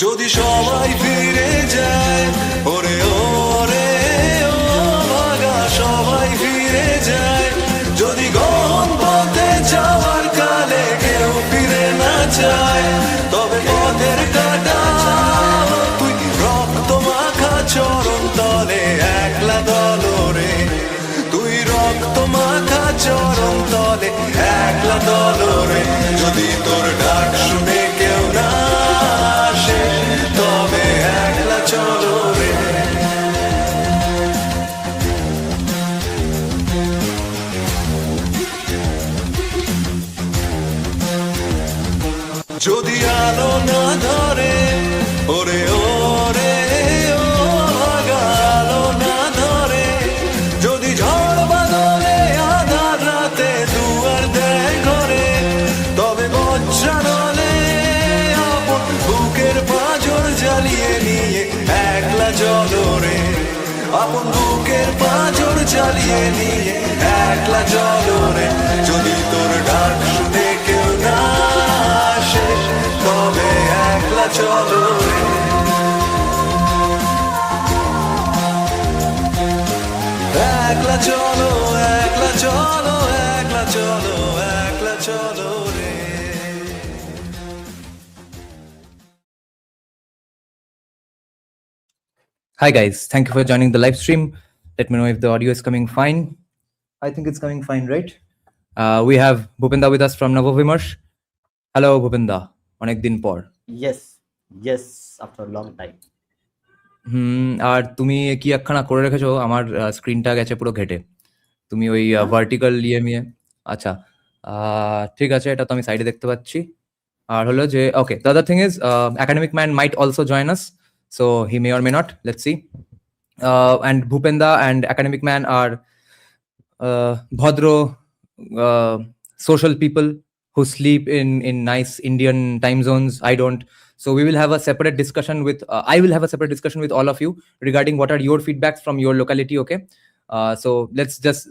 যদি সবাই ফিরে যায়, ওরে ওরে ও ভাগা সবাই ফিরে যায়, যদি গহন পথে যাওয়ার কালে কেউ ফিরে না যায়, তবে পথের কাটা তুই রক্ত মাখা চরণ তলে একলা দলরে, তুই রক্ত মাখা চরণ তলে একলা দলরে, যদি তোর ডাক শুনে কেউ না আসে তবে একলা চলো রে। যদি আলো না ধরে, ওরে ওরে ও ভাগা আলো না ধরে, যদি ঝড় বাদলে আধার রাতে দুয়ার দেয় ঘরে, তবে বজ্রানলে আপন বুকের পাঁজর জ্বালিয়ে নিয়ে একলা জলরে, আপন বুকের পাঁজর জ্বালিয়ে নিয়ে একলা জলরে, যদি তোর ডাক শুনে কেউ না আসে তবে একলা চলো রে। একলা চলো, একলা চলো, একলা চলো, একলা চলো রে। Hi guys, thank you for joining the live stream. Let me know if the audio is coming fine. I think it's coming fine, right? We have Bhupenda with us from Navovimarsh. Hello Bhupenda, অনেক দিন পর। Yes, after a long time. আর তুমি কি একখানা করে রেখেছো, আমার স্ক্রিনটা গেছে পুরো ঘেটে। তুমি ওই ভার্টিক্যাল মিয়ে আচ্ছা ঠিক আছে, এটা তো আমি সাইডে দেখতে পাচ্ছি। আর হলো যে okay, the other thing is academic man might also join us, so he may or may not, let's see. And Bhupenda and academic man are bhadro social people who sleep in nice Indian time zones. I don't. So we will have a separate discussion with I will have a separate discussion with all of you regarding what are your feedbacks from your locality. Okay, so let's just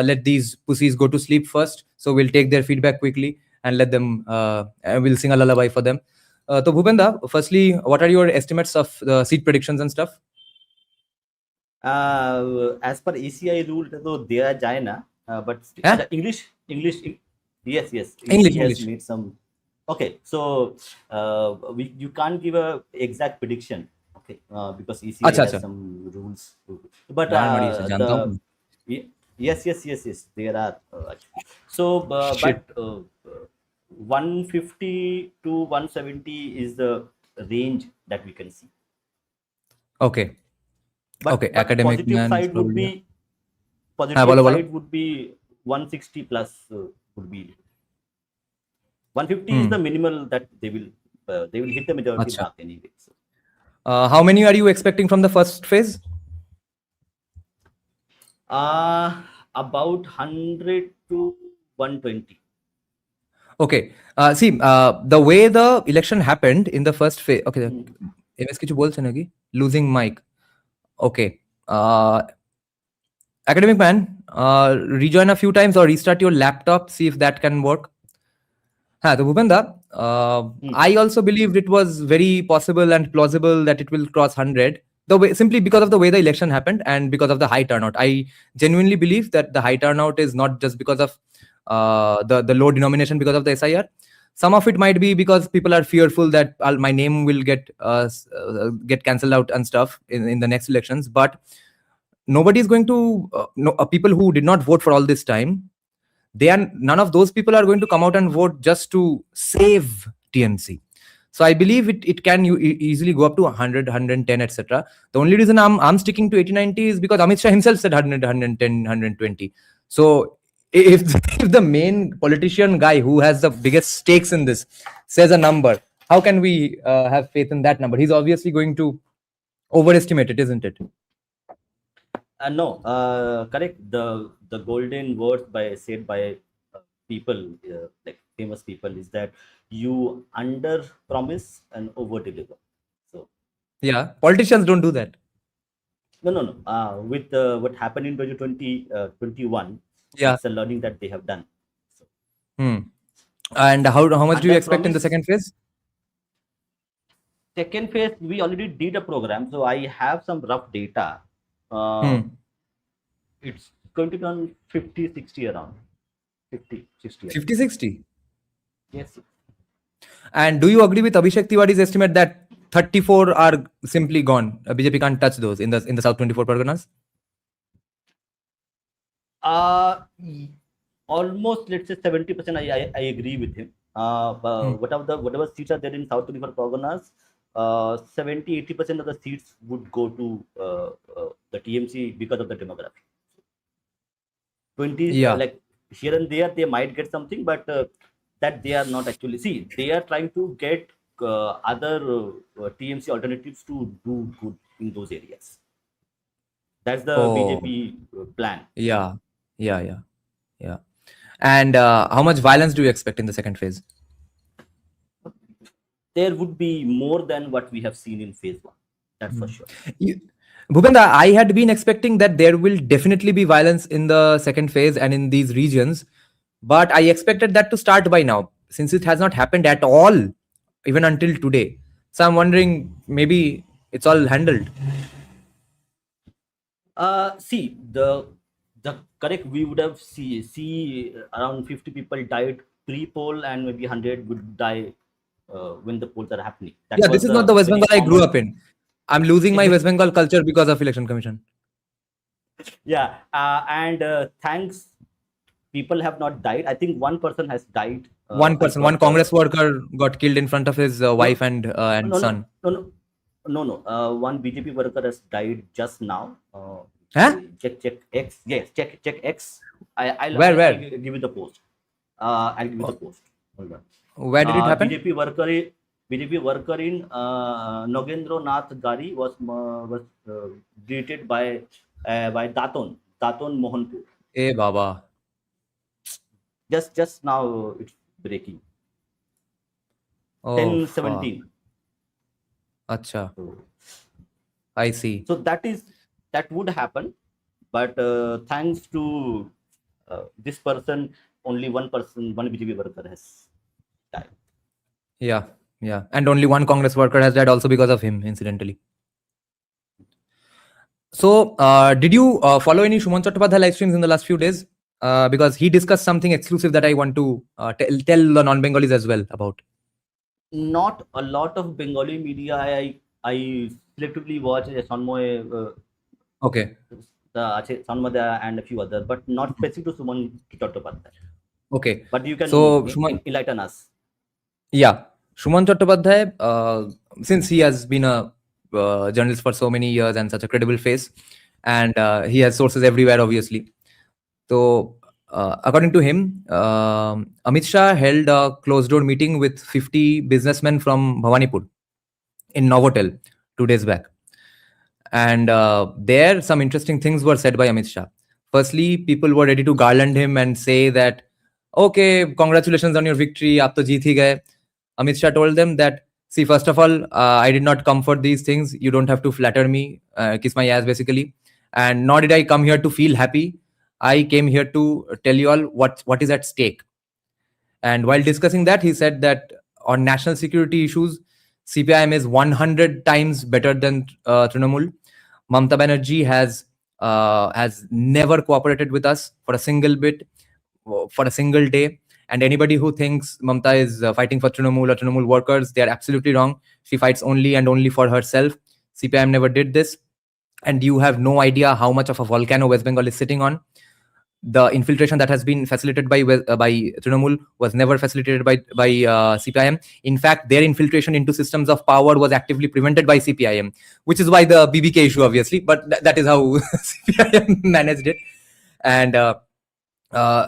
let these pussies go to sleep first, so we'll take their feedback quickly and let them we'll sing a lullaby for them. So Bhupenda, firstly, what are your estimates of the seat predictions and stuff? As per ECI rule, though there jai na, but English. Yes. English. Has made some. Okay, so you can't give a exact prediction. Okay, because ECI has some rules. But yes, there are. So, but 150 to 170 is the range that we can see. Okay. But academic positive side would be side would be 160 plus would be 150 is the minimal that they will hit the majority mark anyway. So. How many are you expecting from the first phase? About 100 to 120. Okay. See, the way the election happened in the first phase. Okay. MS কিছু বলছে নাকি? Losing mic. Okay. Academic man, rejoin a few times or restart your laptop, see if that can work. So Bhupenda, I also believed it was very possible and plausible that it will cross 100, simply because of the way the election happened and because of the high turnout. I genuinely believe that the high turnout is not just because of the low denomination because of the SIR. Some of it might be because people are fearful that my name will get cancelled out and stuff in the next elections. But nobody is going to people who did not vote for all this time, none of those people are going to come out and vote just to save TMC. So I believe it can easily go up to 100, 110, etc. The only reason I'm sticking to 80-90 is because Amit Shah himself said 100, 110, 120. So if the main politician guy who has the biggest stakes in this says a number, how can we have faith in that number? He's obviously going to overestimate it, isn't it? No, correct. The golden word said by people, like famous people, is that you under promise and over deliver. So yeah, politicians don't do that. No. With what happened in 2021, it's a learning that they have done. So. And how much do you expect in the second phase? second phase, we already did a program, so I have some rough data. It's going to be on 50, 60 around. 50, 60 around. 50, 60. Yes. And do you agree with Abhishek Tiwari's estimate that 34 are simply gone? BJP can't touch those in the South 24 Parganas? Almost, let's say 70%. I agree with him. Whatever seats are there in South 24 Parganas, 70-80% of the seats would go to the TMC because of the demography. 20, Yeah. like here and there, they might get something, but that they are not actually. See, they are trying to get other TMC alternatives to do good in those areas. That's the BJP plan. Yeah. And how much violence do you expect in the second phase? There would be more than what we have seen in phase one. That's for sure. Bhupendra, I had been expecting that there will definitely be violence in the second phase and in these regions, but I expected that to start by now, since it has not happened at all, even until today. So I'm wondering, maybe it's all handled. See, the correct, we would have see around 50 people died pre-poll, and maybe 100 would die when the polls are happening. Yeah, this is not the West Bengal I grew up in. I'm losing my West Bengal culture because of Election Commission. Yeah, and thanks, people have not died. I think one person has died. One Congress worker got killed in front of his wife and son. No. One BJP worker has died just now. Huh? Check X. Yes, check X. Where? I'll give you the post. I'll give you the post. Hold on. Where did it happen? BJP worker in Nogendro Nath Gari was greeted by Daton Mohanpur. Hey Baba. Just now it's breaking. 10:17. Acha. I see. So that would happen, but thanks to this person, only one BJP worker has died. Yeah. And only one Congress worker has died also because of him, incidentally. So, did you follow any Shuman Chattopadhyay live streams in the last few days? Because he discussed something exclusive that I want to tell the non-Bengalis as well about. Not a lot of Bengali media. I selectively watch Sanmoy. Okay. Sanmada and a few others, but not specific to Suman Chattopadhyay. Okay. But you can enlighten us. Yeah. Shuman Chattopadhyay, since he has been a journalist for so many years and such a credible face, and he has sources everywhere, obviously. So, according to him, Amit Shah held a closed-door meeting with 50 businessmen from Bhawanipur in Novotel 2 days back. And there, some interesting things were said by Amit Shah. Firstly, people were ready to garland him and say that, okay, congratulations on your victory, aap to jeet hi gaye. Amit Shah told them that, see, first of all, I did not come for these things. You don't have to flatter me, kiss my ass, basically. And nor did I come here to feel happy. I came here to tell you all what is at stake. And while discussing that, he said that on national security issues, CPIM is 100 times better than Trinamool. Mamata Banerjee has never cooperated with us for a single bit, for a single day. And anybody who thinks Mamata is fighting for Trinamool or Trinamool workers, they are absolutely wrong. She fights only and only for herself. CPIM never did this. And you have no idea how much of a volcano West Bengal is sitting on. The infiltration that has been facilitated by Trinamool was never facilitated by CPIM. In fact, their infiltration into systems of power was actively prevented by CPIM, which is why the BBK issue, obviously. But that is how CPIM managed it. And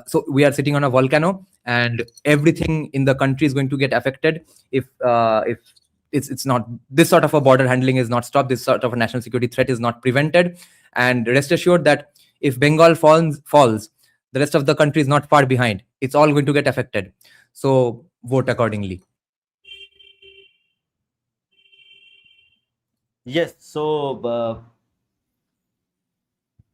so we are sitting on a volcano, and everything in the country is going to get affected if it's not, this sort of a border handling is not stopped, this sort of a national security threat is not prevented. And rest assured that if Bengal falls, the rest of the country is not far behind. It's all going to get affected. So vote accordingly. Yes. So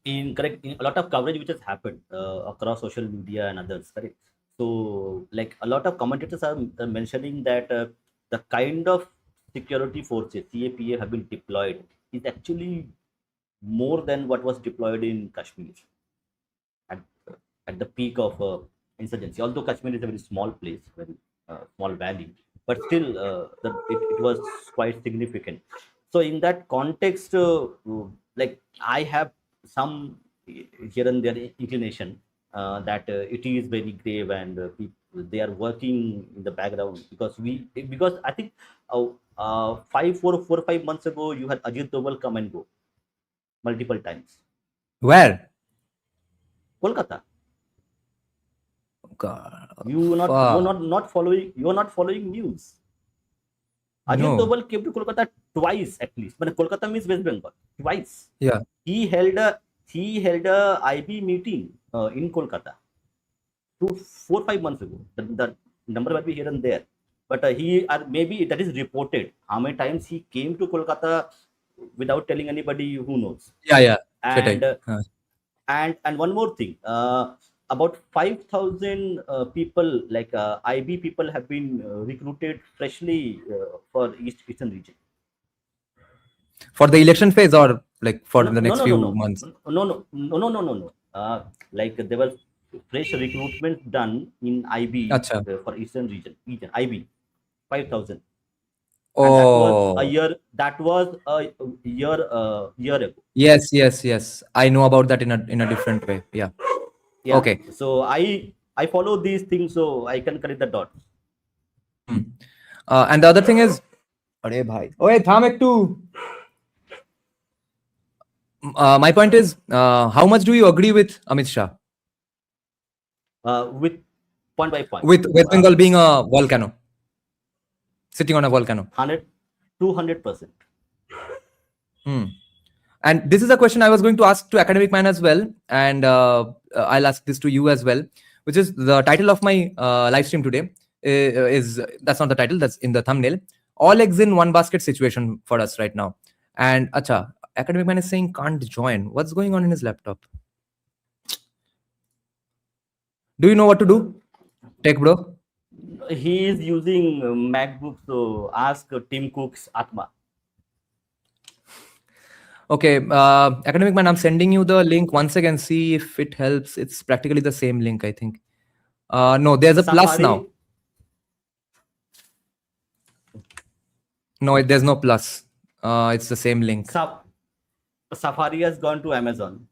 in a lot of coverage which has happened across social media and others, correct? So like a lot of commentators are mentioning that the kind of security forces, CAPA, have been deployed is actually more than what was deployed in Kashmir at, at the peak of insurgency. Although Kashmir is a very small place, very small valley, but still it was quite significant. So in that context, like I have some here and there inclination that it is very grave, and they are working in the background, because I think 4 or 5 months ago you had Ajit Doval come and go multiple times. Where? Kolkata. God, You fuck. are not following news. Ajit No. Doval came to Kolkata twice at least. But Kolkata means West Bengal. Twice. Yeah. He held a IB meeting in Kolkata 4 or 5 months ago. The number might be here and there, but maybe that is reported. How many times he came to Kolkata without telling anybody? Who knows? Yeah, yeah. And Setai. and one more thing. About 5,000 people, like IB people, have been recruited freshly for Eastern region. For the election phase or like for No, the no, next no, no, few no, months? no. Like there were fresh recruitment done in IB Acha. for Eastern region. IB 5,000, and Oh. That was a year ago. Yes, yes, yes. I know about that in a different way. Yeah. Yeah. Okay. So I follow these things, so I can connect the dots. And the other thing is, अरे भाई, ओए थाम एक तू. My point is, how much do you agree with Amit Shah? With point by point. With West Bengal being a volcano, sitting on a volcano. 200%. And this is a question I was going to ask to Academic Man as well, and I'll ask this to you as well, which is the title of my live stream today. Is that's not the title, that's in the thumbnail. All eggs in one basket situation for us right now. And acha, Academic Man is saying can't join. What's going on in his laptop? Do you know what to do, Tech Bro? He is using MacBook, so ask Tim Cook's Atma. Okay, Academic Man, I'm sending you the link once again. See if it helps. It's practically the same link, I think. No, there's a plus now. No, there's no plus. It's the same link. Safari has gone to Amazon.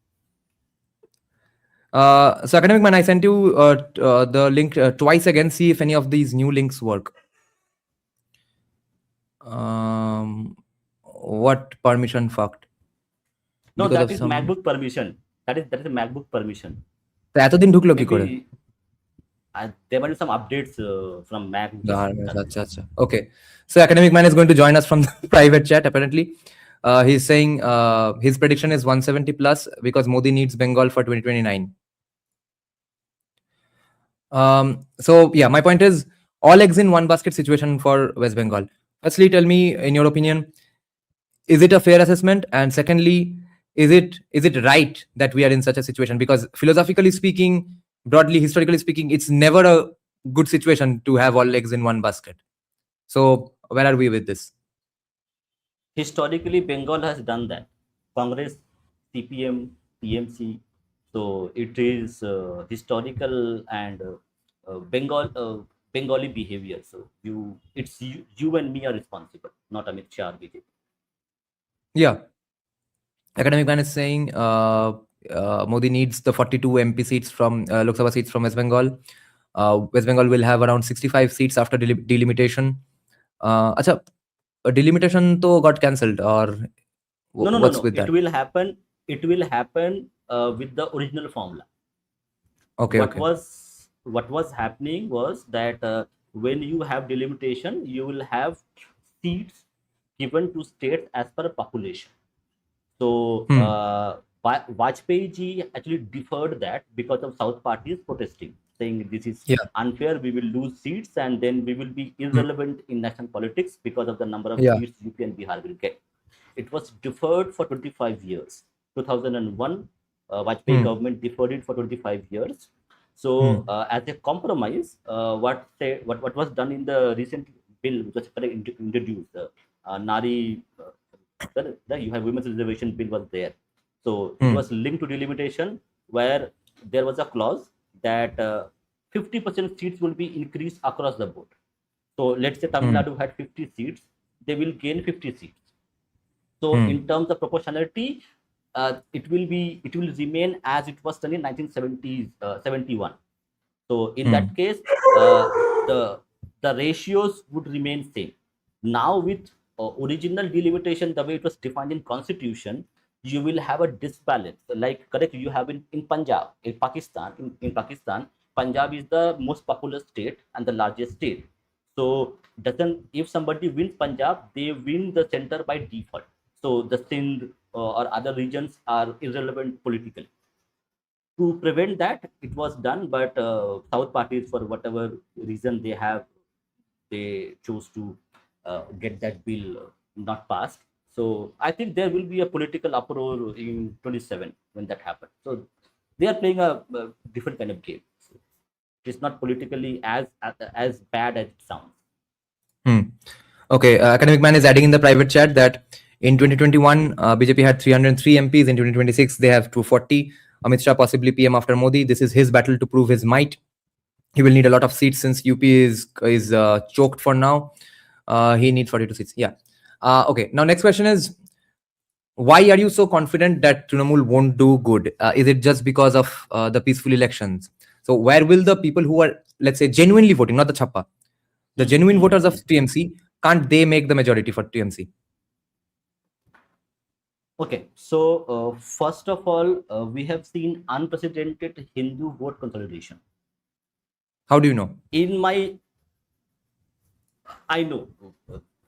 So Academic Man, I sent you the link twice again. See if any of these new links work. What permission fucked? No, that is MacBook permission. That is a MacBook permission. এতদিন ঢুকলো কি করে? There might be some updates from Mac. Okay, so Academic Man is going to join us from the private chat. Apparently, he's saying his prediction is 170 plus because Modi needs Bengal for 2029. So yeah, my point is all eggs in one basket situation for West Bengal. Firstly, tell me, in your opinion, is it a fair assessment? And secondly, is it right that we are in such a situation? Because philosophically speaking, broadly, historically speaking, it's never a good situation to have all eggs in one basket. So where are we with this? Historically, Bengal has done that. Congress, CPM, TMC. So it is historical and Bengali behavior. So you and me are responsible, not Amit Shah or BJP. Yeah. Academic Man is saying Modi needs the 42 MP seats from Lok Sabha seats from West Bengal. West Bengal will have around 65 seats after delimitation. Acha, delimitation to got cancelled or what's with that? It will happen with the original formula. Okay. What was happening was that when you have delimitation, you will have seats given to states as per population. So Vajpayee ji actually deferred that because of South parties protesting, saying this is unfair, we will lose seats and then we will be irrelevant in national politics because of the number of seats UP and Bihar will get. It was deferred for 25 years. 2001, Vajpayee government deferred it for 25 years. So as a compromise, what was done in the recent bill which was introduced, Nari, you have women's reservation bill was there. So it was linked to delimitation, where there was a clause that 50% seats will be increased across the board. So let's say Tamil Nadu had 50 seats, they will gain 50 seats. So in terms of proportionality, it will remain as it was done in 1970s, 71. So in that case, the ratios would remain same. Now with original delimitation, the way it was defined in constitution, you will have a disbalance. Like correct, you have in Punjab, in Pakistan, in Pakistan, Punjab is the most populous state and the largest state. So if somebody wins Punjab, they win the center by default. So the Sindh or other regions are irrelevant politically. To prevent that, it was done, but South parties, for whatever reason they chose to get that bill not passed. So I think there will be a political uproar in 27 when that happens. So they are playing a different kind of game. So it is not politically as bad as it sounds. Okay, Academic Man is adding in the private chat that in 2021, BJP had 303 MPs. In 2026, they have 240. Amit Shah possibly PM after Modi. This is his battle to prove his might. He will need a lot of seats since UP is choked for now. He needs 42 seats. Yeah. Okay. Now, next question is, why are you so confident that Trinamool won't do good? Is it just because of the peaceful elections? So where will the people who are, let's say, genuinely voting, not the chappa, the genuine voters of TMC, can't they make the majority for TMC? Okay, so first of all, we have seen unprecedented Hindu vote consolidation. How do you know? I know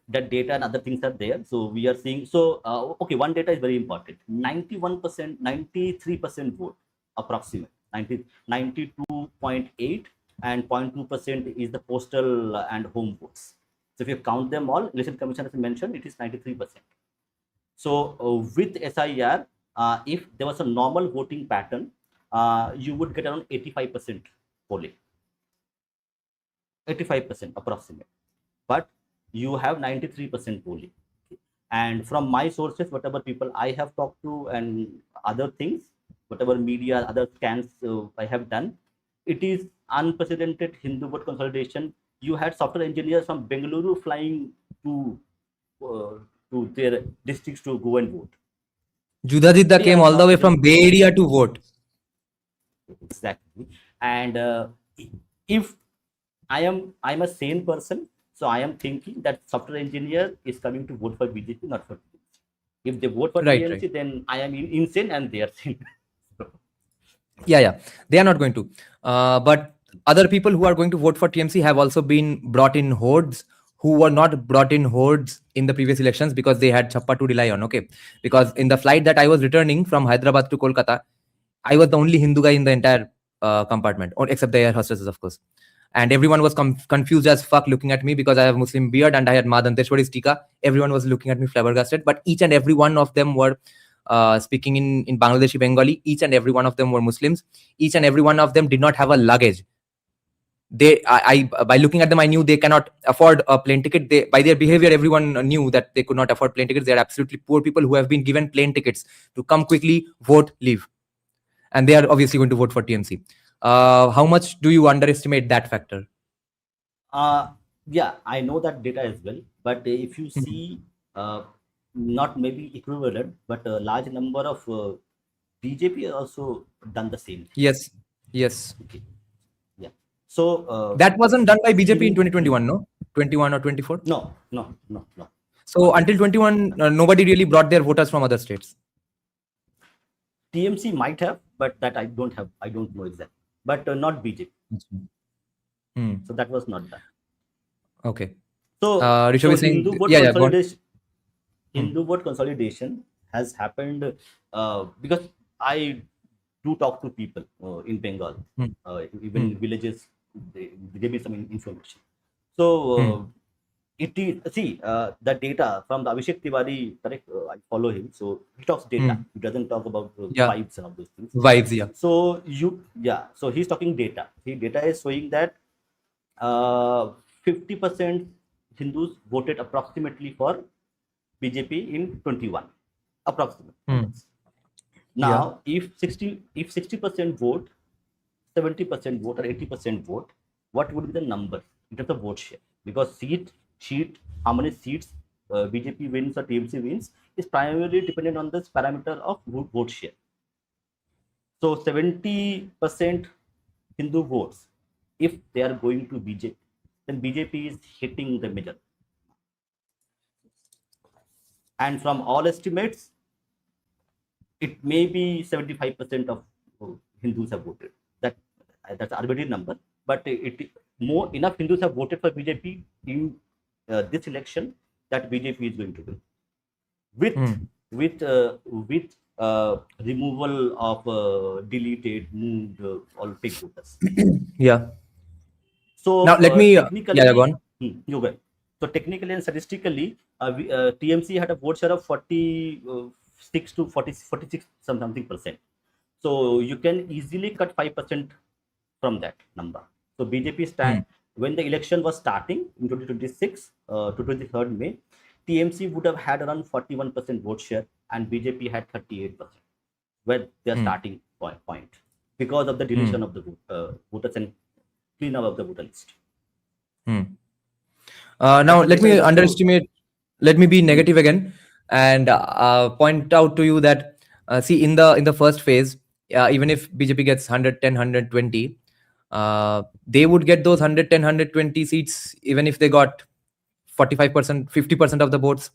that data and other things are there. So we are seeing, so okay, one data is very important. 91%, 93% vote, approximate, 92.8 and 0.2% is the postal and home votes. So if you count them all, Election Commission has mentioned, it is 93%. So with SIR, if there was a normal voting pattern, you would get around 85% polling. 85% approximate. But you have 93% polling. And from my sources, whatever people I have talked to and other things, whatever media, other scans I have done, it is unprecedented Hindu vote consolidation. You had software engineers from Bengaluru flying to their districts to go and vote. Judhajitda came all the way from Bay Area to vote. Exactly. And if I'm a sane person, so I am thinking that software engineer is coming to vote for BJP, not for TMC. If they vote for TMC, then I am insane and they are sane. Yeah, they are not going to. But other people who are going to vote for TMC have also been brought in hordes who were not brought in hordes in the previous elections because they had chappa to rely on. Okay, because in the flight that I was returning from Hyderabad to Kolkata, I was the only Hindu guy in the entire compartment, except the air hostesses, of course. And everyone was confused as fuck looking at me because I have Muslim beard and I had Madanteshwari's tika. Everyone was looking at me flabbergasted, but each and every one of them were speaking in Bangladeshi Bengali. Each and every one of them were Muslims. Each and every one of them did not have a luggage. By looking at them, I knew they cannot afford a plane ticket. By their behavior, everyone knew that they could not afford plane tickets. They are absolutely poor people who have been given plane tickets to come quickly, vote, leave. And they are obviously going to vote for TMC. How much do you underestimate that factor? Yeah, I know that data as well. But if you see, not maybe equivalent, but a large number of BJP also done the same. Yes. Okay. Yeah. So that wasn't done by BJP in 2021, no? 21 or 24? No. So until 21, nobody really brought their voters from other states. TMC might have, but that I don't know exactly. But not BJP. So that was not done. Okay. So, Rishabh is saying, Hindu vote consolidation has happened because I do talk to people in Bengal, even villages. They give me some information. So it is the data from the Abhishek Tiwari. Correct? I follow him, so he talks data. He doesn't talk about vibes and all those things. Vibes, yeah. So so he's talking data. Data is showing that 50% Hindus voted approximately for BJP in 21, approximately. Hmm. Now, if 60% vote, 70% vote, or 80% vote, what would be the number in terms of vote share? Because how many seats BJP wins or TMC wins is primarily dependent on this parameter of vote share. So 70% Hindu votes, if they are going to BJP, then BJP is hitting the middle. And from all estimates, it may be 75% of Hindus have voted. That's an arbitrary number, but enough Hindus have voted for BJP in this election that BJP is going to win. With removal of deleted, moved, all fake voters. Yeah. So Now let me. technically, Yeah, go on. you go. So technically and statistically, TMC had a vote share of 46 to 46 something percent. So you can easily cut 5% from that number. So BJP stand when the election was starting in 2026 to 23rd May, TMC would have had around 41% vote share and BJP had 38%, where their starting point because of the deletion of the voters and clean up of the voter list. Now let me be negative again and point out to you that see in the first phase, even if BJP gets 110, 120, they would get those 110, 120 seats even if they got 45%, 50% of the votes.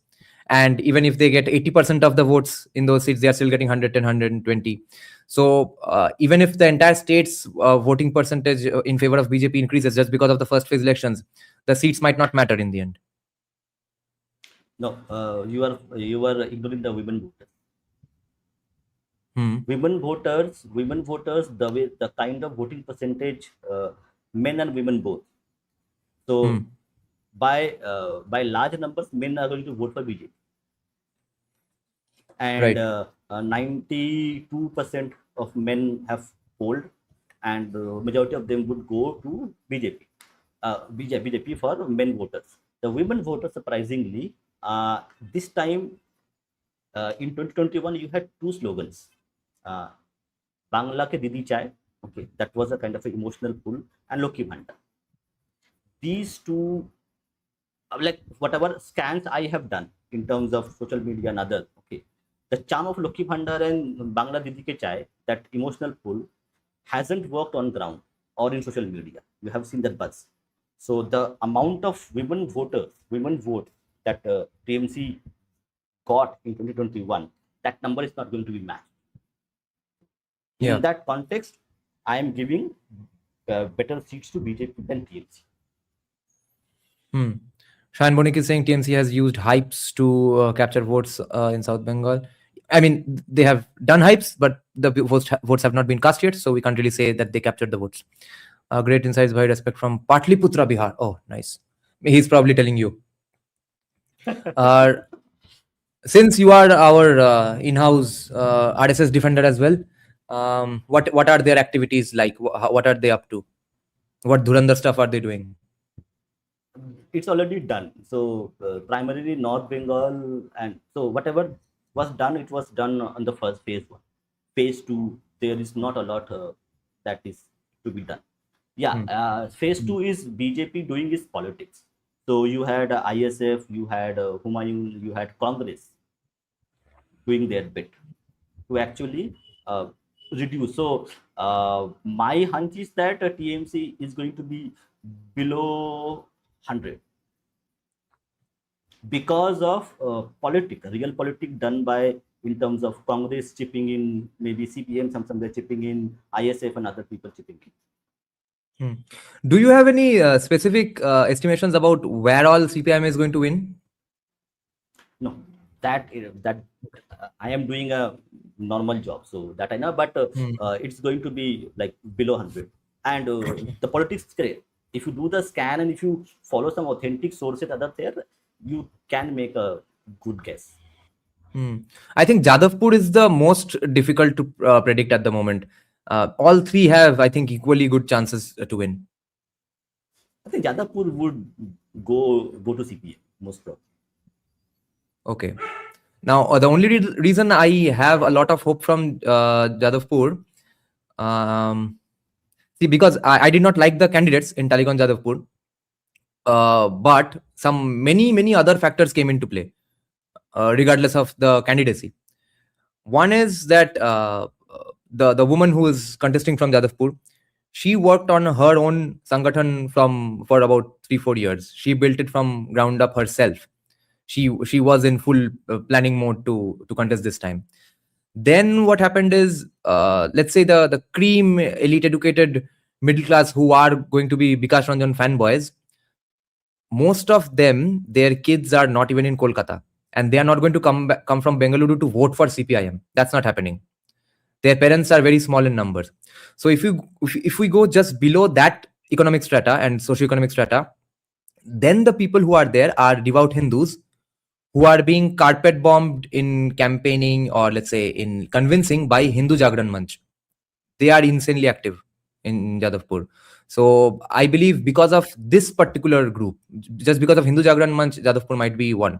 And even if they get 80% of the votes in those seats, they are still getting 110, 120. So even if the entire state's voting percentage in favor of BJP increases just because of the first phase elections, the seats might not matter in the end. No, you are ignoring the women voters. Women voters, the kind of voting percentage, men and women both. So by large numbers, men are going to vote for BJP, and 92% of men have polled, and majority of them would go to BJP for men voters. The women voters, surprisingly, this time in 2021, you had two slogans. Bangla ke Didi Chai, okay, that was a kind of an emotional pull, and Lokhi Bhanda. These two, like whatever scans I have done in terms of social media and other, okay, the charm of Lokhi Bhandar and Bangla Didi Ke Chai, that emotional pull, hasn't worked on ground or in social media. You have seen that buzz. So the amount of women vote that TMC got in 2021, that number is not going to be matched. In that context, I am giving better seats to BJP than TMC. Shayan Bonik is saying TMC has used hypes to capture votes in South Bengal. I mean, they have done hypes, but the votes have not been cast yet, so we can't really say that they captured the votes. Great insights, by respect from Patliputra, Bihar. Oh, nice. He's probably telling you. Since you are our in-house RSS defender as well, what are their activities like? What are they up to? What Dhurandhar stuff are they doing? It's already done. So primarily North Bengal, and so whatever was done, it was done on the first phase one. Phase two, there is not a lot that is to be done. Phase two is BJP doing its politics. So you had ISF, you had Humayun, you had Congress doing their bit to actually reduce. So my hunch is that TMC is going to be below 100 because of real politics done by, in terms of Congress chipping in, maybe CPM, somewhere chipping in, ISF and other people chipping in. Do you have any specific estimations about where all CPM is going to win? No, that I am doing a normal job, so that I know, but it's going to be like below 100. And the politics is great. If you do the scan and if you follow some authentic sources other there, you can make a good guess. I think Jadavpur is the most difficult to predict at the moment. All three have, I think, equally good chances to win. I think Jadavpur would go to CPM most probably. Okay. Now, the only reason I have a lot of hope from Jadavpur, see, because I did not like the candidates in Taligon Jadavpur, but many other factors came into play, regardless of the candidacy. One is that the woman who is contesting from Jadavpur, she worked on her own Sangathan for about 3-4 years. She built it from ground up herself. She was in full planning mode to contest this time. Then what happened is, let's say the cream elite educated middle class who are going to be Bikash Ranjan fanboys, most of them, their kids are not even in Kolkata, and they are not going to come from Bengaluru to vote for CPIM. That's not happening. Their parents are very small in numbers. So if we go just below that economic strata and socioeconomic strata, then the people who are there are devout Hindus who are being carpet bombed in campaigning, or let's say in convincing, by Hindu Jagran Manch. They are insanely active in Jadavpur. So I believe because of this particular group, just because of Hindu Jagran Manch, Jadavpur might be one.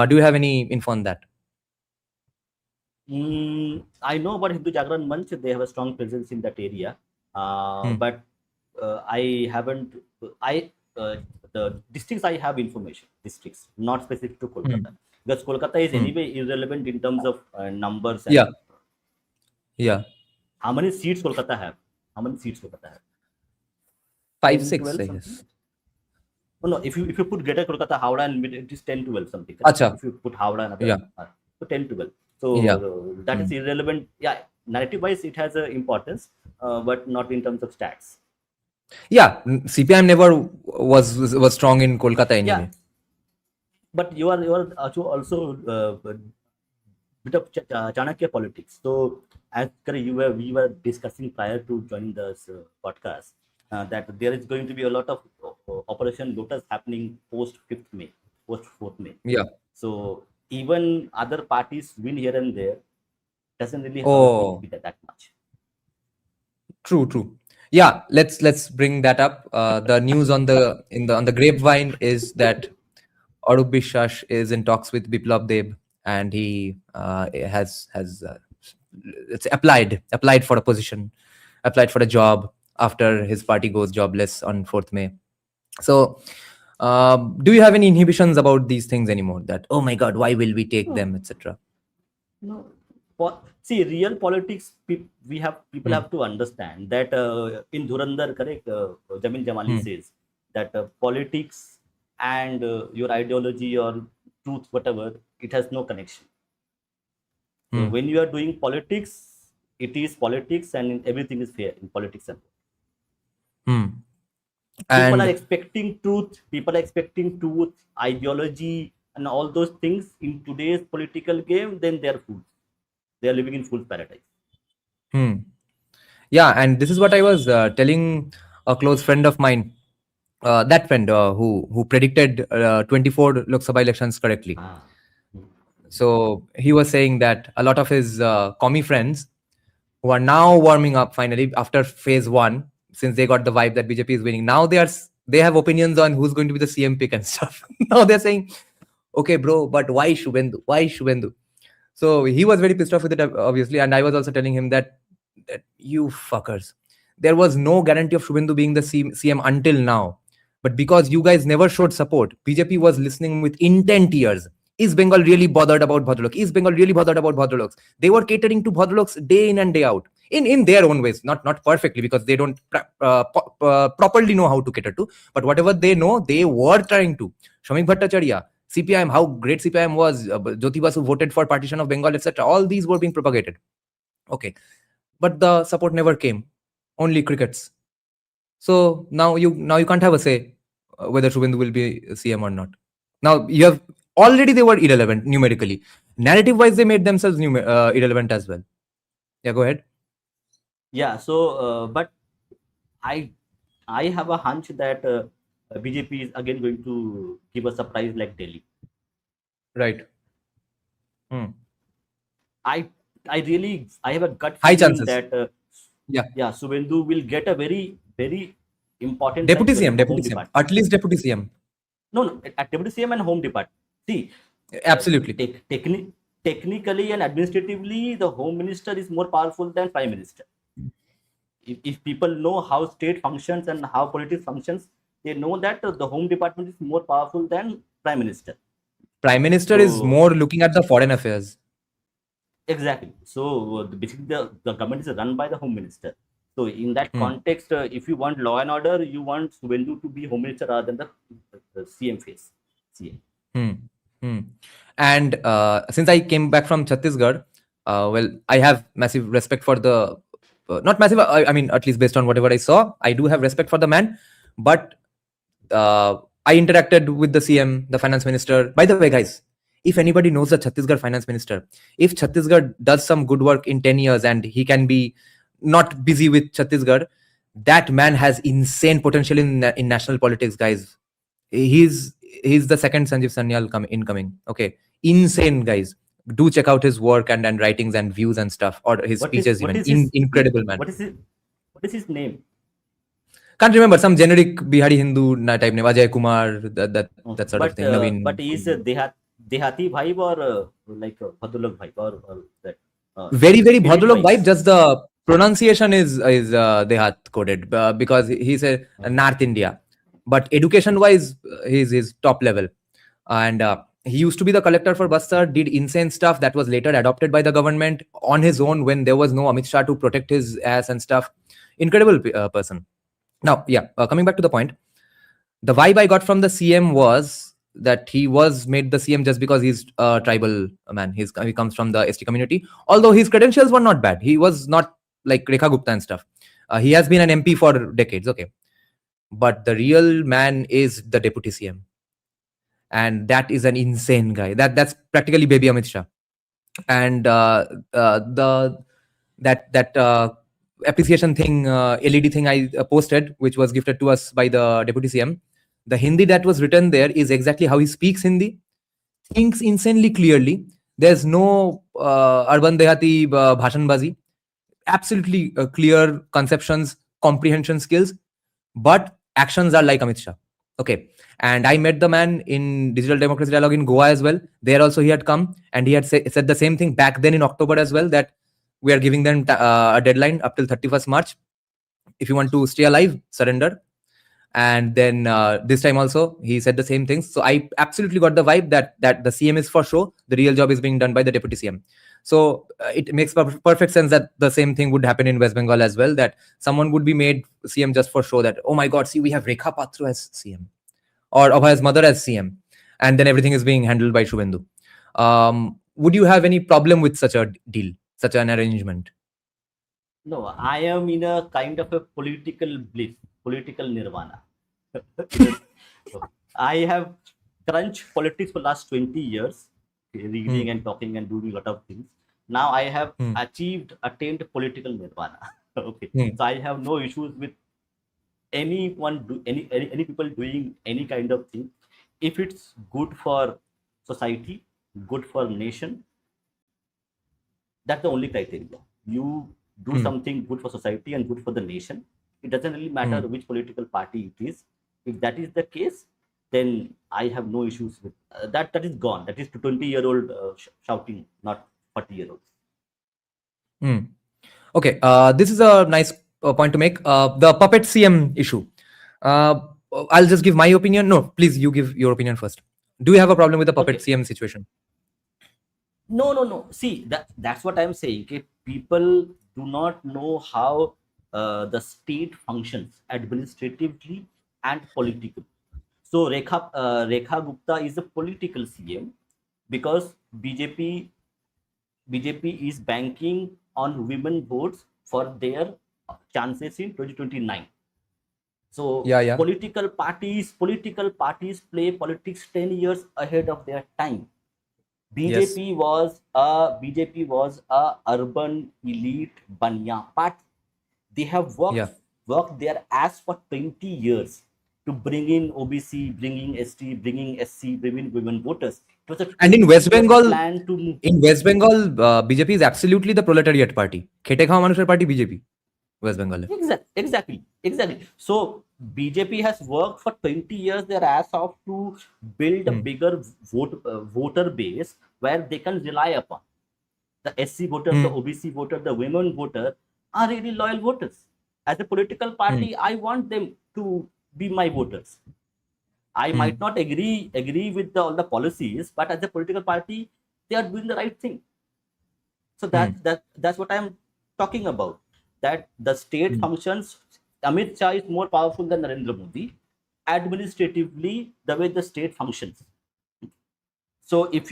Do you have any info on that? I know about Hindu Jagran Manch. They have a strong presence in that area, but I haven't. The districts I have information. Districts, not specific to Kolkata, because Kolkata is anyway irrelevant in terms of numbers. And yeah. How many seats Kolkata have? 5, 10, 6, 12, I something? guess. Oh, no, if you put Greater Kolkata, Howrah, and it is 10, 12 something. Acha. If you put Howrah and other, Yeah. so 10, 12. So Yeah. That is irrelevant. Yeah, narrative wise, it has an importance, but not in terms of stats. Yeah, CPIM never was strong in Kolkata anyway. Yeah, but you are also bit of Chanakya politics. So as we were discussing prior to joining this podcast, that there is going to be a lot of Operation Lotus happening post 5th May, post 4th May. Yeah. So even other parties win here and there, doesn't really hurt me that much. True. Yeah, let's bring that up. The news on the grapevine is that Arup Biswas is in talks with Biplab Deb, and he has it's applied for a position, applied for a job after his party goes jobless on 4th May. So do you have any inhibitions about these things anymore, that, oh my god, why will we take them, etc.? No. See, real politics, people have to understand that in Dhurandhar, correct, Jamil Jamali says that politics and your ideology or truth, whatever, it has no connection. So when you are doing politics, it is politics, and everything is fair in politics. People are expecting truth. People are expecting truth, ideology, and all those things in today's political game. Then they are fools. They are living in fool's paradise. Yeah, and this is what I was telling a close friend of mine. That friend who predicted 24 Lok Sabha elections correctly. So he was saying that a lot of his commie friends who are now warming up finally after phase 1, since they got the vibe that BJP is winning, now they have opinions on who's going to be the CM pick and stuff. Now they're saying, okay, bro, but why Shubhendu? So he was very pissed off with it, obviously, and I was also telling him that you fuckers, there was no guarantee of Shubhendu being the CM until now. But because you guys never showed support, BJP was listening with intent ears. Is Bengal really bothered about Bhadralok? They were catering to Bhadraloks day in and day out, in their own ways, not perfectly, because they don't properly know how to cater to, but whatever they know, they were trying to. Shamik Bhattacharya, CPIM, how great CPIM was, Jyoti Basu voted for partition of Bengal, etc. All these were being propagated. Okay, but the support never came. Only crickets. So now you can't have a say whether Shubhendu will be CM or not. Now you have already, they were irrelevant numerically. Narrative wise, they made themselves irrelevant as well. Yeah, go ahead. Yeah. So, but I have a hunch that BJP is again going to give a surprise like Delhi. Right. I have a gut high feeling chances that Shubhendu will get a very important deputy CM, at least deputy CM. No, at deputy CM and home department. See, Absolutely. Technically and administratively, the Home Minister is more powerful than Prime Minister. If people know how state functions and how politics functions, they know that the Home Department is more powerful than Prime Minister. Prime Minister is So more looking at the foreign affairs. exactly. So basically, the government is run by the Home Minister. So in that context, if you want law and order, you want Suvendu to be Home Minister rather than the CM face. CM. Hmm. Hmm. And since I came back from Chhattisgarh, well, I have massive respect for the, not massive, I mean, at least based on whatever I saw, I do have respect for the man. But I interacted with the CM, the finance minister. By the way, guys, if anybody knows the Chhattisgarh finance minister, if Chhattisgarh does some good work in 10 years and he can be not busy with Chhattisgarh, that man has insane potential in national politics, guys. He's the second Sanjeev Sanyal incoming. Okay, insane, guys. Do check out his work and writings and views and stuff, or his speeches. Incredible man. What is his name? Can't remember, some generic Bihari Hindu type name, Ajay Kumar, that sort of thing. Naveen. But is Dehati vibe or like Bhadulak vibe or that? Very Bhadulak vibe. Just the pronunciation is Dehat coded because he's a North India, but education wise he's top level, and he used to be the collector for Bastar, did insane stuff that was later adopted by the government on his own when there was no Amit Shah to protect his ass and stuff. Incredible person. Now, yeah, coming back to the point, the vibe I got from the CM was that he was made the CM just because he's a tribal man. He comes from the ST community. Although his credentials were not bad. He was not like Rekha Gupta and stuff. He has been an MP for decades, okay. But the real man is the deputy CM. And that is an insane guy. That's practically baby Amit Shah. And that appreciation thing, LED thing I posted, which was gifted to us by the deputy CM. The Hindi that was written there is exactly how he speaks Hindi. Thinks insanely clearly. There's no urban dehati bhashanbazi. Absolutely clear conceptions, comprehension skills, but actions are like Amit Shah. Okay. And I met the man in Digital Democracy Dialogue in Goa as well. There also he had come and he had said the same thing back then in October as well, that we are giving them a deadline up till 31st March. If you want to stay alive, surrender. And then this time also he said the same things. So I absolutely got the vibe that the CM is for show. The real job is being done by the deputy CM. So it makes perfect sense that the same thing would happen in West Bengal as well, that someone would be made CM just for show, that, oh my God, see, we have Rekha Patru as CM or Abhay's mother as CM. And then everything is being handled by Shubhendu. Would you have any problem with such a deal, such an arrangement? No, I am in a kind of a political bliss, political nirvana. I have crunched politics for last 20 years, reading and talking and doing a lot of things. Now I have attained political nirvana. Okay, so I have no issues with any people doing any kind of thing. If it's good for society, good for nation, that's the only criteria. You do something good for society and good for the nation. It doesn't really matter which political party it is. If that is the case, then I have no issues with that. That is gone. That is to 20-year-old shouting, not 40-year-olds. Okay, this is a nice point to make. The puppet CM issue. I'll just give my opinion. No, please, you give your opinion first. Do you have a problem with the puppet CM situation? No. See, that's what I'm saying. Okay? People do not know how the state functions administratively and politically. So Rekha Gupta is a political CM because BJP is banking on women votes for their chances in 2029. So political parties play politics 10 years ahead of their time. BJP was a urban elite banya party. They have worked their ass for 20 years to bring in OBC, bringing ST, bringing SC, bringing women voters. And in West Bengal, BJP is absolutely the proletariat party. Khete khao manusher party BJP. West Bengal. Exactly. So BJP has worked for 20 years their ass off to build a bigger voter base where they can rely upon. The SC voters, the OBC voter, the women voter are really loyal voters. As a political party, I want them to be my voters. I might not agree with all the policies, but as a political party, they are doing the right thing. So that's what I'm talking about. That the state functions. Amit Shah is more powerful than Narendra Modi administratively, the way the state functions. So if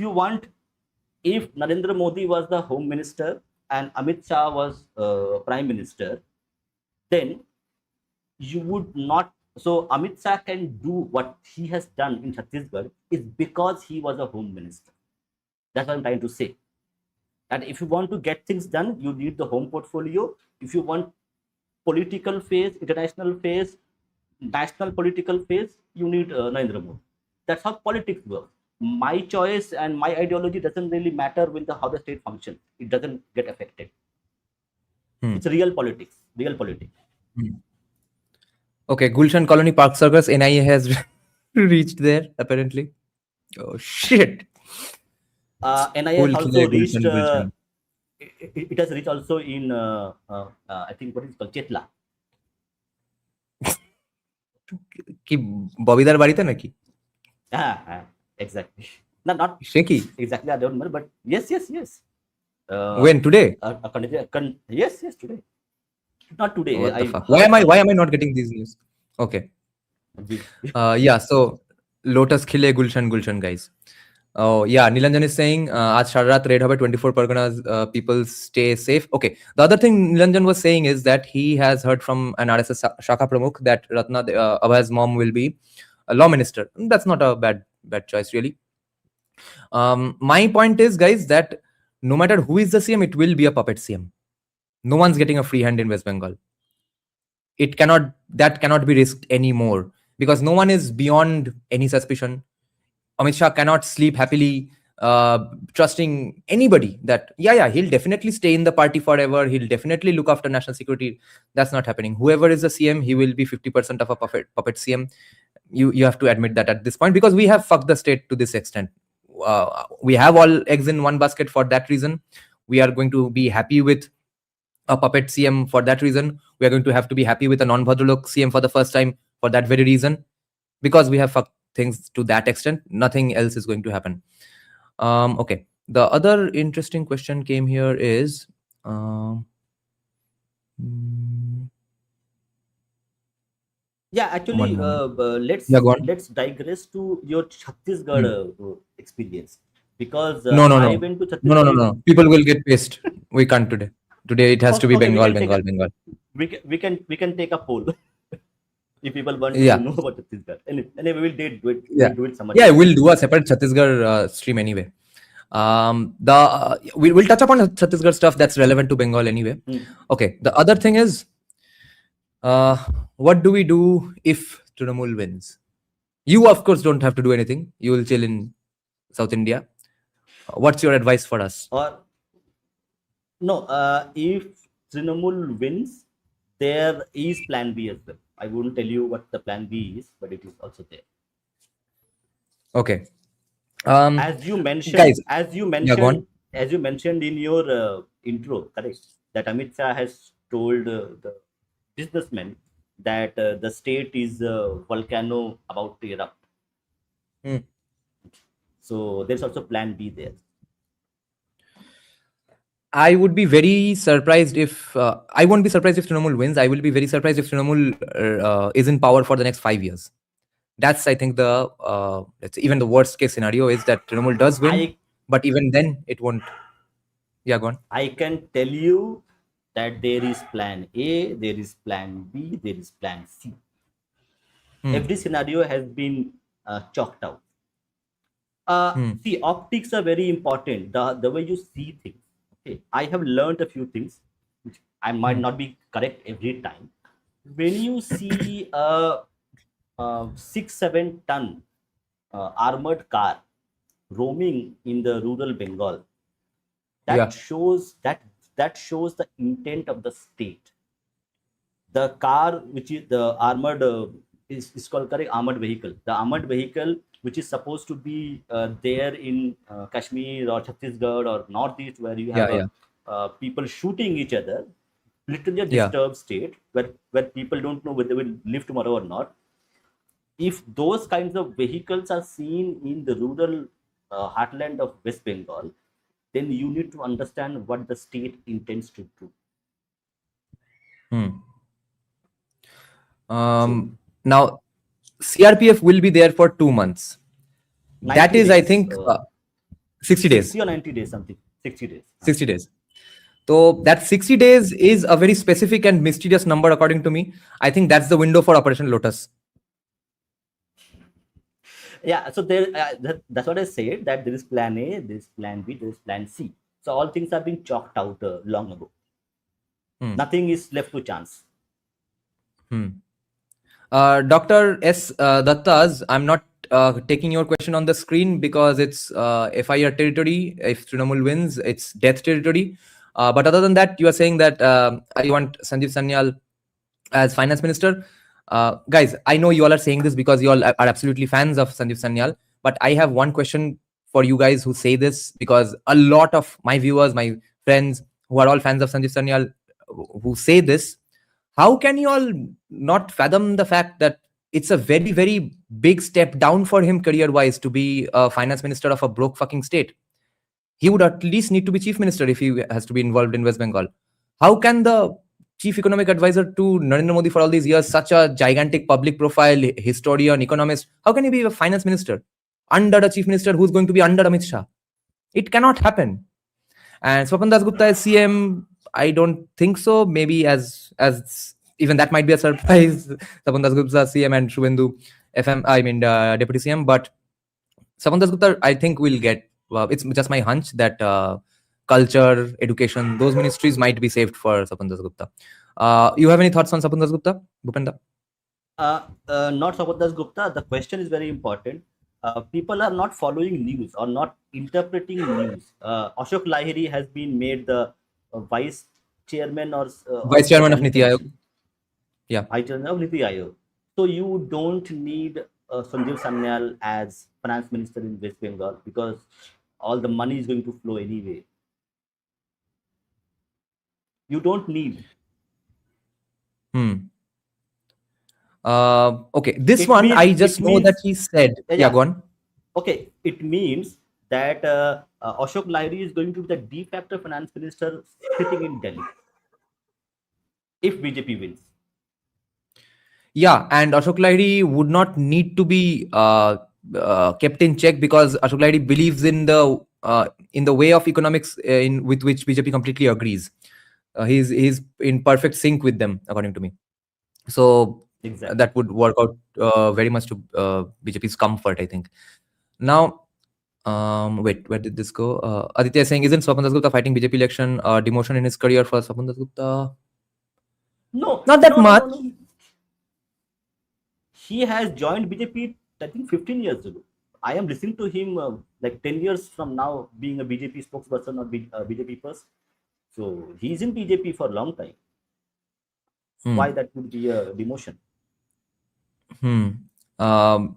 Narendra Modi was the home minister and Amit Shah was prime minister, then you would not. So Amit Shah can do what he has done in Chhattisgarh is because he was a home minister. That's what I'm trying to say. And if you want to get things done, you need the home portfolio. If you want political phase, international phase, national political phase, you need Narendra Modi. That's how politics works. My choice and my ideology doesn't really matter with how the state functions. It doesn't get affected. It's real politics. Okay, Gulshan Colony Park Circus, NIA has reached there apparently. Oh shit. NIA has also reached. It has reached also in I think what is called Chetla. কি ববিদার বাড়িতে নাকি? Exactly. Not সে কি? exactly. I don't know, but yes. When today? Yes, today. Not today. What the fuck? Why am I not getting these news? Okay. Yeah. So Lotus Khile Gulshan guys. Oh yeah, Nilanjan is saying aaj Shararat raid hobe 24 Parganas, people stay safe. Okay. The other thing Nilanjan was saying is that he has heard from an RSS Shakha Pramukh that Ratna Abhay's mom will be a law minister. That's not a bad choice really. My point is, guys, that no matter who is the CM, it will be a puppet CM. No one's getting a free hand in West Bengal. That cannot be risked anymore because no one is beyond any suspicion. Amit Shah cannot sleep happily, trusting anybody that he'll definitely stay in the party forever. He'll definitely look after national security. That's not happening. Whoever is the CM, he will be 50% of a puppet CM. You have to admit that at this point because we have fucked the state to this extent. We have all eggs in one basket for that reason. We are going to be happy with a puppet CM for that reason. We are going to have to be happy with a non-Bhadralok CM for the first time for that very reason. Because we have fucked things to that extent, nothing else is going to happen. Okay. The other interesting question came here is... Yeah, actually, let's digress to your Chhattisgarh experience because No. I went to Chhattisgarh. No. People will get pissed. We can't today. Today it has to be Bengal. We can take a poll if people want to know about Chhattisgarh. Anyway, we'll do it. We'll do it some other time. We'll do a separate Chhattisgarh stream anyway. We'll touch upon Chhattisgarh stuff that's relevant to Bengal anyway. Okay. The other thing is, what do we do if Trinamool wins? You, of course, don't have to do anything. You will chill in South India. What's your advice for us? If Trinamool wins, there is plan B as well. I wouldn't tell you what the plan B is, but it is also there. Okay. As you mentioned, guys, as you mentioned in your intro, correct? That Amit Shah has told the businessmen that the state is a volcano about to erupt. So there's also plan B there. I would be very surprised if I won't be surprised if Trinamool wins. I will be very surprised if Trinamool is in power for the next 5 years. That's, I think, even the worst case scenario is that Trinamool does win, but even then it won't. Yeah, go on. I can tell you that there is plan A, there is plan B, there is plan C. Every scenario has been chalked out. See, optics are very important. The way you see things. Okay, I have learned a few things, which I might not be correct every time. When you see a 6-7 ton armored car roaming in the rural Bengal, that shows the intent of the state. the car which is the armored is called correct armored vehicle. The armored vehicle which is supposed to be there in Kashmir or Chhattisgarh or Northeast, where you have Yeah. people shooting each other, literally a Yeah. disturbed state where people don't know whether they will live tomorrow or not. If those kinds of vehicles are seen in the rural heartland of West Bengal, then you need to understand what the state intends to do. Now, CRPF will be there for 2 months. That 90 is, I days, think, 60 days. 60 or 90 days, something. 60 days. 60 days. So that 60 days is a very specific and mysterious number, according to me. I think that's the window for Operation Lotus. Yeah, so there, that's what I said, that there is plan A, there is plan B, there is plan C. So all things have been chalked out long ago. Nothing is left to chance. Dr. S. Dattas, I'm not taking your question on the screen because it's FIR territory. If Trinamool wins, it's death territory. But other than that, you are saying that I want Sanjeev Sanyal as finance minister. Guys, I know you all are saying this because you all are absolutely fans of Sanjeev Sanyal. But I have one question for you guys who say this, because a lot of my viewers, my friends who are all fans of Sanjeev Sanyal, who say this, how can you all not fathom the fact that it's a very, very big step down for him career-wise to be a finance minister of a broke fucking state? He would at least need to be chief minister if he has to be involved in West Bengal. How can the chief economic advisor to Narendra Modi for all these years, such a gigantic public profile, historian, economist, how can he be a finance minister under a chief minister who's going to be under Amit Shah? It cannot happen. And Swapan Das Gupta as CM, I don't think so. Maybe as even that might be a surprise. Swapan Das Gupta CM and Shubhendu deputy CM. But Swapan Das Gupta, I think will get. It's just my hunch that culture, education, those ministries might be saved for Swapan Das Gupta. You have any thoughts on Swapan Das Gupta, Bhupenda? Not Swapan Das Gupta. The question is very important. People are not following news or not interpreting news. Ashok Lahiri has been made the vice chairman or vice chairman of Niti Aayog. Yeah, vice chairman of Niti Aayog. So you don't need Sanjeev Sanyal as finance minister in West Bengal because all the money is going to flow anyway. You don't need. Okay, this one I just know that he said. Yeah, go on. Okay, it means that Ashok Lahiri is going to be the de facto finance minister sitting in Delhi if BJP wins. Yeah, and Ashok Lahiri would not need to be kept in check because Ashok Lahiri believes in the way of economics with which BJP completely agrees. He's in perfect sync with them, according to me. So exactly. That would work out very much to BJP's comfort, I think. Now, wait, where did this go? Aditya is saying, isn't Swapan Das Gupta fighting BJP election demotion in his career for Swapan Das Gupta? No, not that much. No. He has joined BJP, I think, 15 years ago. I am listening to him like 10 years from now, being a BJP spokesperson or BJP person. So he's in BJP for a long time. Why that would be a demotion?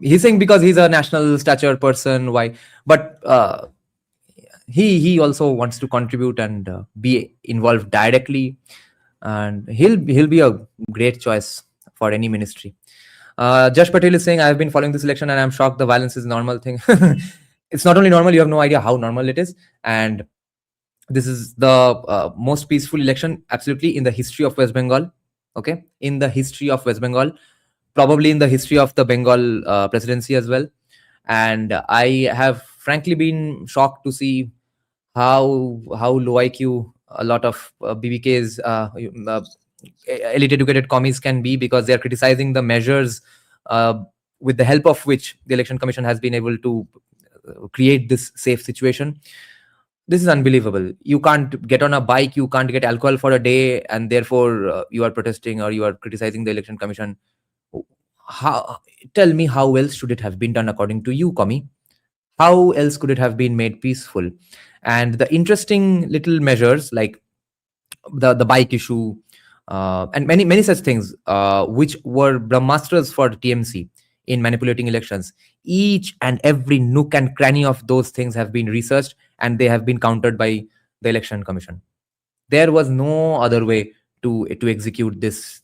He's saying because he's a national stature person. Why? But he also wants to contribute and be involved directly, and he'll be a great choice for any ministry. Jash Patel is saying, I have been following this election and I'm shocked the violence is a normal thing. It's not only normal, you have no idea how normal it is. And this is the most peaceful election, absolutely, in the history of West Bengal. Okay, in the history of West Bengal, probably in the history of the Bengal presidency as well. And I have frankly been shocked to see how low IQ a lot of BBK's elite educated commies can be, because they are criticizing the measures with the help of which the Election Commission has been able to create this safe situation. This is unbelievable. You can't get on a bike, you can't get alcohol for a day, and therefore you are protesting or you are criticizing the Election Commission. Tell me, how else should it have been done according to you, commie? How else could it have been made peaceful? And the interesting little measures like the bike issue, and many such things, which were brahmastras for TMC in manipulating elections. Each and every nook and cranny of those things have been researched, and they have been countered by the election commission. There was no other way to execute this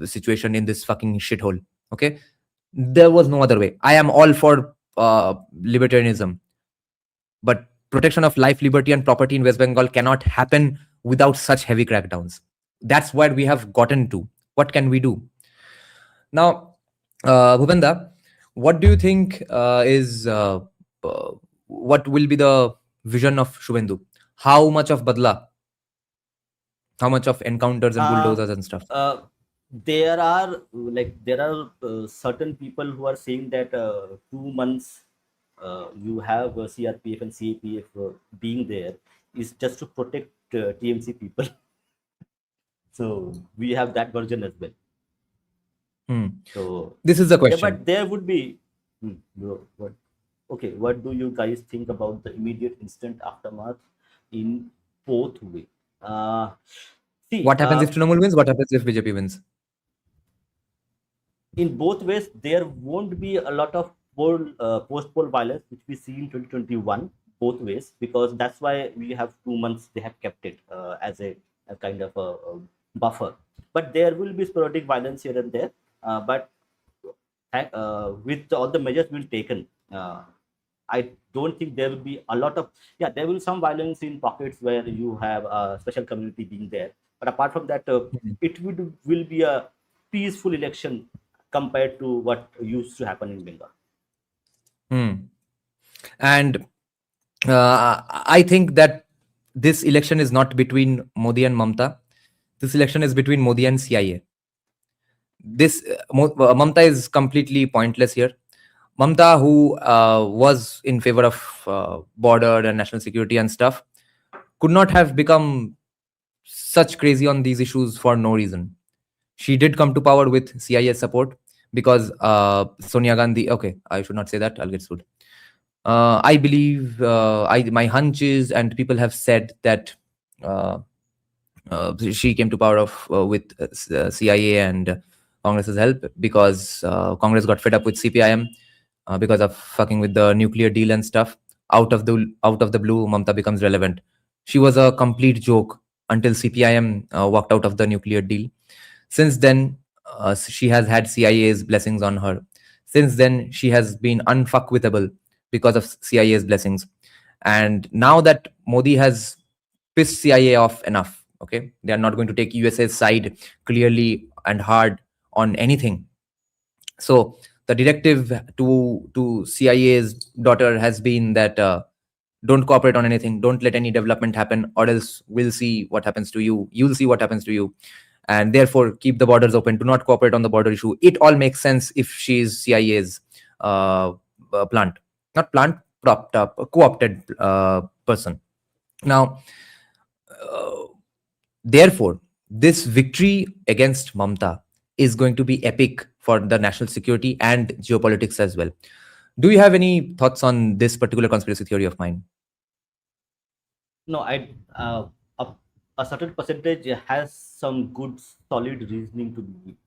situation in this fucking shithole. Okay, there was no other way. I am all for libertarianism, but protection of life, liberty, and property in West Bengal cannot happen without such heavy crackdowns. That's where we have gotten to. What can we do now? Bhupenda, what do you think what will be the vision of Shubhendu? How much of badla? How much of encounters and Uh, bulldozers and stuff? there are certain people who are saying that 2 months you have CRPF and CAPF being there is just to protect TMC people. So we have that version as well. So This is the yeah, question. but there would be what? Okay, what do you guys think about the immediate instant aftermath in both ways? See, What happens if Trinamool wins? What happens if BJP wins? in both ways, there won't be a lot of post-poll violence, which we see in 2021, both ways, because that's why we have 2 months, they have kept it as a kind of a buffer. But there will be sporadic violence here and there. But with all the measures being taken, I don't think there will be a lot of, there will be some violence in pockets where you have a special community being there. But apart from that, it will be a peaceful election compared to what used to happen in Bengal. And I think that this election is not between Modi and Mamta. This election is between Modi and CIA. This Mamta is completely pointless here. Mamta, who was in favor of border and national security and stuff, could not have become such crazy on these issues for no reason. She did come to power with CIA support because Sonia Gandhi. Okay, I should not say that. I'll get sued. I believe my hunch is, and people have said that she came to power with CIA and Congress's help because Congress got fed up with CPIM because of fucking with the nuclear deal and stuff. Out of the blue, Mamta becomes relevant. She was a complete joke until CPIM walked out of the nuclear deal. Since then, she has had CIA's blessings on her. Since then, she has been unfuckwithable because of CIA's blessings. And now that Modi has pissed CIA off enough, okay, they are not going to take USA's side clearly and hard on anything. So the directive to CIA's daughter has been that don't cooperate on anything, don't let any development happen, or else we'll see what happens to you. You'll see what happens to you. And therefore, keep the borders open. Do not cooperate on the border issue. It all makes sense if she's CIA's propped up, co-opted person. Now, therefore, this victory against Mamta is going to be epic for the national security and geopolitics as well. Do you have any thoughts on this particular conspiracy theory of mine? No, a certain percentage has some good solid reasoning to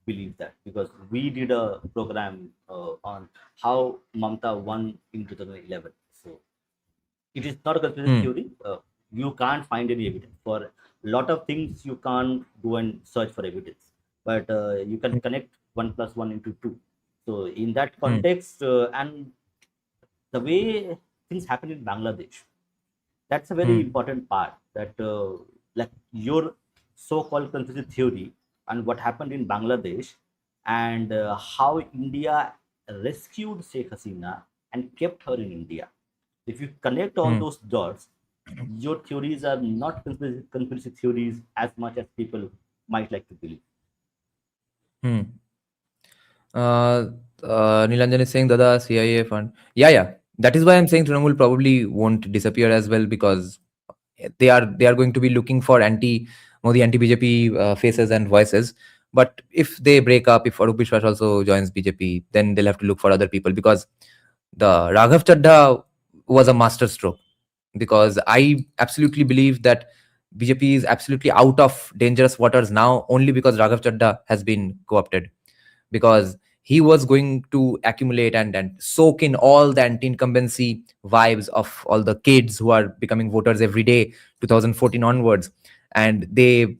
believe that, because we did a program on how Mamta won in 2011. So it is not a conspiracy theory. You can't find any evidence for a lot of things. You can't go and search for evidence, but you can connect 1 + 1 into 2. So in that context, and the way things happen in Bangladesh, that's a very important part. That like your so-called conspiracy theory and what happened in Bangladesh, and how India rescued Sheikh Hasina and kept her in India. If you connect all those dots, your theories are not conspiracy theories as much as people might like to believe. Nilanjan is saying Dada CIA fund. Yeah. That is why I'm saying Trinamool probably won't disappear as well, because they are going to be looking for anti-Modi, anti-BJP faces and voices. But if they break up, if Arup Biswas also joins BJP, then they'll have to look for other people, because the Raghav Chadha was a masterstroke. Because I absolutely believe that BJP is absolutely out of dangerous waters now only because Raghav Chadha has been co-opted. Because he was going to accumulate and soak in all the anti-incumbency vibes of all the kids who are becoming voters every day, 2014 onwards. And they do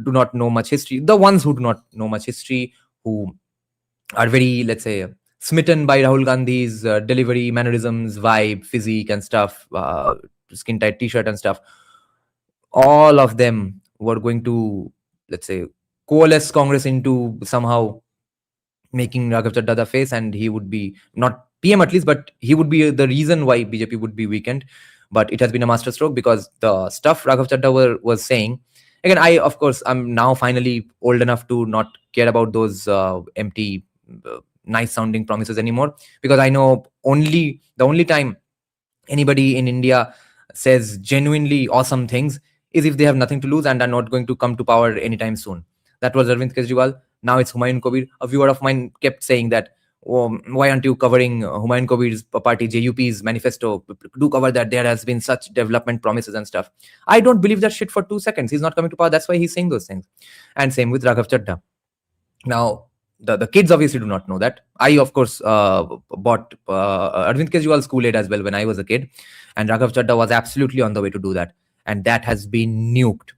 not know much history. The ones who do not know much history, who are very, let's say, smitten by Rahul Gandhi's delivery, mannerisms, vibe, physique, and stuff, skin tight T-shirt and stuff. All of them were going to, let's say, coalesce Congress into somehow making Raghav Chadda the face, and he would be not PM at least, but he would be the reason why BJP would be weakened. But it has been a masterstroke because the stuff Raghav Chadda was saying. Again, of course, I'm now finally old enough to not care about those empty, nice sounding promises anymore, because I know the only time anybody in India says genuinely awesome things is if they have nothing to lose and are not going to come to power anytime soon. That was Arvind Kejriwal. Now it's Humayun Kabir. A viewer of mine kept saying that, oh, why aren't you covering Humayun Kabir's party, JUP's manifesto? Do cover that. There has been such development promises and stuff. I don't believe that shit for 2 seconds. He's not coming to power. That's why he's saying those things. And same with Raghav Chadha. Now, the kids obviously do not know that. I, of course, bought Arvind Kejriwal's Kool-Aid as well when I was a kid. And Raghav Chadha was absolutely on the way to do that. And that has been nuked.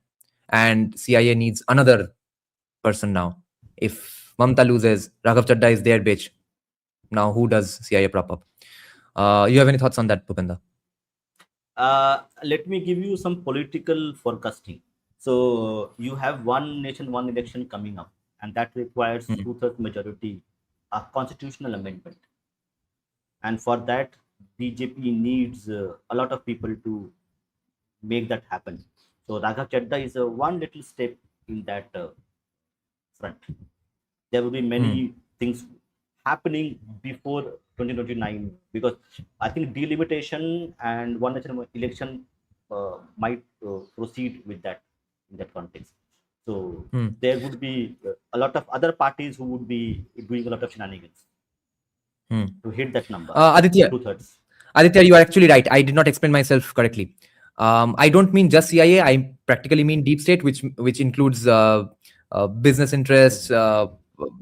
And CIA needs another person now. If Mamta loses, Raghav Chadda is their bitch. Now, who does CIA prop up? You have any thoughts on that, Bhupenda? Let me give you some political forecasting. So you have one nation, one election coming up, and that requires two-thirds majority, a constitutional amendment. And for that, BJP needs a lot of people to make that happen. So Raghav Chadda is one little step in that front. There will be many things happening before 2029, because I think delimitation and one national election might proceed with that in that context. So there would be a lot of other parties who would be doing a lot of shenanigans to hit that number. Aditya, two-thirds. Aditya, you are actually right. I did not explain myself correctly. I don't mean just CIA. I practically mean deep state, which includes business interests,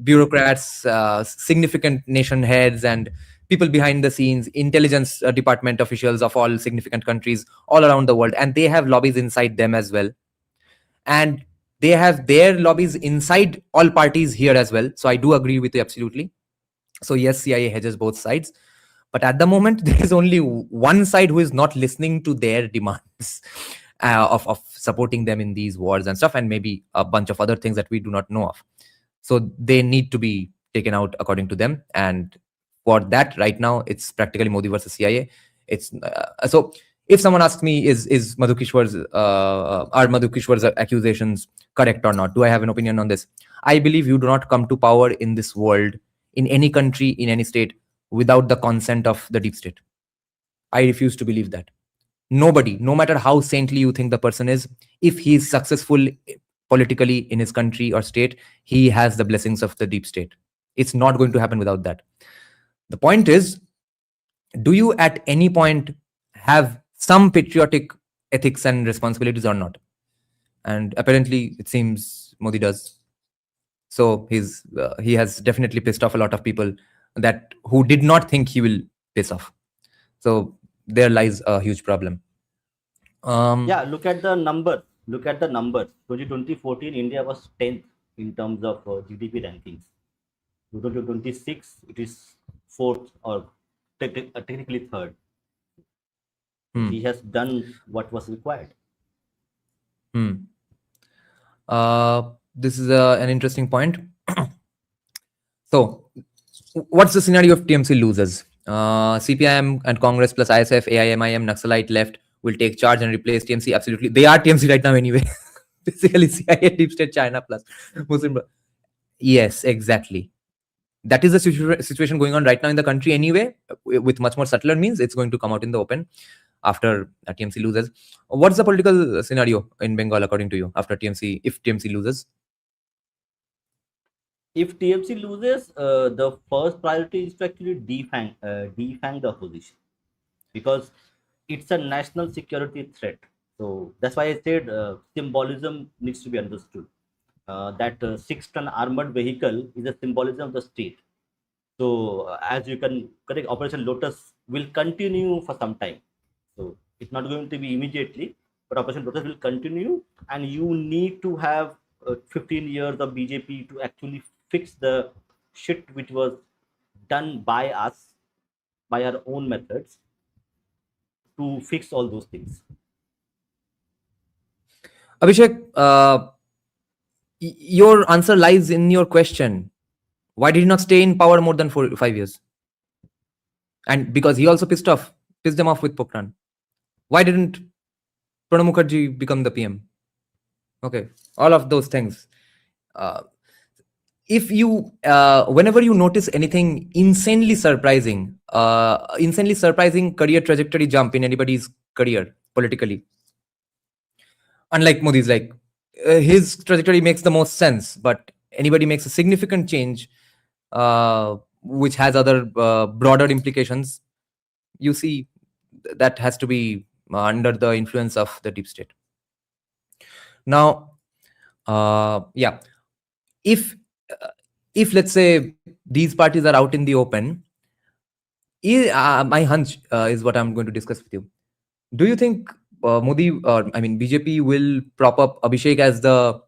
bureaucrats, significant nation heads, and people behind the scenes, intelligence department officials of all significant countries all around the world. And they have lobbies inside them as well. And they have their lobbies inside all parties here as well. So I do agree with you absolutely. So yes, CIA hedges both sides. But at the moment, there is only one side who is not listening to their demands of supporting them in these wars and stuff, and maybe a bunch of other things that we do not know of. So they need to be taken out according to them. And for that, right now, it's practically Modi versus CIA. It's so if someone asks me, is Madhu Kishwar's are Madhu Kishwar's accusations correct or not? Do I have an opinion on this? I believe you do not come to power in this world, in any country, in any state, without the consent of the deep state. I refuse to believe that. Nobody, no matter how saintly you think the person is, if he is successful politically in his country or state, he has the blessings of the deep state. It's not going to happen without that. The point is, do you at any point have some patriotic ethics and responsibilities or not? And apparently, it seems Modi does. So he has definitely pissed off a lot of people who did not think he will piss off. So there lies a huge problem. Yeah, look at the number. Look at the numbers. 2014, India was 10th in terms of GDP rankings. 2026, it is 4th or technically 3rd. He has done what was required. This is an interesting point. So, what's the scenario if TMC loses? CPIM and Congress plus ISF, AIMIM, Naxalite left will take charge and replace TMC. Absolutely. They are TMC right now anyway. Basically, CIA, Deep State, China plus Muslim. Yes, exactly. That is the situation going on right now in the country anyway, with much more subtler means. It's going to come out in the open after TMC loses. What's the political scenario in Bengal according to you after TMC, if TMC loses? If TMC loses, the first priority is to actually defang the opposition, because it's a national security threat. So that's why I said symbolism needs to be understood. That 6-ton armored vehicle is a symbolism of the state. So as you can correct, Operation Lotus will continue for some time. So it's not going to be immediately, but Operation Lotus will continue, and you need to have 15 years of BJP to actually fix the shit which was done by us, by our own methods, to fix all those things. Abhishek, your answer lies in your question. Why did he not stay in power more than 5 years? And because he also pissed them off with Pokhran. Why didn't Pranab Mukherjee become the PM? Okay, all of those things. If you, whenever you notice anything insanely surprising career trajectory jump in anybody's career politically, unlike Modi's, like his trajectory makes the most sense, but anybody makes a significant change, which has other broader implications, you see that has to be under the influence of the deep state. Now, if let's say these parties are out in the open, my hunch is what I'm going to discuss with you. Do you think Modi, or I mean BJP, will prop up Abhishek as the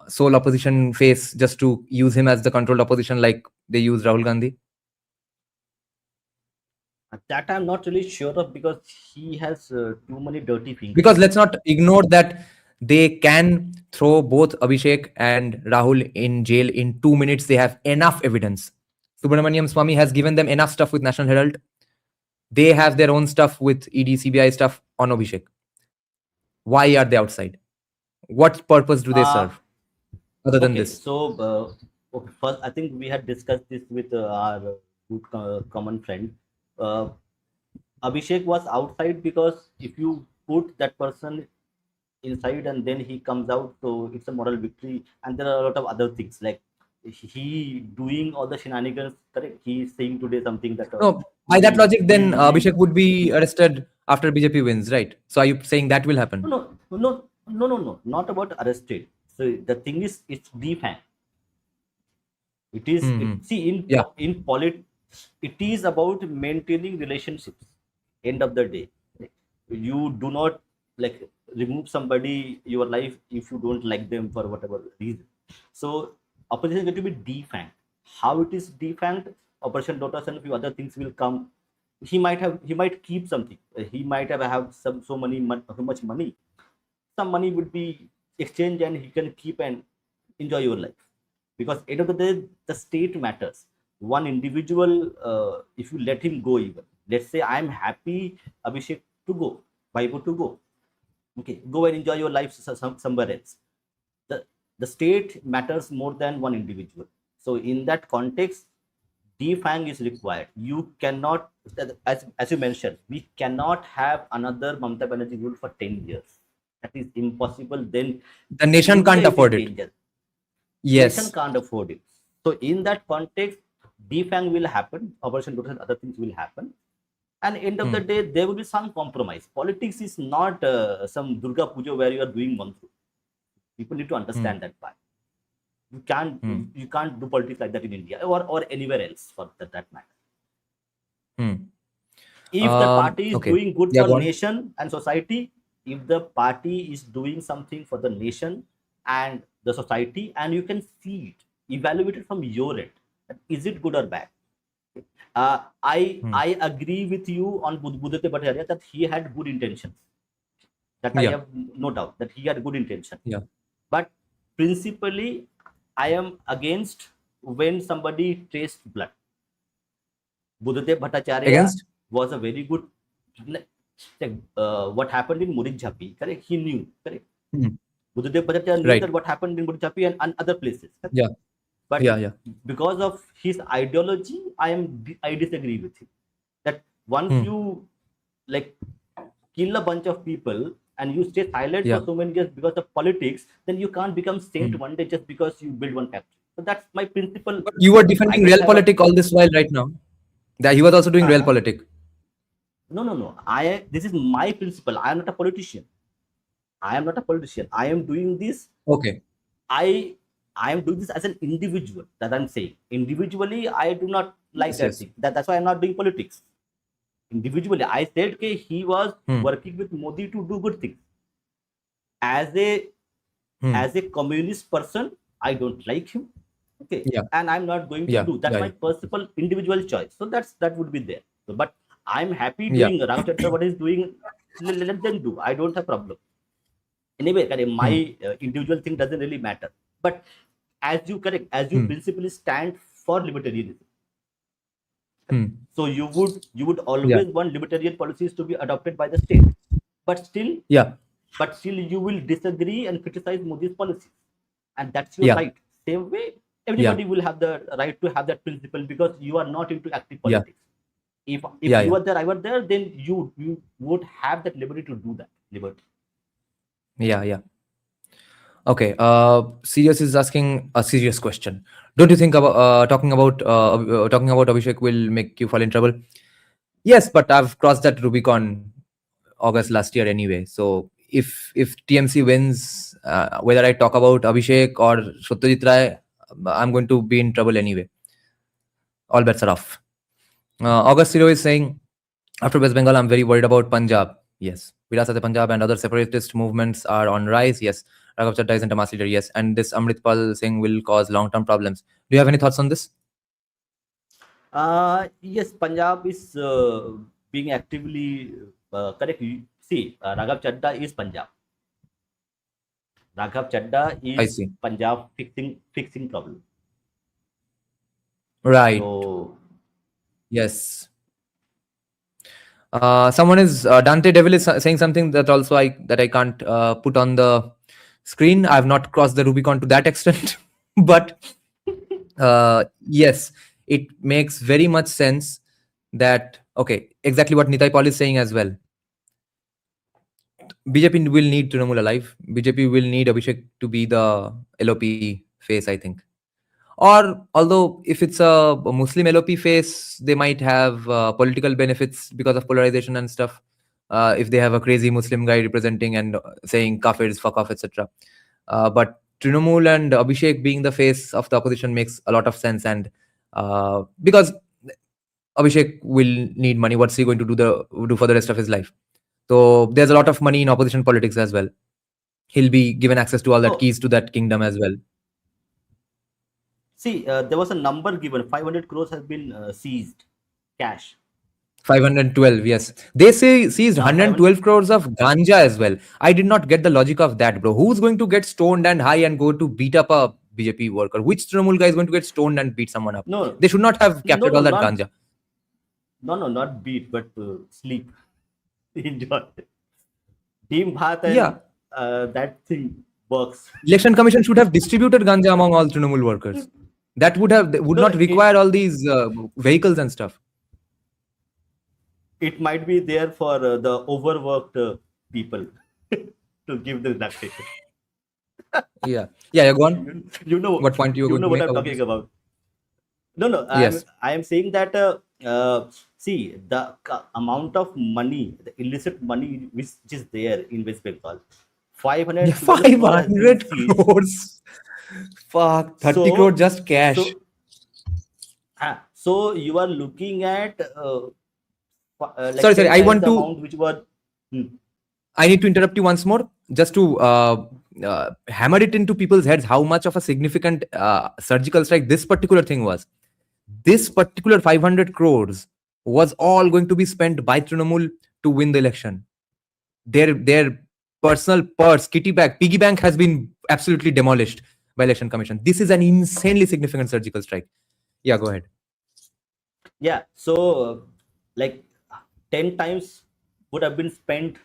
sole opposition face just to use him as the controlled opposition like they used Rahul Gandhi? That I'm not really sure of, because he has too many dirty fingers. Because let's not ignore that they can throw both Abhishek and Rahul in jail in 2 minutes. They have enough evidence. Subramaniam Swamy has given them enough stuff with National Herald. They have their own stuff with ED, CBI stuff on Abhishek. Why are they outside? What purpose do they serve other than this? So first, I think we had discussed this with our good common friend. Abhishek was outside because if you put that person inside and then he comes out, so it's a moral victory. And there are a lot of other things, like he doing all the shenanigans, correct? He is saying today something that no, by that logic, then Abhishek would be arrested after BJP wins, right? So are you saying that will happen? No, not about arrested. So the thing is, it's defang. It is in politics, it is about maintaining relationships. End of the day, you do not like remove somebody your life if you don't like them for whatever reason. So opposition is going to be defanged. How it is defanged? Operation Lotus and a few other things will come. He might keep something. He might have so much money. Some money would be exchanged and he can keep and enjoy your life. Because end of the day, the state matters. One individual, if you let him go, even let's say I'm happy Abhishek to go, Baibu to go. Okay, go and enjoy your life somewhere else. The state matters more than one individual. So in that context, defang is required. You cannot, as you mentioned, we cannot have another Mamata Banerjee rule for 10 years. That is impossible. Then the nation can't afford it. Yes, nation can't afford it. So in that context, defang will happen. Operation Lotus and other things will happen. And end of the day, there will be some compromise. Politics is not some Durga Puja where you are doing mantra. People need to understand that part. You can't do politics like that in India or anywhere else for that matter. If the party is doing good for nation and society, if the party is doing something for the nation and the society, and you can see it, evaluate it from your end, is it good or bad? I agree with you on Budhate Bhattacharya that he had good intentions. That I have no doubt that he had good intention. Yeah. But principally, I am against when somebody tastes blood. Budhate Bhattacharya was a very good. What happened in Muridjhapi, correct? He knew, correct? Budhate Bhattacharya knew that what happened in Muridjhapi and other places. Correct? Yeah. But because of his ideology, I disagree with him. That once you like kill a bunch of people and you stay silent for so many years because of politics, then you can't become saint one day just because you build one factory. So that's my principle. But you were defending realpolitik all this while right now. That he was also doing realpolitik. No. This is my principle. I am not a politician. I am not a politician. I am doing this. Okay. I I am doing this as an individual. That I'm saying. Individually, I do not like Yes, that yes. thing. That's why I'm not doing politics. Individually, I said okay, he was Hmm. working with Modi to do good things. As a Hmm. as a communist person, I don't like him. Okay, Yeah. and I'm not going to Yeah. do. That's Yeah. my personal individual choice. So that would be there. So, but I'm happy Yeah. doing Raghav Chaddha what he's doing. Let them do. I don't have problem. Anyway, correct, my Hmm. individual thing doesn't really matter. But as you Hmm. principally stand for libertarianism, Hmm. so you would Yeah. always want libertarian policies to be adopted by the state, but still Yeah. you will disagree and criticize Modi's policies, and that's your Yeah. right. Same way, Yeah. everybody will have the right to have that principle because you are not into active Yeah. politics. If Yeah. you Yeah. are there, I were there, then you would have that liberty to do that liberty. Yeah. Yeah. Okay. Serious is asking a serious question. Don't you think about talking about Abhishek will make you fall in trouble? Yes, but I've crossed that Rubicon August last year anyway. So if TMC wins, whether I talk about Abhishek or Satyajit Ray, I'm going to be in trouble anyway. All bets are off. August Zero is saying, after West Bengal, I'm very worried about Punjab. Yes. Virasat Punjab and other separatist movements are on rise. Yes. Raghav Chaddha isn't a mass leader. Yes. And this Amritpal Singh will cause long-term problems. Do you have any thoughts on this? Yes, Punjab is being actively correct. See, Raghav Chaddha is Punjab. Raghav Chaddha I is see. Punjab fixing problem. Right. So Yes. Someone is Dante Devil is saying something that also I can't put on the screen. I've not crossed the Rubicon to that extent, but yes, it makes very much sense that okay, exactly what Nitai Paul is saying as well. BJP will need Trinamool alive. BJP will need Abhishek to be the LOP face, I think. Or although if it's a Muslim LOP face, they might have political benefits because of polarization and stuff. If they have a crazy Muslim guy representing and saying kafirs, fuck off, etc. But Trinamool and Abhishek being the face of the opposition makes a lot of sense, and because Abhishek will need money, what's he going to do for the rest of his life? So there's a lot of money in opposition politics as well. He'll be given access to all that no, keys to that kingdom as well. see, there was a number given. 500 crores has been seized, cash. 512, yes. They say seized 500. 112 crores of ganja as well. I did not get the logic of that, bro. Who's going to get stoned and high and go to beat up a BJP worker? Which Trinamool guy is going to get stoned and beat someone up? No, They should not have no, captured no, all that not ganja. not beat, but sleep. Enjoy. Team Bhat and Yeah. that thing works. Election Commission should have distributed ganja among all Trinamool workers. That would No, not require all these vehicles and stuff. it might be there for the overworked people to give the relaxation. Yeah. Yeah, yeah, go on. You know, What point you were you going know to what make I'm about talking this? about. No, no, Yes. I am saying that see the amount of money, the illicit money which is there in West Bengal, Yeah, 512 crore has been 500 seized. crores. Fuck, 30 crore So, just cash. so you are looking at like Sorry. 10 times the amount which were. Hmm. I need to interrupt you once more just to hammer it into people's heads how much of a significant surgical strike this particular thing was. This particular 500 crores was all going to be spent by Trinamool to win the election. Their personal purse, kitty bag, piggy bank has been absolutely demolished by Election Commission. This is an insanely significant surgical strike. Yeah, go ahead. Yeah, so like 10 times would have been spent.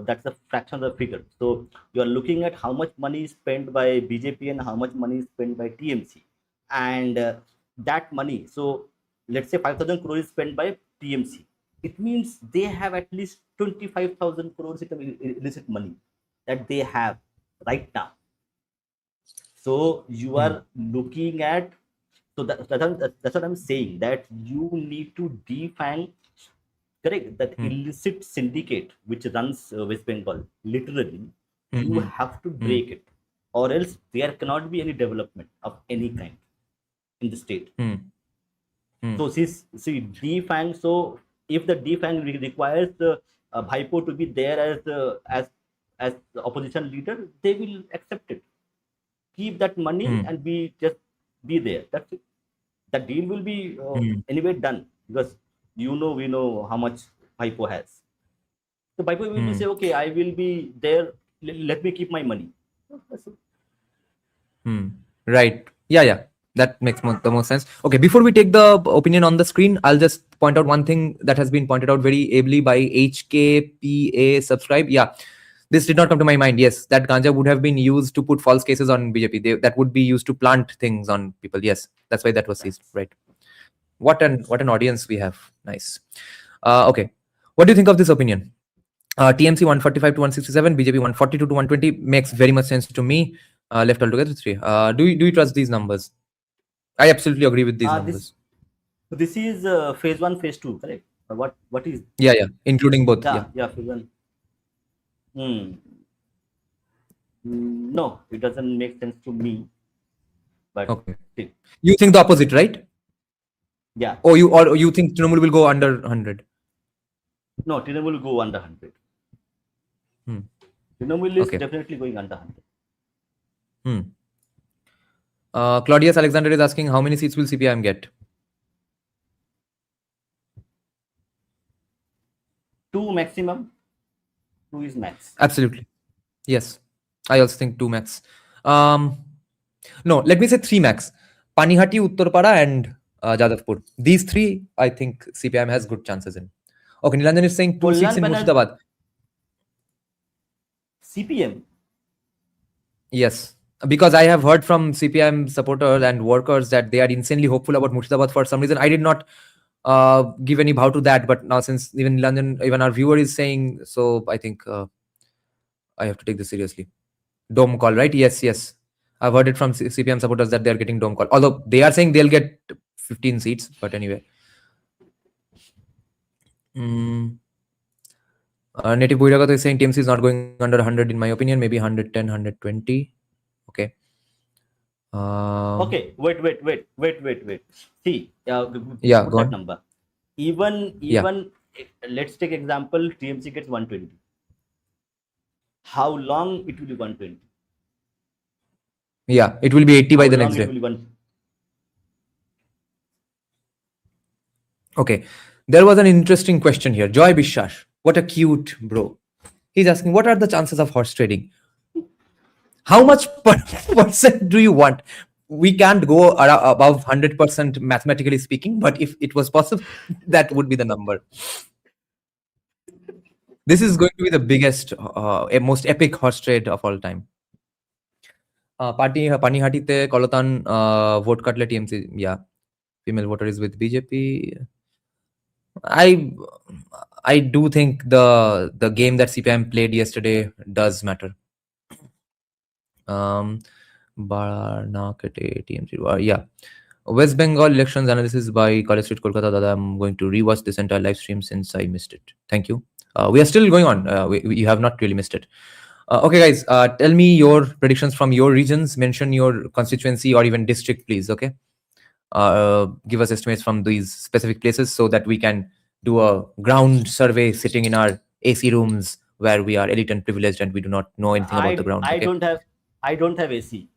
That's a fraction of the figure. So you are looking at how much money is spent by BJP and how much money is spent by TMC, and that money. So let's say 5,000 crores is spent by TMC. It means they have at least 25,000 crores in illicit money that they have right now. So you are looking at, so that's what I'm saying, that you need to define, correct, that illicit syndicate which runs West Bengal, literally. You Mhm. have to break it, or else there cannot be any development of any kind in the state. Mm. Mm. So see defang. So if the defang requires the Bhaipo to be there as as the opposition leader, they will accept it. Keep that money Mm. and be there. That's it. The deal will be Mm. anyway done, because we know how much Bhaipo has. So Bhaipo will be say, Mm. okay, I will be there. Let me keep my money. That's it. Hmm. Right. Yeah, yeah. That makes the most sense. Okay, before we take the opinion on the screen, I'll just point out one thing that has been pointed out very ably by HKPA subscribe. Yeah, this did not come to my mind. Yes, that ganja would have been used to put false cases on BJP. That would be used to plant things on people. Yes, that's why that was seized. Right. What an audience we have. Nice. Okay. What do you think of this opinion? TMC 145 to 167, BJP 142 to 120 makes very much sense to me. Left altogether 3. Do you trust these numbers? I absolutely agree with these This numbers. this is phase one, phase two, correct? What is? Yeah, yeah, including both. Yeah. Yeah, phase one. Hmm. No, it doesn't make sense to me. But Okay. see, You think the opposite, right? yeah, Or you think Trinamool will go under 100? no, Trinamool will go under 100. Hmm. Trinamool is Okay. definitely going under 100. Hmm. Claudius Alexander is asking how many seats will CPIM get? 2 maximum. 2 is max. Absolutely. Yes. I also think 2 max. No, let me say 3 max. Panihati, Uttarpara, and Jadavpur. These 3, I think CPIM has good chances in. Okay, Nilanjan is saying 2 seats Kollan in Banerjee, Murshidabad. CPM. Yes, because I have heard from CPIM supporters and workers that they are insanely hopeful about Murshidabad for some reason. I did not give any bow to that, but now since even Nilanjan, even our viewer is saying so, I think I have to take this seriously. Dome call, right? Yes, yes. I've heard it from CPM supporters that they are getting dome call. Although they are saying they'll get 15 seats, but anyway. Native Buiragato is saying TMC is not going under 100 in my opinion, maybe 110, 120. Okay. Okay, wait. See, Yeah, put go that on. number. Yeah. Let's take example. TMC gets 120. How long it will be 120? Yeah, it will be 80 by How the long next it day. will be 1? Okay. There was an interesting question here. Joy Bishash. What a cute bro. He's asking, what are the chances of horse trading? How much percent do you want? We can't go above 100% mathematically speaking, but if it was possible, that would be the number. This is going to be the biggest, most epic horse trade of all time. Panihati Kolotan vote cutlet TMC. Yeah, female voter is with BJP. I I do think the game that CPIM played yesterday does matter. Baranakate TMC. Yeah. West Bengal elections analysis by College Street, Kolkata. Dada, I'm going to rewatch this entire live stream since I missed it. Thank you. We are still going on. You have not really missed it. Okay, guys, tell me your predictions from your regions. Mention your constituency or even district, please. Okay. Give us estimates from these specific places so that we can do a ground survey sitting in our AC rooms where we are elite and privileged and we do not know anything about the ground. I Okay. don't have AC.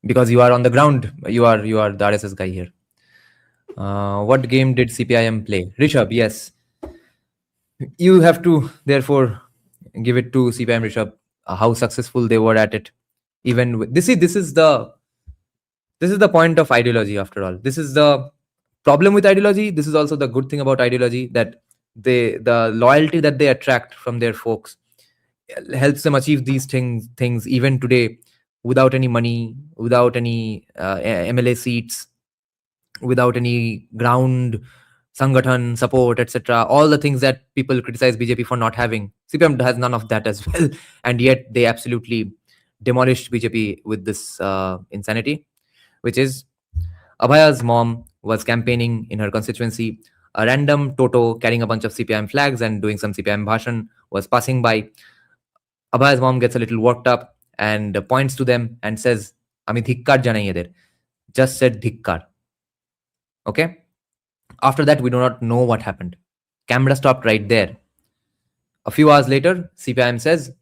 Because you are on the ground, you are the RSS guy here. What game did CPIM play? Rishabh, yes. You have to therefore give it to CPIM Rishabh how successful they were at it. Even with, this is the point of ideology after all. This is the problem with ideology. This is also the good thing about ideology, that the loyalty that they attract from their folks helps them achieve these things even today, without any money, without any MLA seats, without any ground sangathan support, etc. All the things that people criticize BJP for not having, CPM has none of that as well. And yet they absolutely demolished BJP with this insanity, which is Abhaya's mom was campaigning in her constituency. A random Toto carrying a bunch of CPIM flags and doing some CPIM bhashan was passing by. Abhay's mom gets a little worked up and points to them and says, Ami dhikkar janai eder. Just said dhikkar. Okay? After that, we do not know what happened. Camera stopped right there. A few hours later, CPIM says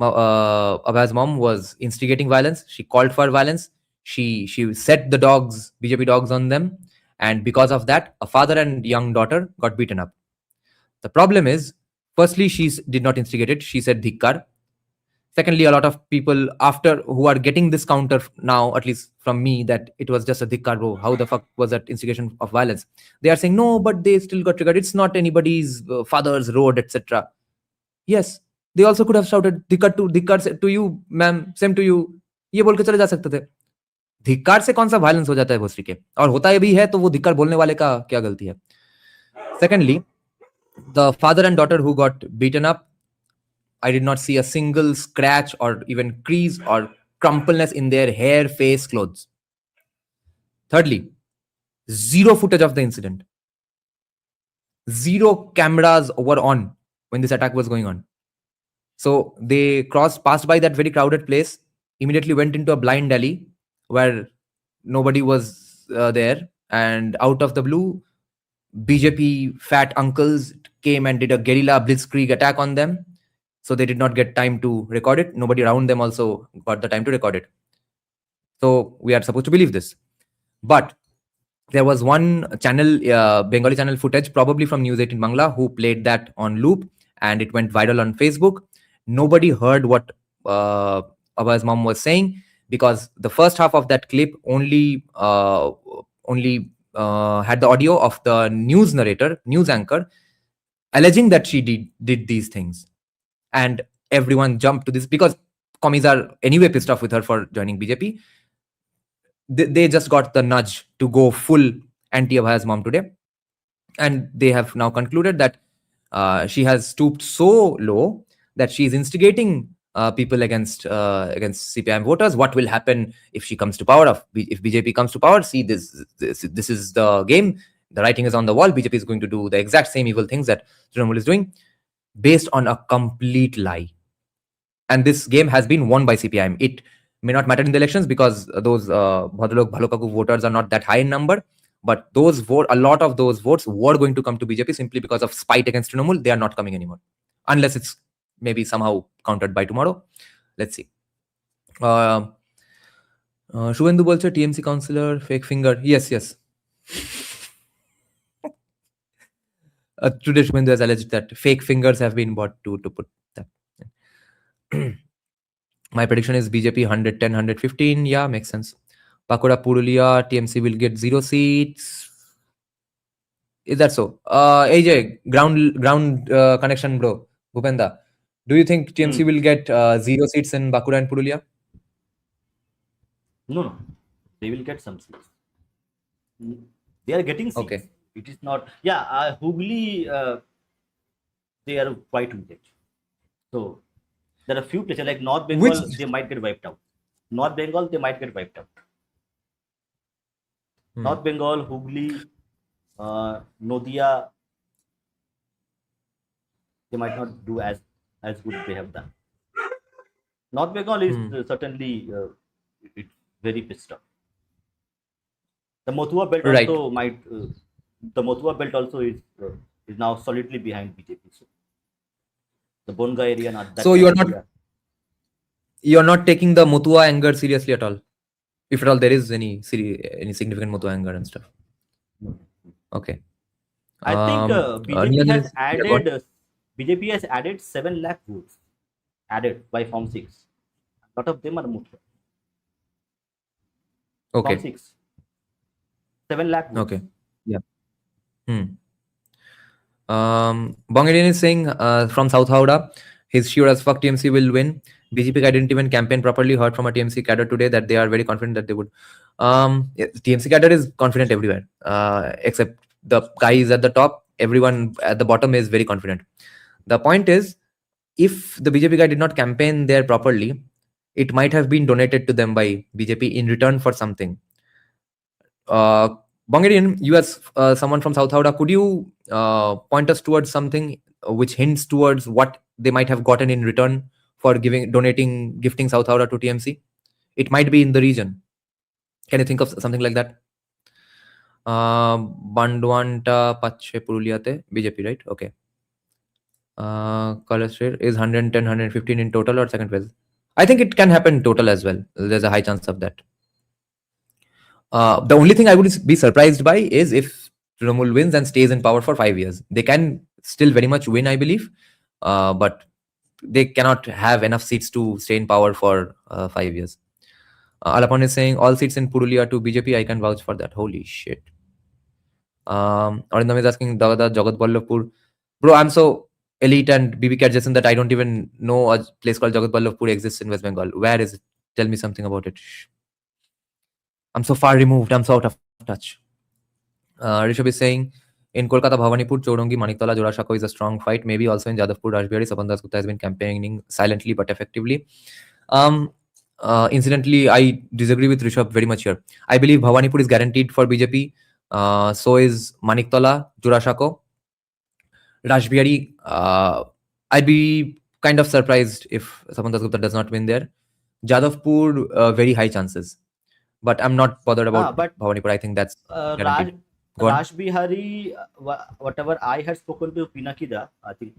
Abhay's mom was instigating violence. She called for violence. She set the dogs, BJP dogs, on them. And because of that, a father and young daughter got beaten up. The problem is, firstly, she did not instigate it. She said dhikkar. Secondly, a lot of people after who are getting this counter now, at least from me, that it was just a dhikkar, bro. How the fuck was that instigation of violence? They are saying, no, but they still got triggered. It's not anybody's father's road, etc. Yes, they also could have shouted dhikkar to you, ma'am, same to you. ये बोल के चले जा सकते थे. धिक्कार से कौन सा वायलेंस हो जाता है भोसड़ी के, और होता है भी है तो वो धिक्कार बोलने वाले का क्या गलती है. Secondly, the father and daughter who got beaten up, I did not see a single scratch or even crease or crumpleness in their hair, face, clothes. Thirdly, zero footage of the incident. Zero cameras were on when this attack was going on. So they passed by that very crowded place, immediately went into a blind alley where nobody was there, and out of the blue, BJP fat uncles came and did a guerrilla blitzkrieg attack on them. So they did not get time to record it. Nobody around them also got the time to record it. So we are supposed to believe this. But there was one channel, Bengali channel footage, probably from News 18 Bangla, who played that on loop, and it went viral on Facebook. Nobody heard what Abha's mom was saying, because the first half of that clip only had the audio of the news narrator, news anchor, alleging that she did these things. And everyone jumped to this because commies are anyway pissed off with her for joining BJP. They just got the nudge to go full anti-Abha's mom today. And they have now concluded that she has stooped so low that she is instigating people against CPIM voters. What will happen if she comes to power? If BJP comes to power, see, this is the game. The writing is on the wall. BJP is going to do the exact same evil things that Trinamool is doing, based on a complete lie. And this game has been won by CPIM. It may not matter in the elections because those Bhadrolok Bhalokaku voters are not that high in number. But a lot of those votes were going to come to BJP simply because of spite against Trinamool. They are not coming anymore, unless it's maybe somehow countered by tomorrow. Let's see. Shubhendu bolche TMC councillor fake finger. Yes. Today Shubhendu has alleged that fake fingers have been bought to put that. My prediction is BJP 110, 115. Yeah, makes sense. Pakura Purulia, TMC will get 0 seats. Is that so? AJ, ground connection, bro. Bhupenda, do you think TMC will get 0 seats in Bakura and Purulia? No. They will get some seats. They are getting seats. Okay. It is not. Yeah, Hooghly, they are quite weak. So there are few places like North Bengal, they might get wiped out. North Bengal, they might get wiped out. North Bengal, Hooghly, Nodia, they might not do as good they have done. North Bengal is certainly it's very pissed off. The Mothua belt also might. The Mothua belt also is now solidly behind BJP. So the Bonga area, not that. So you're not taking the Mothua anger seriously at all, if at all there is any significant Mothua anger and stuff. Okay. I think BJP has added 7 lakh votes added by Form 6. A lot of them are Mothua. Okay. Form 6. 7 lakh votes. Okay. Yeah. Bongadian is saying from South Howrah, he's sure as fuck TMC will win. BJP guy didn't even campaign properly. Heard from a TMC cadre today that they are very confident that they would. TMC cadre is confident everywhere, except the guys at the top. Everyone at the bottom is very confident. The point is, if the BJP guy did not campaign there properly, it might have been donated to them by BJP in return for something. Bongadian, you as someone from South Howrah, could you point us towards something which hints towards what they might have gotten in return for gifting South Howrah to TMC? It might be in the region. Can you think of something like that? Bandwanta Pache Puruliate, BJP, right? Okay. Cholesterol is 110, 115 in total or second phase? I think it can happen total as well. There's a high chance of that. The only thing I would be surprised by is if Trinamool wins and stays in power for 5 years. They can still very much win, I believe, but they cannot have enough seats to stay in power for 5 years. Alapan is saying all seats in Purulia to BJP. I can vouch for that. Holy shit. Arindam is asking Dagada Jagat Vallabhpur. Bro, I'm so elite and BBK adjacent that I don't even know a place called Jagat Vallabhpur exists in West Bengal. Where is it? Tell me something about it. I'm so far removed. I'm so out of touch. Rishabh is saying in Kolkata, Bhawanipur, Chorongi, Maniktola, Jorashako is a strong fight. Maybe also in Jadavpur, Rajbihari, Saban Das Gupta has been campaigning silently but effectively. Incidentally, I disagree with Rishabh very much here. I believe Bhawanipur is guaranteed for BJP. So is Maniktola, Jorashako. Rajbihari, I'd be kind of surprised if Saban Das Gupta does not win there. Jadavpur, very high chances. But I'm not bothered about Bhawanipur. I think that's guaranteed. Rajbihari, whatever I had spoken to Pinakida, I think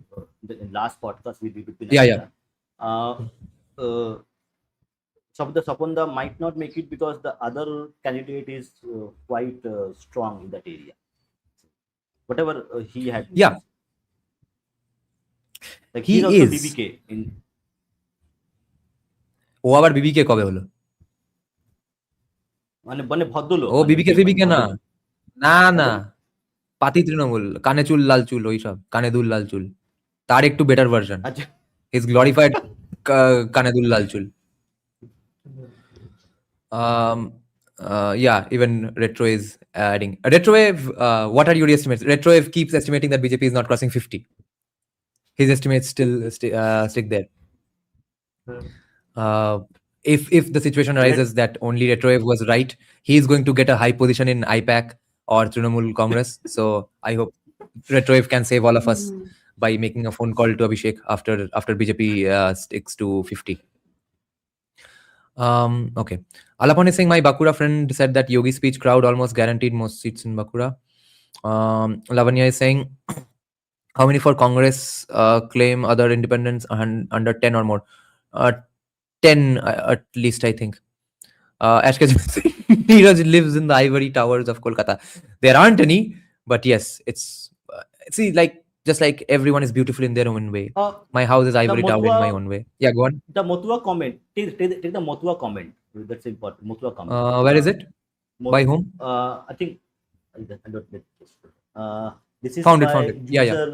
in last podcast we did with Pinakida. Sapanda might not make it because the other candidate is quite strong in that area. Whatever he had. Yeah. Like he is also BBK in. ও আবার বিবিকে কবে হলো? মানে ভদ্রলোক। ও বিবিকে না। না পাতি তৃণমূল, কানে চুল লাল চুল, ওইসব কানে দুল লাল চুল, তার একটু বেটার ভার্সন। হিজ গ্লোরিফাইড কানে দুল লাল চুল। Yeah, even Retro is adding. Retrowave, what are your estimates? Retrowave keeps estimating that BJP is not crossing 50. His estimates still stick there. If the situation arises that only Retrowave was right, he is going to get a high position in IPAC or Trinamool Congress. So I hope Retrowave can save all of us by making a phone call to Abhishek after BJP sticks to 50. Okay. Alapan is saying my Bakura friend said that Yogi speech crowd almost guaranteed most seats in Bakura. Lavanya is saying how many for Congress claim other independents under 10 or more? 10 at least, I think. Ashkaj Neeraj lives in the ivory towers of Kolkata. There aren't any, but yes, it's see, like just like everyone is beautiful in their own way. My house is ivory tower in my own way. Yeah, go on. The Motua comment. Take the Motua comment. That's important. Motua comment. Where is it? By whom? I think I don't get this. This is found it. User,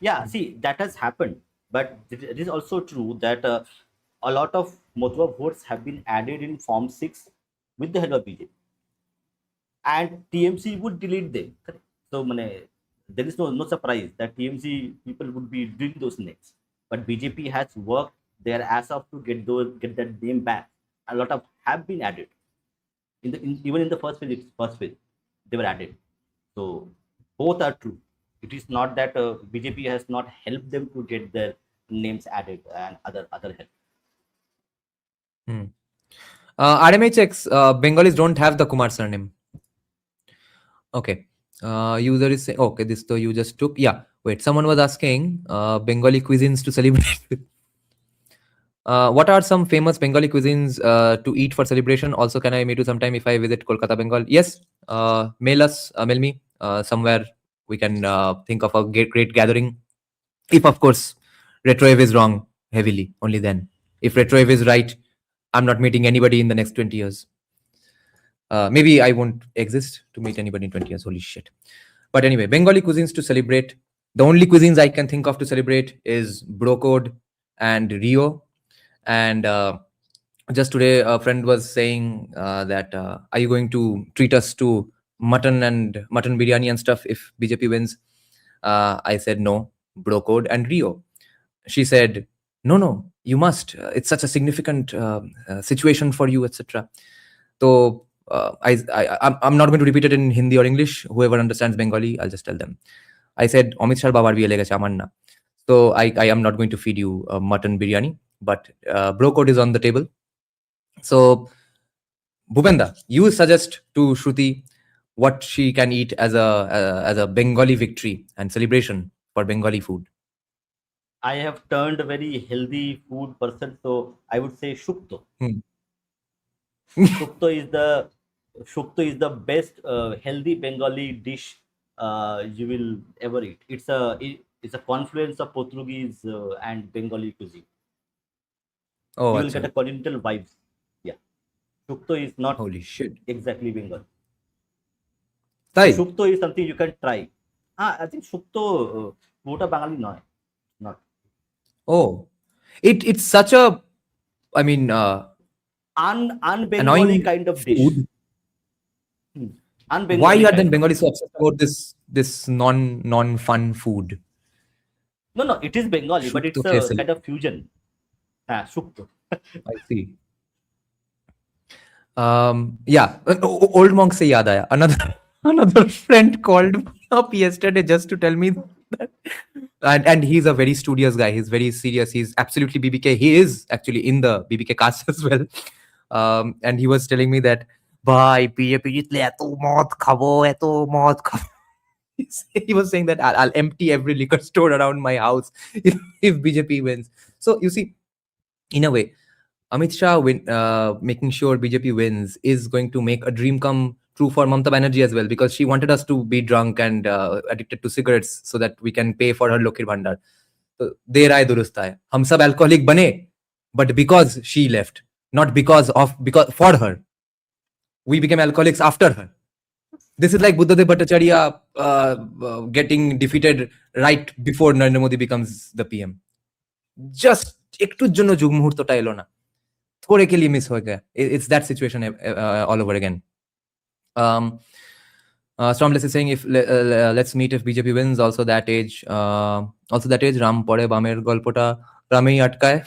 yeah. See, that has happened, but it is also true that a lot of Motua votes have been added in Form 6 with the help of BJP, and TMC would delete them. So, there is no surprise that TMC people would be doing those next. But BJP has worked their ass off to get that name back. A lot of have been added. Even in the first phase, they were added. So both are true. It is not that BJP has not helped them to get their names added and other help. RMA checks. Bengalis don't have the Kumar surname. Okay. User is saying, okay, this though you just took. Yeah, wait, someone was asking Bengali cuisines to celebrate with. What are some famous Bengali cuisines to eat for celebration? Also, can I meet you sometime if I visit Kolkata, Bengal? Yes, mail me somewhere. We can think of a great gathering. If, of course, Retrowave is wrong heavily, only then. If Retrowave is right, I'm not meeting anybody in the next 20 years. Maybe I won't exist to meet anybody in 20 years. Holy shit. But anyway, Bengali cuisines to celebrate. The only cuisines I can think of to celebrate is Brocode and Rio. And just today, a friend was saying that are you going to treat us to mutton biryani and stuff if BJP wins? I said no, Brocode and Rio. She said, no, you must. It's such a significant situation for you, etc. So I'm not going to repeat it in Hindi or English. Whoever understands Bengali, I'll just tell them. I said, Amit Shah babar biye lega amar na. So I am not going to feed you mutton biryani, but bro code is on the table. So Bhupenda, you suggest to Shruti what she can eat as a Bengali victory and celebration for Bengali food. I have turned a very healthy food person, so I would say shukto. Hmm. Shukto is the best healthy Bengali dish you will ever eat. It's a confluence of Portuguese and Bengali cuisine. Oh, You will get acha. a continental vibes. Yeah, Shukto is not Holy shit. exactly Bengal. So তাই? Shukto is something you can try. I think Shukto পুরোটা বাঙালি নয়, not Oh, it's such a, I mean, un-Bengali annoying kind of dish. food. Why Un-Bengali are kind then of Bengalis so obsessed about this non-fun food? No, it is Bengali, but Shukto it's a Kesal. kind of fusion. Shukto. I see. Yeah, old monk se yaad aaya. Another friend called me up yesterday just to tell me that, and he's a very studious guy. He's very serious. He's absolutely BBK. He is actually in the BBK cast as well. And he was telling me that, bhai, BJP jitle eto mad khabo, eto mad khabo. He was saying that I'll empty every liquor store around my house if BJP wins. So you see, in a way, Amit Shah making sure BJP wins is going to make a dream come true for Mamata Banerjee as well, because she wanted us to be drunk and addicted to cigarettes so that we can pay for her Lokhir Bhandar. So der aaye durust aaye. Hum sab alcoholic bane, but because she left, not because for her, we became alcoholics after her. This is like Buddhadev Bhattacharya getting defeated right before Narendra Modi becomes the PM. Just একটুর জন্য যুগ মুহূর্তটা এলো না, थोड़े के लिए miss हो गया. It's that situation all over again. Stormless is saying if let's meet if BJP wins. Also that age Ram পরে বামের গল্পটা রামেই আটকায়.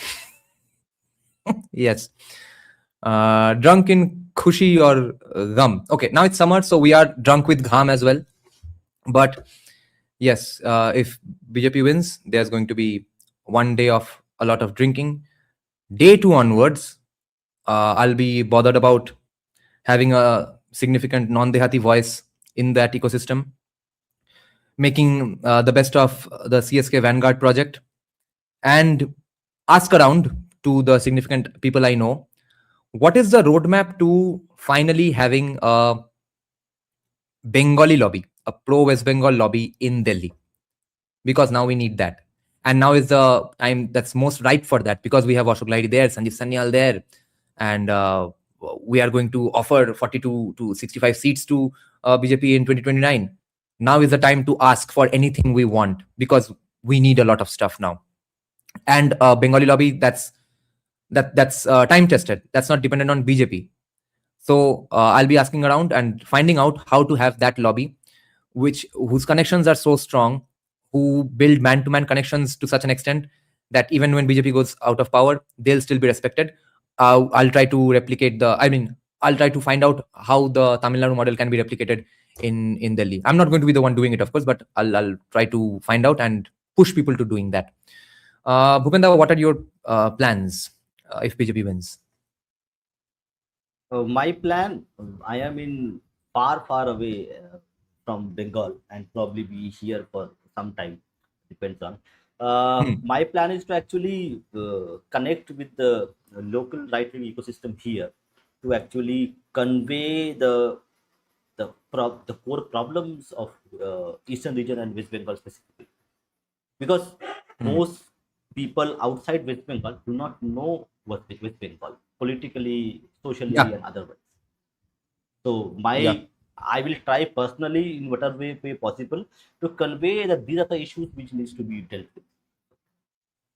Yes. Drunk in khushi or gham. Okay, now it's summer, so we are drunk with gham as well. But yes, if BJP wins, there's going to be one day of a lot of drinking. Day 2 onwards, I'll be bothered about having a significant non-Dehati voice in that ecosystem, making the best of the CSK Vanguard project, and ask around to the significant people I know, what is the roadmap to finally having a Bengali lobby, a pro-West Bengal lobby in Delhi? Because now we need that. And now is the time that's most ripe for that, because we have Ashok Lahiri there, Sanjeev Sanyal there, and we are going to offer 42 to 65 seats to BJP in 2029. Now is the time to ask for anything we want, because we need a lot of stuff now. And Bengali lobby that's time tested. That's not dependent on BJP. So I'll be asking around and finding out how to have that lobby, whose connections are so strong, who build man-to-man connections to such an extent that even when BJP goes out of power, they'll still be respected. I'll try to I'll try to find out how the Tamil Nadu model can be replicated in Delhi. I'm not going to be the one doing it, of course, but I'll try to find out and push people to doing that. Bhupenda, what are your plans if BJP wins? My plan, I am in far away from Bengal and probably be here for some time, depends on. My plan is to actually connect with the local right-wing ecosystem here to actually convey the core problems of Eastern region and West Bengal specifically. Because most people outside West Bengal do not know what West Bengal politically, socially, and otherwise. So I will try personally in whatever way possible to convey that these are the issues which needs to be dealt with.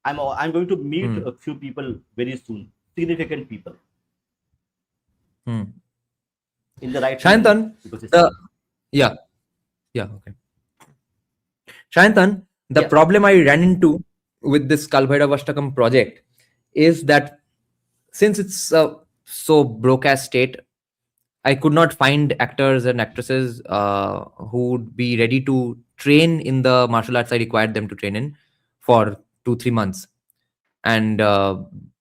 I'm going to meet a few people very soon, significant people in the right Shayantan, ecosystem. Okay. Shayantan, the problem I ran into with this Kalbhairavashtakam project is that since it's so broke-ass state, I could not find actors and actresses who would be ready to train in the martial arts I required them to train in for 2-3 months, and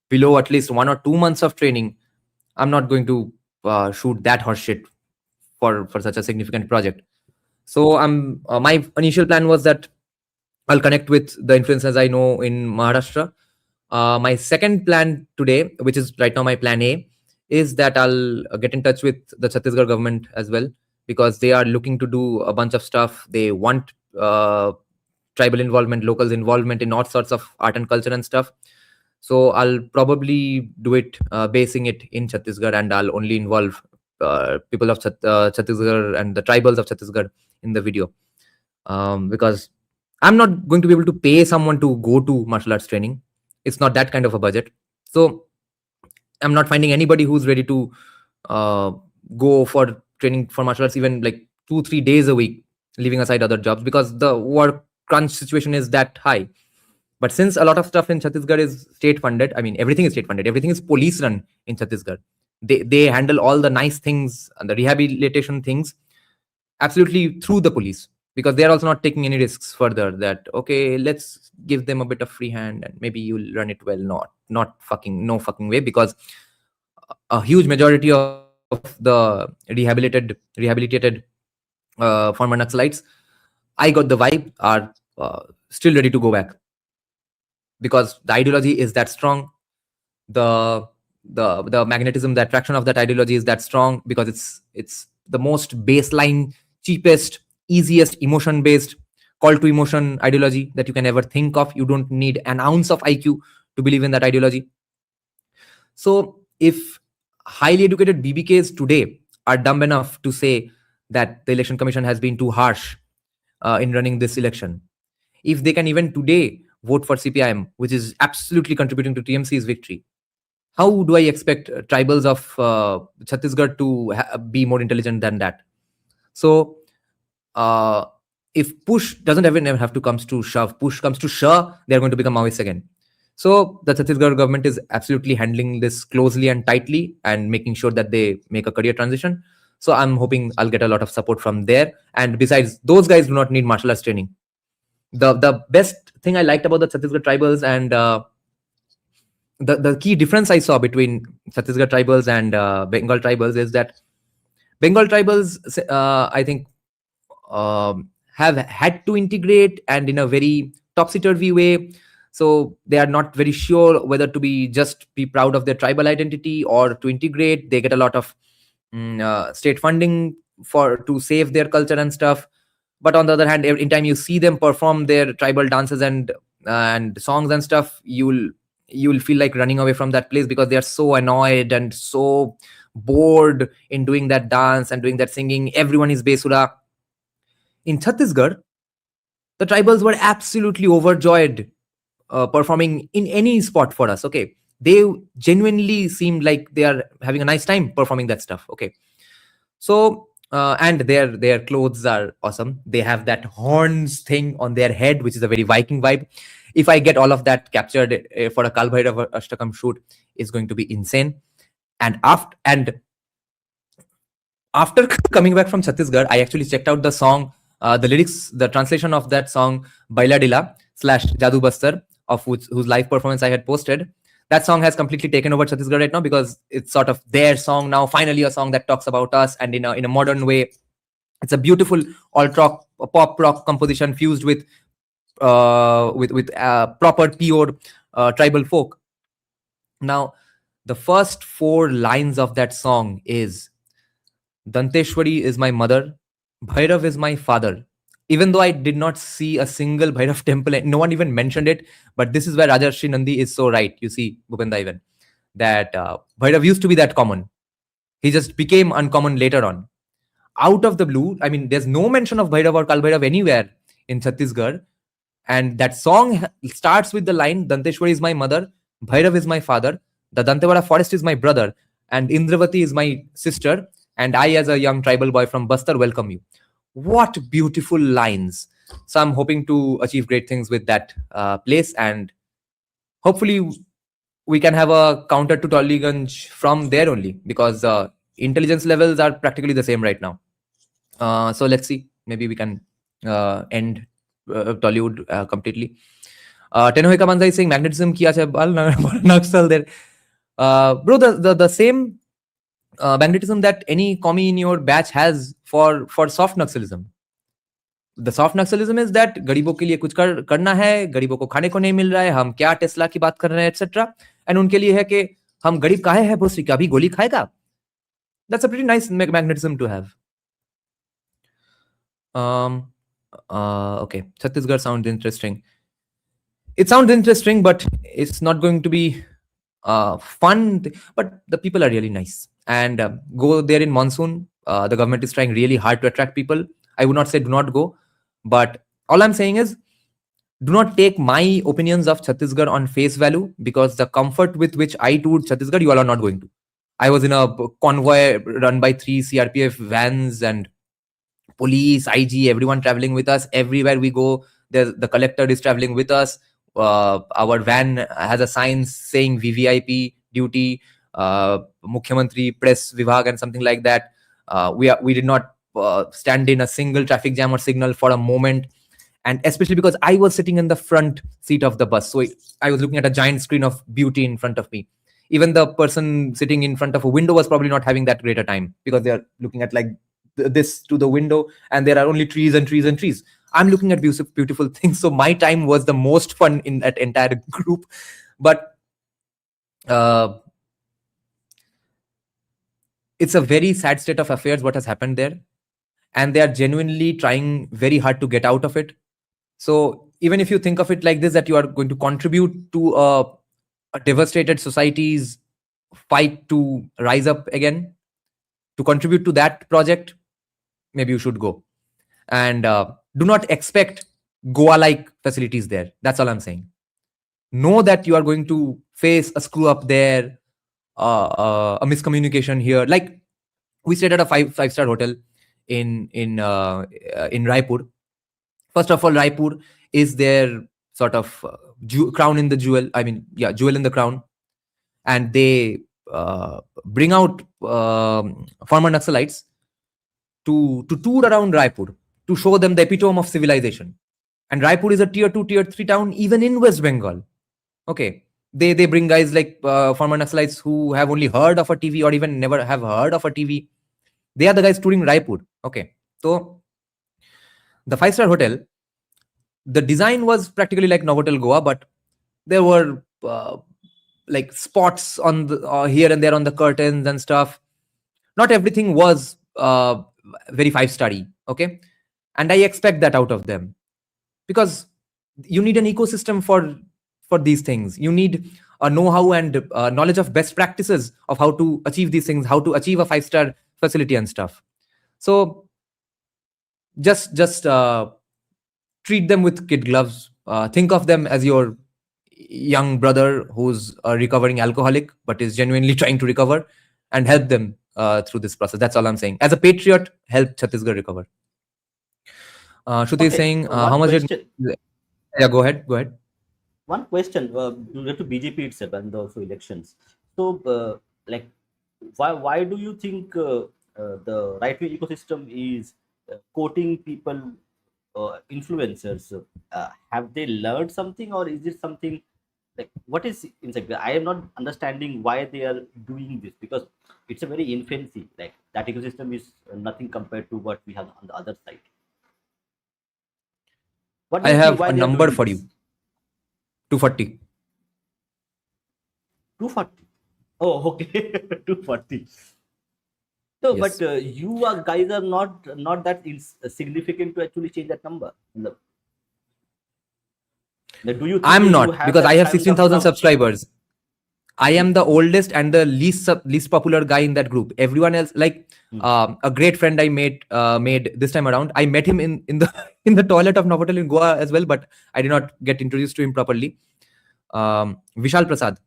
below at least 1 or 2 months of training, I'm not going to shoot that horse shit for such a significant project. So my initial plan was that I'll connect with the influencers I know in Maharashtra. My second plan today, which is right now my plan A, is that I'll get in touch with the Chhattisgarh government as well, because they are looking to do a bunch of stuff. They want tribal involvement, locals involvement in all sorts of art and culture and stuff. So I'll probably do it basing it in Chhattisgarh, and I'll only involve people of Chhattisgarh and the tribals of Chhattisgarh in the video, because I'm not going to be able to pay someone to go to martial arts training. It's not that kind of a budget. So I'm not finding anybody who's ready to go for training for martial arts even like 2-3 days a week, leaving aside other jobs, because the work crunch situation is that high. But since a lot of stuff in Chhattisgarh is state funded, I mean, everything is state funded, everything is police run in Chhattisgarh. They handle all the nice things and the rehabilitation things absolutely through the police, because they are also not taking any risks further that, okay, let's give them a bit of free hand and maybe you'll run it well. No fucking way, because a huge majority of the rehabilitated former Naxalites, I got the vibe, are still ready to go back, because the ideology is that strong. The magnetism, the attraction of that ideology is that strong, because it's the most baseline, cheapest, easiest emotion based call to emotion ideology that you can ever think of. You don't need an ounce of IQ to believe in that ideology. So if highly educated BBKs today are dumb enough to say that the election commission has been too harsh in running this election, if they can even today vote for CPIM, which is absolutely contributing to TMC's victory, how do I expect tribals of Chhattisgarh to be more intelligent than that? So if push doesn't even have to come to shove, push comes to shove, they're going to become Maoists again. So the Chhattisgarh government is absolutely handling this closely and tightly and making sure that they make a career transition. So I'm hoping I'll get a lot of support from there. And besides, those guys do not need martial arts training. The best thing I liked about the Chhattisgarh tribals, and the key difference I saw between Chhattisgarh tribals and Bengal tribals, is that Bengal tribals, I think, have had to integrate, and in a very topsy-turvy way. So they are not very sure whether to be proud of their tribal identity or to integrate. They get a lot of state funding to save their culture and stuff. But on the other hand, every time you see them perform their tribal dances and songs and stuff, you'll feel like running away from that place, because they are so annoyed and so bored in doing that dance and doing that singing. Everyone is Besura. In Chhattisgarh, the tribals were absolutely overjoyed performing in any spot for us. Okay, they genuinely seemed like they are having a nice time performing that stuff. Okay, so and their clothes are awesome. They have that horns thing on their head, which is a very Viking vibe. If I get all of that captured for a Kal Bhairav Ashtakam shoot, is going to be insane. And after coming back from Chhattisgarh, I actually checked out the song, the lyrics, the translation of that song, Baila Dila / Jadu Bastar, of whose live performance I had posted. That song has completely taken over Chhattisgarh right now, because it's sort of their song now. Finally, a song that talks about us, and in a modern way. It's a beautiful alt rock, pop rock composition fused with proper pure tribal folk. Now, the first 4 lines of that song is, Danteshwari is my mother, Bhairav is my father. Even though I did not see a single Bhairav temple, no one even mentioned it, but this is where Rajarshi Nandi is so right. You see, Bhupenda, even that Bhairav used to be that common. He just became uncommon later on. Out of the blue, I mean, there's no mention of Bhairav or Kal Bhairav anywhere in Chhattisgarh. And that song starts with the line, Danteshwari is my mother, Bhairav is my father, the Dantewada forest is my brother, and Indravati is my sister, and I, as a young tribal boy from Bastar, welcome you. What beautiful lines. So I'm hoping to achieve great things with that place, and hopefully we can have a counter to Tollygunj from there only, because intelligence levels are practically the same right now. So let's see, maybe we can end Tollywood completely. Tenohika Banzai is saying magnetism ki ache bal Naxal there. Bro, the same magnetism that any commie in your batch has for soft Naxalism. The soft Naxalism is that गरीबों के लिए कुछ करना है, गरीबों को खाने को नहीं मिल रहा है, हम क्या टेस्ला की बात कर रहे हैं, etc. एंड उनके लिए है कि हम गरीब काहे हैं बोसी, क्या अभी गोली खाएगा? That's a pretty nice magnetism to have. Okay, Chhattisgarh sounds interesting. It sounds interesting, but it's not going to be fun. But the people are really nice. And go there in monsoon. The government is trying really hard to attract people. I would not say do not go. But all I'm saying is, do not take my opinions of Chhattisgarh on face value, because the comfort with which I toured Chhattisgarh, you all are not going to. I was in a convoy run by 3 CRPF vans and police, IG, everyone traveling with us. Everywhere we go, the collector is traveling with us. Our van has a sign saying VVIP duty, Mukhyamantri Press Vibhag and something like that. We did not stand in a single traffic jam or signal for a moment. And especially because I was sitting in the front seat of the bus. So I was looking at a giant screen of beauty in front of me. Even the person sitting in front of a window was probably not having that great a time, because they are looking at like this to the window and there are only trees and trees and trees. I'm looking at beautiful things. So my time was the most fun in that entire group. But it's a very sad state of affairs what has happened there. And they are genuinely trying very hard to get out of it. So even if you think of it like this, that you are going to contribute to a devastated society's fight to rise up again, to contribute to that project, maybe you should go. And do not expect Goa-like facilities there. That's all I'm saying. Know that you are going to face a screw up there, a miscommunication here. Like, we stayed at a five-star hotel in Raipur. First of all, Raipur is their sort of crown in the jewel. I mean, yeah, jewel in the crown. And they bring out former Naxalites to tour around Raipur, to show them the epitome of civilization. And Raipur is a tier 2, tier 3 town, even in West Bengal. Okay. They bring guys like former Naxalites who have only heard of a TV or even never have heard of a TV. They are the guys touring Raipur. Okay. So the 5-star hotel, the design was practically like Novotel Goa, but there were like spots on the here and there on the curtains and stuff. Not everything was very 5-star-y. Okay. And I expect that out of them, because you need an ecosystem for these things. You need a know-how and knowledge of best practices of how to achieve these things, how to achieve a 5-star facility and stuff. So just treat them with kid gloves. Think of them as your young brother who's a recovering alcoholic but is genuinely trying to recover, and help them through this process. That's all I'm saying. As a patriot, help Chhattisgarh recover. Shruti is saying, how much did... Yeah, go ahead. One question related to BJP itself and also elections. So, like, why do you think the right-wing ecosystem is quoting people, influencers? Have they learned something, or is it something like, what is inside? I am not understanding why they are doing this, because it's a very infancy. Like, that ecosystem is nothing compared to what we have on the other side. What do I you have think, why a they are number doing for this? you. 240. 240. Oh, okay. 240. So, Yes. but you guys are not that significant to actually change that number. Like, do you think I'm you not, have because that I have kind of 16,000 subscribers. I am the oldest and the least popular guy in that group. Everyone else, like a great friend I made this time around. I met him in the in the toilet of Novotel in Goa as well, but I did not get introduced to him properly. Vishal Prasad.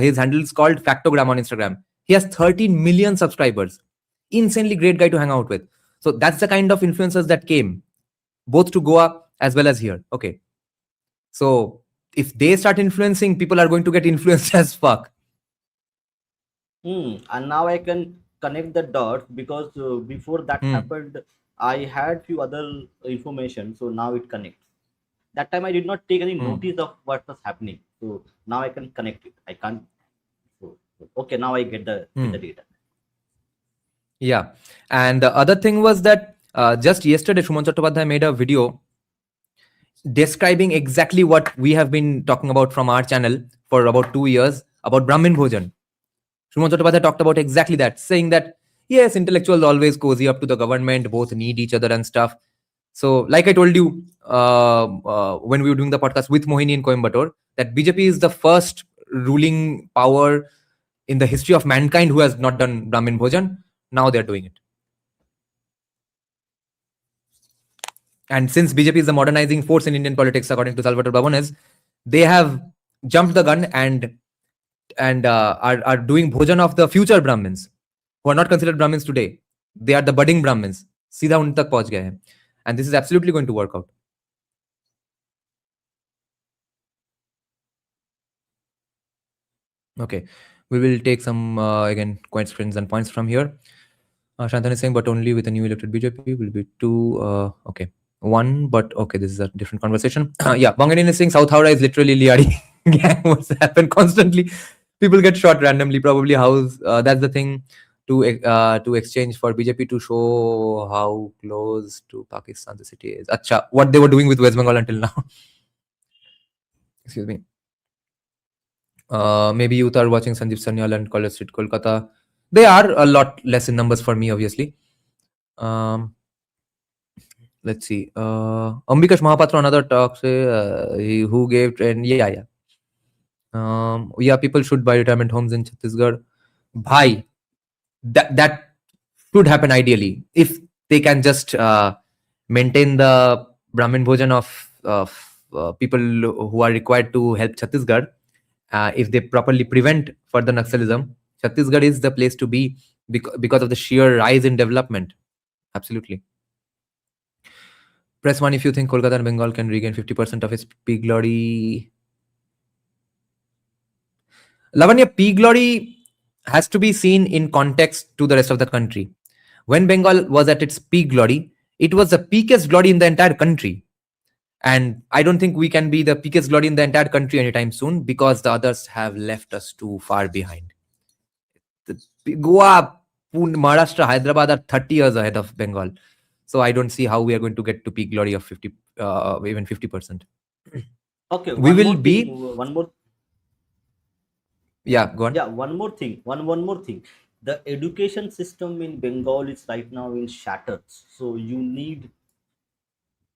His handle is called Factogram on Instagram. He has 13 million subscribers. Insanely great guy to hang out with. So that's the kind of influencers that came both to Goa as well as here. Okay. So if they start influencing, people are going to get influenced as fuck. And now I can connect the dots, because before that happened, I had few other information. So now it connects. that time I did not take any notice of what was happening. So now I can connect it. I can't. Okay, now I get the data. Yeah. And the other thing was that just yesterday, Shuman Chattopadhyay made a video describing exactly what we have been talking about from our channel for about 2 years about Brahmin Bhojan. Shuman Chattopadhyay talked about exactly that, saying that, yes, intellectuals always cozy up to the government, both need each other and stuff. So, like I told you when we were doing the podcast with Mohini in Coimbatore, that BJP is the first ruling power in the history of mankind who has not done Brahmin Bhojan. Now they're doing it. And since BJP is the modernizing force in Indian politics, according to Salvatore Babones, they have jumped the gun and are doing Bhojan of the future Brahmins, who are not considered Brahmins today. They are the budding Brahmins. सीधा उन तक पहुंच गए हैं. And this is absolutely going to work out. Okay, we will take some again questions and points from here. Shantanu is saying, but only with a new elected BJP will be 2. Okay, 1, but okay, this is a different conversation. Yeah, Bangani is saying South Howrah is literally Liari gang. What's happened constantly? People get shot randomly, probably house. That's the thing to exchange for BJP to show how close to Pakistan the city is. Acha, what they were doing with West Bengal until now. Excuse me. Maybe youth are watching Sanjeev Sanyal and College Street, Kolkata. They are a lot less in numbers for me, obviously. Let's see. Ambikash Mahapatra, another talk, who gave, and yeah. Yeah, people should buy retirement homes in Chhattisgarh. Bhai, that should happen ideally if they can just maintain the Brahmin Bhojan of people who are required to help Chhattisgarh. If they properly prevent further Naxalism, Chhattisgarh is the place to be because of the sheer rise in development. Absolutely. Press 1 if you think Kolkata and Bengal can regain 50% of its peak glory. Lavanya, peak glory has to be seen in context to the rest of the country. When Bengal was at its peak glory, it was the peakest glory in the entire country. And I don't think we can be the peakest glory in the entire country anytime soon because the others have left us too far behind. Goa, Pune, Maharashtra, Hyderabad are 30 years ahead of Bengal. So I don't see how we are going to get to peak glory of 50, even 50%. Okay, we will be. One more. Yeah, go on. Yeah, one more thing. One more thing. The education system in Bengal is right now in shatters. So you need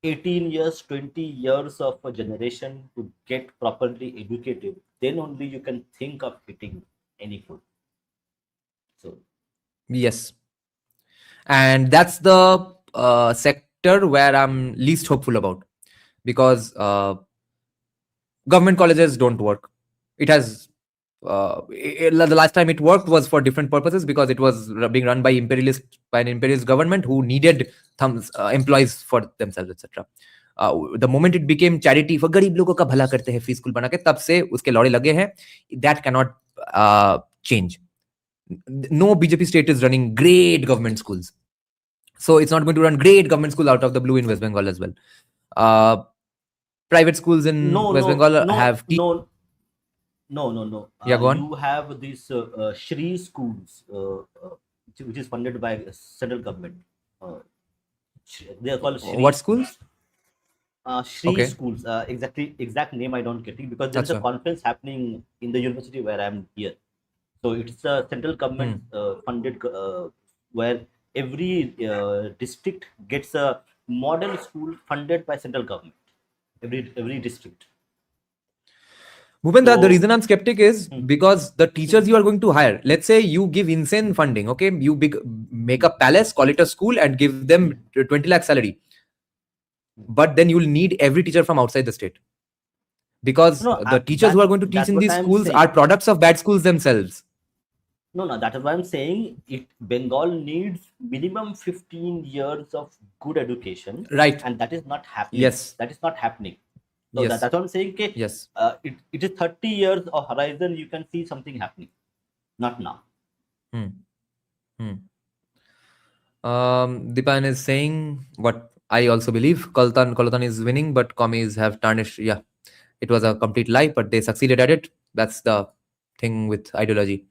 18 years, 20 years of a generation to get properly educated. Then only you can think of hitting any food. So yes, and that's the sector where I'm least hopeful about because government colleges don't work. It has the last time it worked was for different purposes because it was being run by an imperialist government who needed employees for themselves, etc. The moment it became charity for गरीब लोगों का भला करते हैं free school बना के तब से उसके लौड़े लगे हैं. That cannot change. No BJP state is running great government schools, so it's not going to run great government schools out of the blue in West Bengal as well. Private schools in West Bengal have No. Yeah, go on. You have these Shri schools, which is funded by central government. They are called Shri. What schools? Shri schools. Exact name I don't get it because there is a conference happening in the university where I am here. So it's a central government funded where every district gets a model school funded by central government. Every district. Bhupendra, the reason I'm skeptic is because the teachers you are going to hire, let's say you give insane funding, okay? You make a palace, call it a school and give them 20 lakh salary. But then you'll need every teacher from outside the state. Because the teachers who are going to teach in these schools are products of bad schools themselves. No, that is what I'm saying. Bengal needs minimum 15 years of good education. Right. And that is not happening. Yes. That is not happening. So yes. That's what I'm saying. Okay, yes. It is 30 years of horizon. You can see something happening. Not now. Dipan is saying what I also believe Kolkata is winning, but commies have tarnished. Yeah, it was a complete lie, but they succeeded at it. That's the thing with ideology.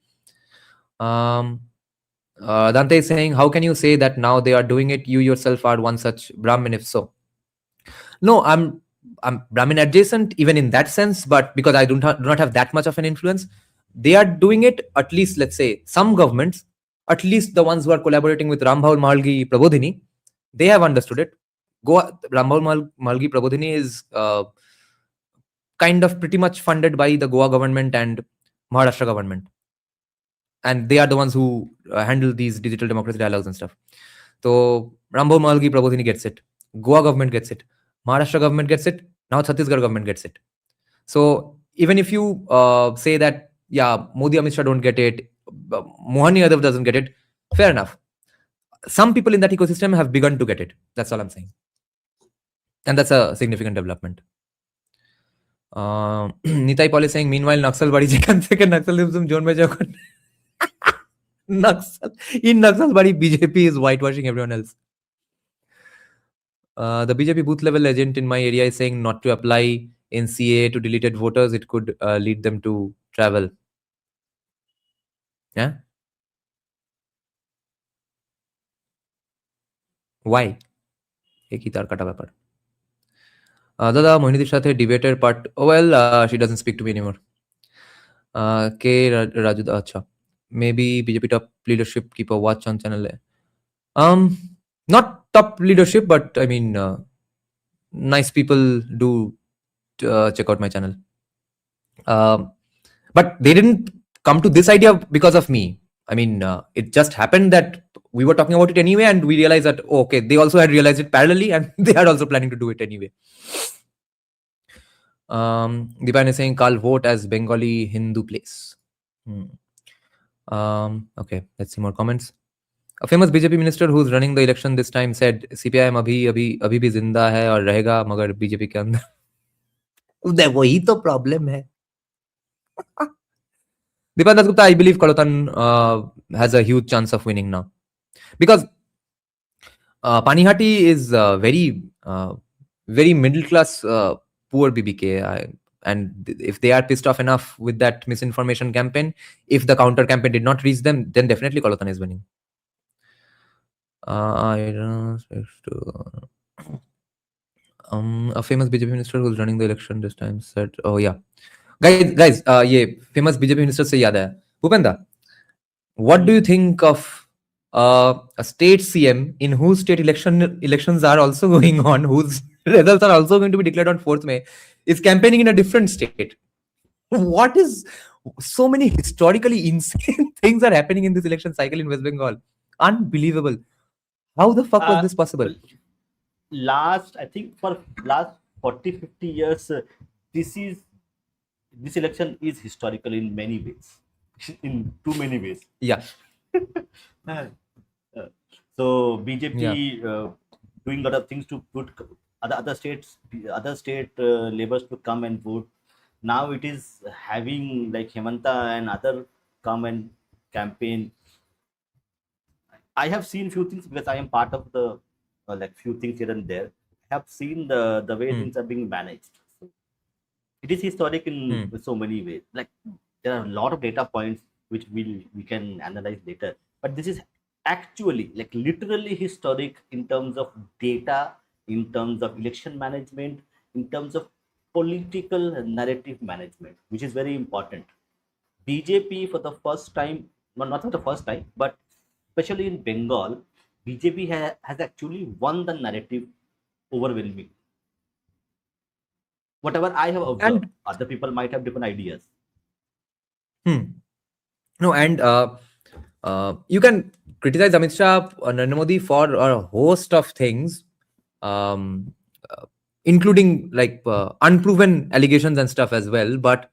Dante is saying, how can you say that now they are doing it? You yourself are one such Brahmin, if so. No, I'm Brahmin adjacent even in that sense, but because I do not have that much of an influence, they are doing it. At least, let's say, some governments, at least the ones who are collaborating with Rambhaul Malgi Prabodhini, they have understood it. Rambhaul Malgi Prabodhini is kind of pretty much funded by the Goa government and Maharashtra government, and they are the ones who handle these digital democracy dialogues and stuff. So Rambhaul Malgi Prabodhini gets it, Goa government gets it, Maharashtra government gets it, now Chhattisgarh government gets it. So even if you say that, yeah, Modi Amit Shah don't get it, Mohani Yadav doesn't get it, fair enough. Some people in that ecosystem have begun to get it. That's all I'm saying. And that's a significant development. Nitai Paul is saying, meanwhile, Naxal Badi যেখান থেকে Naxalism zone में যখন in Naxal Badi, BJP is whitewashing everyone else. The BJP booth level agent in my area is saying not to apply in CA to deleted voters. It could lead them to travel. Yeah. Why? একই তার কাটা ব্যাপার। দাদা মোহিনীদের সাথে ডিবেটের part, well she doesn't speak to me anymore. কে রাজু, আচ্ছা, maybe BJP top leadership keep a watch on channel. Not top leadership, but I mean nice people do check out my channel. But they didn't come to this idea because of me. I mean, it just happened that we were talking about it anyway, and we realized that, oh, okay, they also had realized it parallelly, and they are also planning to do it anyway. Deepan is saying, call vote as Bengali Hindu place. Okay, let's see more comments. A famous BJP minister who's running the election this time said, CPIM abhi bhi zinda hai aur rahega, magar BJP ke andar. वही तो problem है. Deepan Dasgupta, I believe Kolkata has a huge chance of winning now, because Panihati is very middle class, poor BBK, and if they are pissed off enough with that misinformation campaign, if the counter campaign did not reach them, then definitely Kolkata is winning. I don't know. A famous BJP minister who's running the election this time said, oh yeah, guys, ये famous BJP minister से याद है, Bhupenda, what do you think of a state CM in whose state elections are also going on, whose results are also going to be declared on 4th May, is campaigning in a different state? What is, so many historically insane things are happening in this election cycle in West Bengal. Unbelievable. How the fuck was this possible? I think for last 40-50 years, this election is historical in many ways, in too many ways. Yeah. So BJP doing a lot of things to put other state laborers to come and vote. Now it is having like Hemanta and other come and campaign. I have seen few things because I am part of the like few things here and there. I have seen the way things are being managed. So it is historic in so many ways. Like there are a lot of data points which we can analyze later. But this is actually like literally historic in terms of data, in terms of election management, in terms of political narrative management, which is very important. BJP for the first time, not for the first time, but especially in Bengal, BJP has actually won the narrative overwhelmingly. Whatever I have observed, other people might have different ideas. No, and you can criticize Amit Shah or Narendra Modi for a host of things, including like unproven allegations and stuff as well. But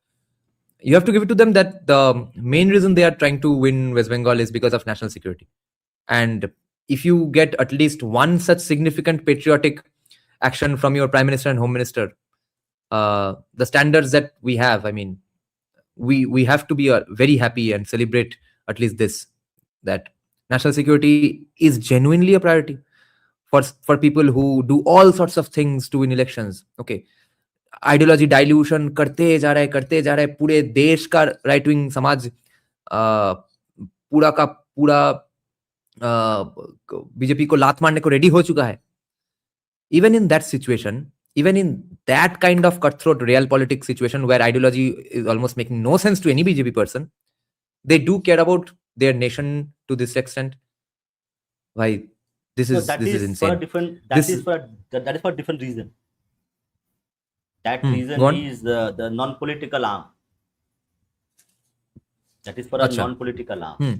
you have to give it to them that the main reason they are trying to win West Bengal is because of national security. And if you get at least one such significant patriotic action from your Prime Minister and Home Minister, the standards that we have, I mean, we have to be very happy and celebrate at least this, that national security is genuinely a priority for people who do all sorts of things to win elections. Okay, ideology dilution करते जा रहा है पूरे देश का right wing समाज पूरा का पूरा बीजेपी को लात मारने को रेडी हो चुका है. Even in that situation, even in that kind of cutthroat real politics situation where ideology is almost making no sense to any BJP person, they do care about their nation to this extent. Why? This is that this is is for a insane. different. This- That is for a different reason. That Hmm, reason go on. is the non-political arm. That is for a Acha. non-political arm. Hmm.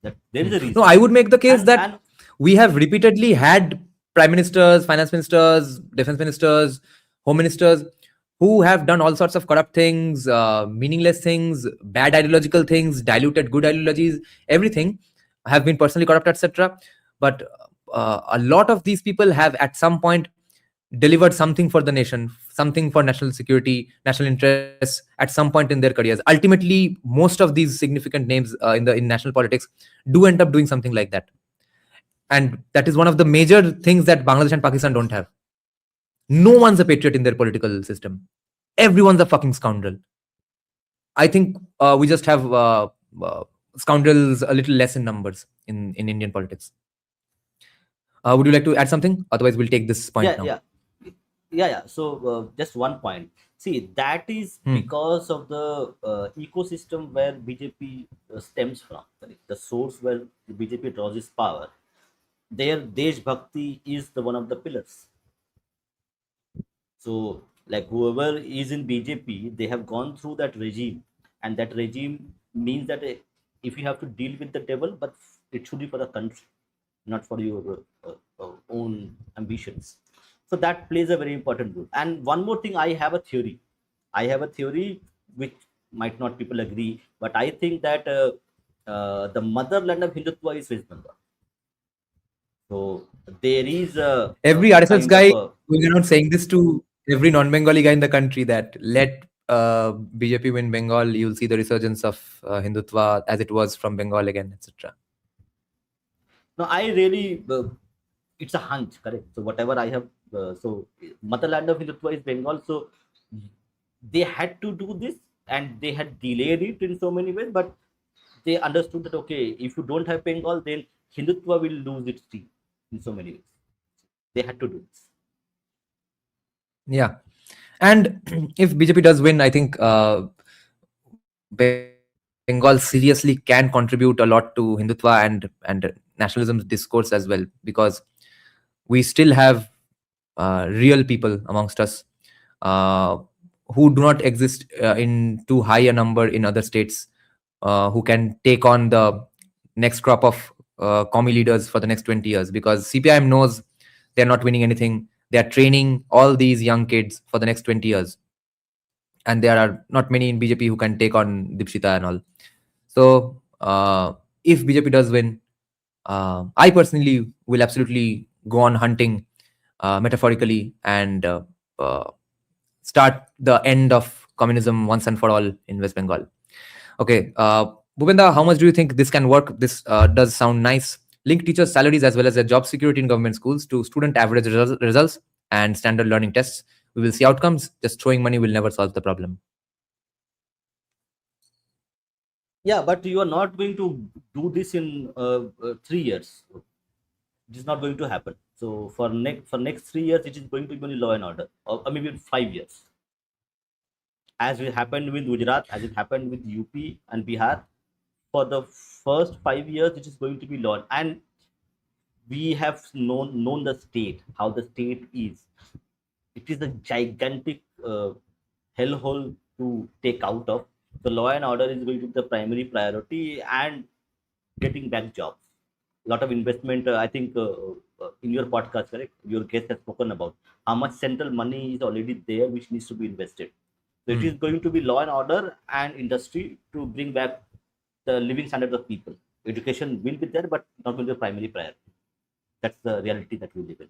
That there is a reason. No, I would make the case And- that and- we have repeatedly had prime ministers, finance ministers, defense ministers, home ministers who have done all sorts of corrupt things, meaningless things, bad ideological things, diluted good ideologies, everything, have been personally corrupt, etc. But a lot of these people have at some point delivered something for the nation, something for national security, national interests at some point in their careers. Ultimately, most of these significant names in national politics do end up doing something like that. And that is one of the major things that Bangladesh and Pakistan don't have. No one's a patriot in their political system. Everyone's a fucking scoundrel. I think we just have scoundrels a little less in numbers in Indian politics. Would you like to add something? Otherwise, we'll take this point now. Yeah. So just one point. See, that is because of the ecosystem where BJP stems from. The source where the BJP draws its power. Their Desh Bhakti is the one of the pillars. So, like whoever is in BJP, they have gone through that regime, and that regime means that if you have to deal with the devil, but it should be for the country, not for your own ambitions. So that plays a very important role. And one more thing, I have a theory. Which might not people agree, but I think that the motherland of Hindutva is West Bengal. So there is every RSS guy going around saying this to every non-Bengali guy in the country that let BJP win Bengal, you'll see the resurgence of Hindutva as it was from Bengal again, etc. No, I really, it's a hunch, correct? So whatever I have, so motherland of Hindutva is Bengal. So they had to do this, and they had delayed it in so many ways, but they understood that, okay, if you don't have Bengal, then Hindutva will lose its team in so many ways. They had to do this. Yeah. And if BJP does win, I think Bengal seriously can contribute a lot to Hindutva and nationalism discourse as well, because we still have real people amongst us who do not exist in too high a number in other states, who can take on the next crop of commie leaders for the next 20 years, because CPIM knows they're not winning anything. They are training all these young kids for the next 20 years. And there are not many in BJP who can take on Dipshita and all. So if BJP does win, I personally will absolutely go on hunting metaphorically and start the end of communism once and for all in West Bengal. Okay, Bhupenda, how much do you think this can work? This does sound nice. Link teachers' salaries as well as their job security in government schools to student average results and standard learning tests. We will see outcomes. Just throwing money will never solve the problem. Yeah, but you are not going to do this in 3 years. It is not going to happen. So for next 3 years, it is going to be only law and order, or maybe 5 years. As it happened with Gujarat, as it happened with UP and Bihar, for the first 5 years, it is going to be law. And we have known the state, how the state is. It is a gigantic hellhole to take out of. The law and order is going to be the primary priority, and getting back jobs. A lot of investment, I think in your podcast, correct? Your guest has spoken about how much central money is already there, which needs to be invested. So it is going to be law and order and industry to bring back the living standards of people. Education will be there, but not going to be the primary priority. That's the reality that we live in.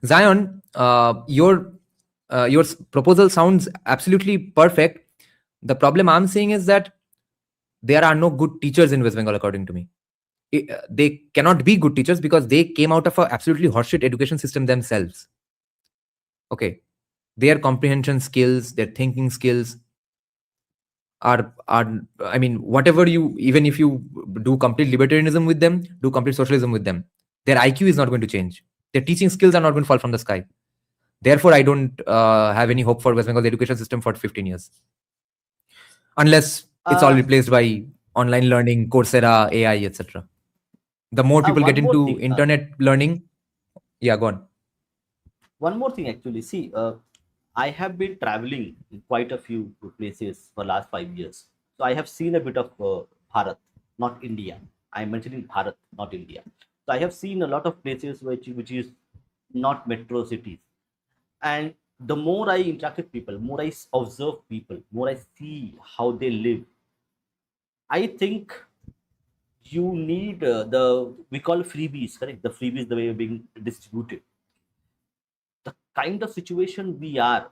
Zion, your proposal sounds absolutely perfect. The problem I'm seeing is that there are no good teachers in West Bengal, according to me. they cannot be good teachers because they came out of a absolutely horseshit education system themselves. Okay, their comprehension skills, their thinking skills are I mean, whatever you, even if you do complete libertarianism with them, do complete socialism with them, their IQ is not going to change. Their teaching skills are not going to fall from the sky. Therefore, I don't have any hope for West Bengal's education system for 15 years, unless it's all Uh, replaced by online learning, Coursera, AI, etc. The more people get one more into thing. internet learning, yeah, go on. One more thing, actually. See, I have been traveling in quite a few places for last 5 years. So I have seen a bit of Bharat, not India. I'm mentioning Bharat, not India. So I have seen a lot of places which is not metro cities. And the more I interact with people, more I observe people, more I see how they live. I think you need the, we call freebies, correct? The freebies, the way of being distributed, the kind of situation we are,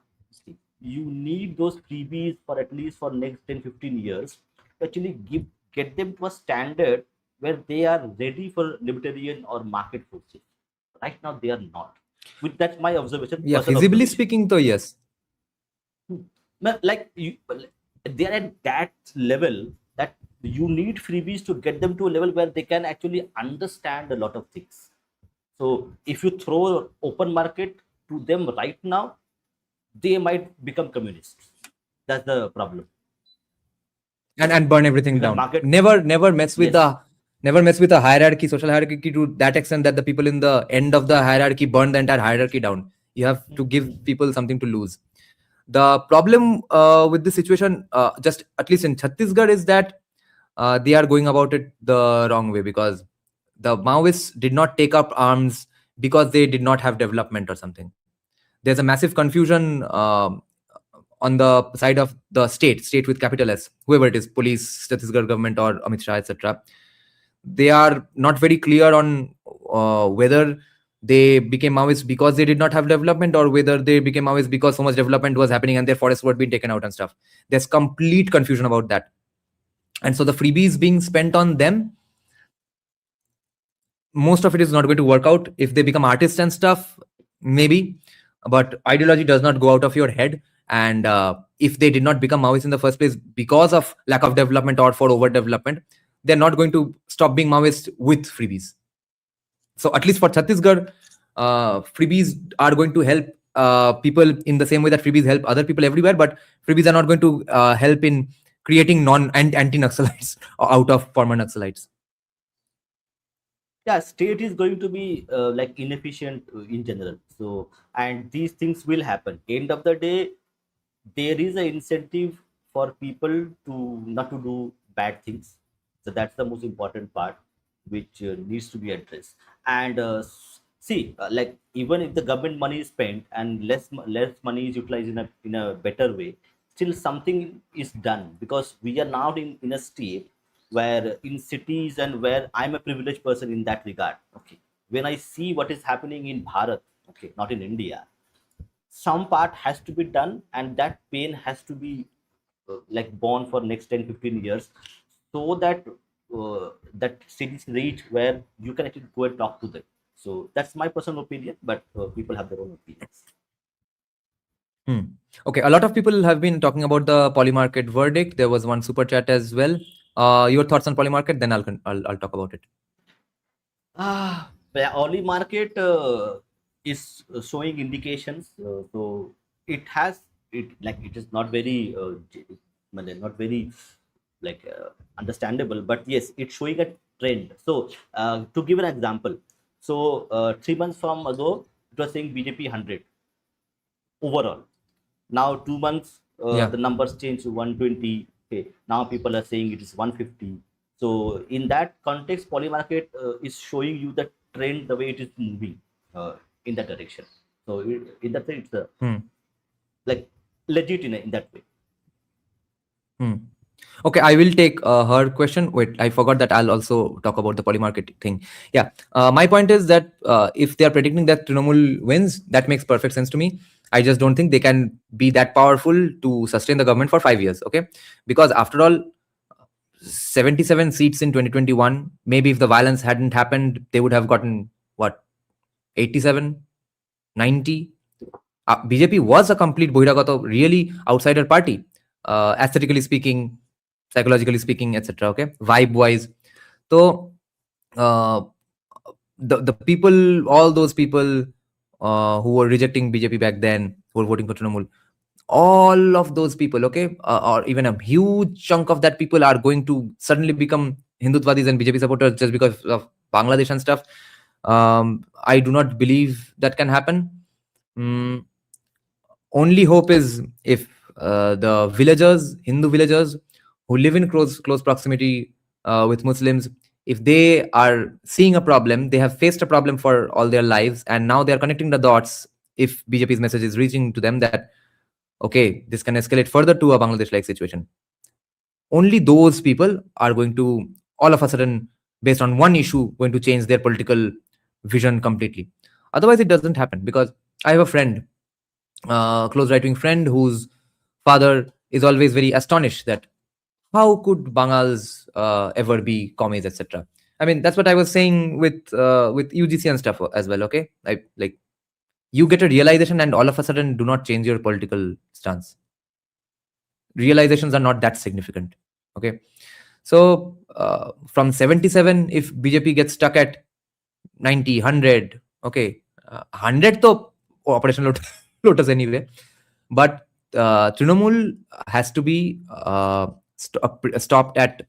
you need those freebies for at least for next 10-15 years to actually get them to a standard where they are ready for libertarian or market forces. Right now they are not. With That's my observation, Yeah, personal feasibly observation. speaking, though, yes. Like you, they're at that level that you need freebies to get them to a level where they can actually understand a lot of things. So if you throw open market to them right now, they might become communists. That's the problem. And burn everything Because down. market, Never mess with yes, the hierarchy, social hierarchy, to that extent that the people in the end of the hierarchy burn the entire hierarchy down. You have to give people something to lose. The problem with this situation, just at least in Chhattisgarh, is that they are going about it the wrong way, because the Maoists did not take up arms because they did not have development or something. There's a massive confusion on the side of the state with capital S, whoever it is, police, Chhattisgarh government, or Amit Shah, etc. They are not very clear on whether they became Maoists because they did not have development, or whether they became Maoists because so much development was happening and their forests were being taken out and stuff. There's complete confusion about that. And so the freebies being spent on them, most of it is not going to work out. If they become artists and stuff, maybe, but ideology does not go out of your head. And if they did not become Maoists in the first place because of lack of development or for overdevelopment, they're not going to stop being Maoist with freebies. So at least for Chhattisgarh, freebies are going to help people in the same way that freebies help other people everywhere, but freebies are not going to help in creating anti-Naxalites out of former Naxalites. yeah, state is going to be like inefficient in general. So, and these things will happen. End of the day, there is an incentive for people to not to do bad things. So that's the most important part, which needs to be addressed. And see, like even if the government money is spent and less money is utilized in a better way, still something is done, because we are now in a state where in cities, and where I'm a privileged person in that regard. Okay, when I see what is happening in Bharat, okay, not in India, some part has to be done, and that pain has to be like borne for next 10-15 years, so that that cities reach where you can actually go and talk to them. So that's my personal opinion, but people have their own opinions. Okay, a lot of people have been talking about the Polymarket verdict. There was one super chat as well. Your thoughts on Polymarket? Then I'll talk about it. The early market is showing indications. So it has it like it is not very not very like understandable, but yes, it's showing a trend. So to give an example, so 3 months from ago, it was saying BJP 100 overall. Now 2 months, Yeah. the numbers changed to 120. Okay, now people are saying it is 150. So in that context, Polymarket is showing you the trend, the way it is moving in that direction. So in that sense, it's like legit in that way. Okay, I will take her question. Wait, I forgot that I'll also talk about the Polymarket thing. Yeah, my point is that if they are predicting that Trinamool wins, that makes perfect sense to me. I just don't think they can be that powerful to sustain the government for 5 years. Okay, because after all, 77 seats in 2021. Maybe if the violence hadn't happened, they would have gotten what, 87, 90. BJP was a complete Bohiragato, really outsider party, aesthetically speaking, psychologically speaking, etc. Okay, vibe wise. So the people, all those people who were rejecting BJP back then, who were voting for Trinamool, all of those people, okay, or even a huge chunk of that people are going to suddenly become Hindutwadis and BJP supporters just because of Bangladesh and stuff. I do not believe that can happen. Only hope is if the villagers, Hindu villagers who live in close proximity with Muslims, if they are seeing a problem, they have faced a problem for all their lives, and now they are connecting the dots. If BJP's message is reaching to them that okay, this can escalate further to a Bangladesh-like situation, only those people are going to all of a sudden, based on one issue, going to change their political vision completely. Otherwise, it doesn't happen because I have a friend, close right-wing friend, whose father is always very astonished that how could Bangals ever be commies, etc. I mean, that's what I was saying with UGC and stuff as well. Okay, like you get a realization and all of a sudden do not change your political stance. Realizations are not that significant. Okay, so from 77, if BJP gets stuck at 90, 100, okay, 100 to Operation Lotus anyway, but Trinamool has to be stopped at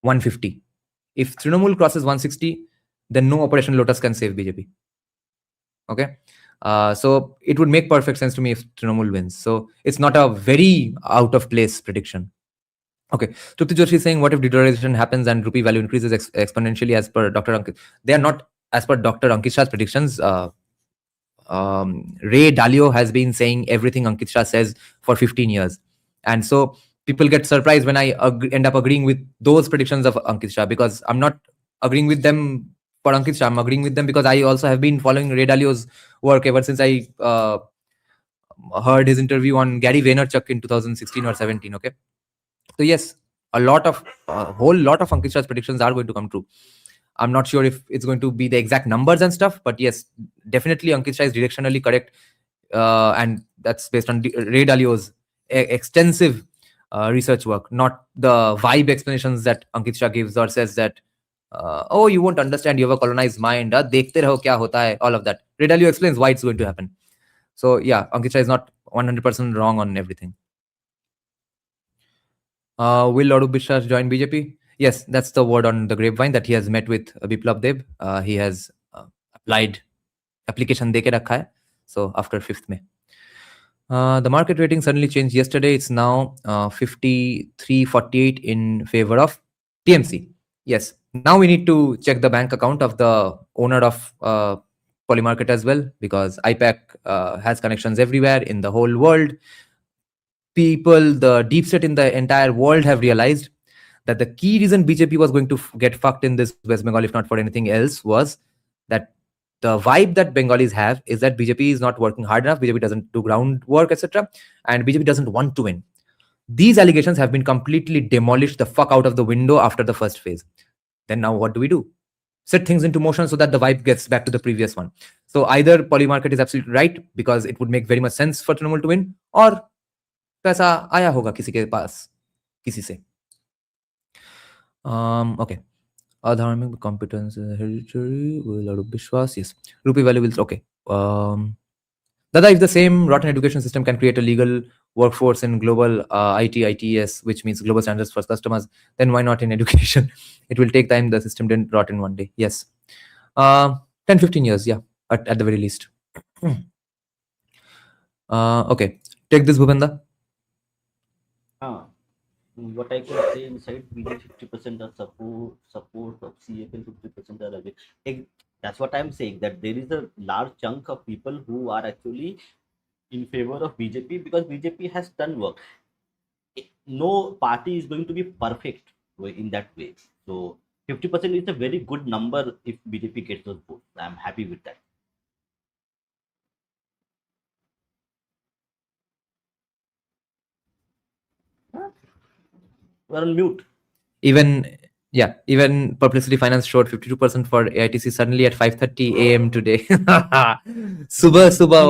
150. If Trinamool crosses 160, then no Operation Lotus can save BJP. Okay, so it would make perfect sense to me if Trinamool wins. So it's not a very out of place prediction. Okay, Trupti Joshi is saying, what if de-dollarization happens and rupee value increases exponentially as per Dr. Ankit? They are not as per Dr. Ankit Shah's predictions. Ray Dalio has been saying everything Ankit Shah says for 15 years. And so people get surprised when I end up agreeing with those predictions of Ankit Shah, because I'm not agreeing with them for Ankit Shah. I'm agreeing with them because I also have been following Ray Dalio's work ever since I heard his interview on Gary Vaynerchuk in 2016 or 17. Okay. So yes, a whole lot of Ankit Shah's predictions are going to come true. I'm not sure if it's going to be the exact numbers and stuff, but yes, definitely Ankit Shah is directionally correct. And that's based on Ray Dalio's extensive research work, not the vibe explanations that Ankit Shah gives or says that, oh, you won't understand, you have a colonized mind, dekhte raho kya hota hai, all of that. Ray Dalio explains why it's going to happen. So yeah, Ankit Shah is not 100% wrong on everything. Will Ladook Biswas join BJP? Yes, that's the word on the grapevine that he has met with Biplab Deb. He has applied application deke rakha hai. So after 5th May. The market rating suddenly changed yesterday. It's now 53.48 in favor of TMC. Yes. Now we need to check the bank account of the owner of Polymarket as well, because IPAC has connections everywhere in the whole world. People, the deep state in the entire world have realized that the key reason BJP was going to get fucked in this West Bengal, if not for anything else, was that the vibe that Bengalis have is that BJP is not working hard enough, BJP doesn't do groundwork, etc. And BJP doesn't want to win. These allegations have been completely demolished the fuck out of the window after the first phase. Then now what do? Set things into motion so that the vibe gets back to the previous one. So either Polymarket is absolutely right, because it would make very much sense for Trinamool to win, or पैसा आया होगा किसी के पास किसी से. Okay, adharmic competence hereditary will Ladook Biswas. Yes, rupee value will okay. Dada, if the same rotten education system can create a legal workforce in global IT, ITES, which means global standards for customers, then why not in education? It will take time. The system didn't rot in one day. Yes, 10-15 years, yeah, at the very least. Okay, take this, Bhupenda. What I can say inside BD 50% are support of CF and 50% are against. That's what I'm saying, that there is a large chunk of people who are actually in favor of BJP because BJP has done work. No party is going to be perfect in that way. So 50% is a very good number if BJP gets those votes. I'm happy with that. We're on mute. Even Perplexity Finance showed 52% for AITC suddenly at 5:30 a.m. today. सुबह सुबह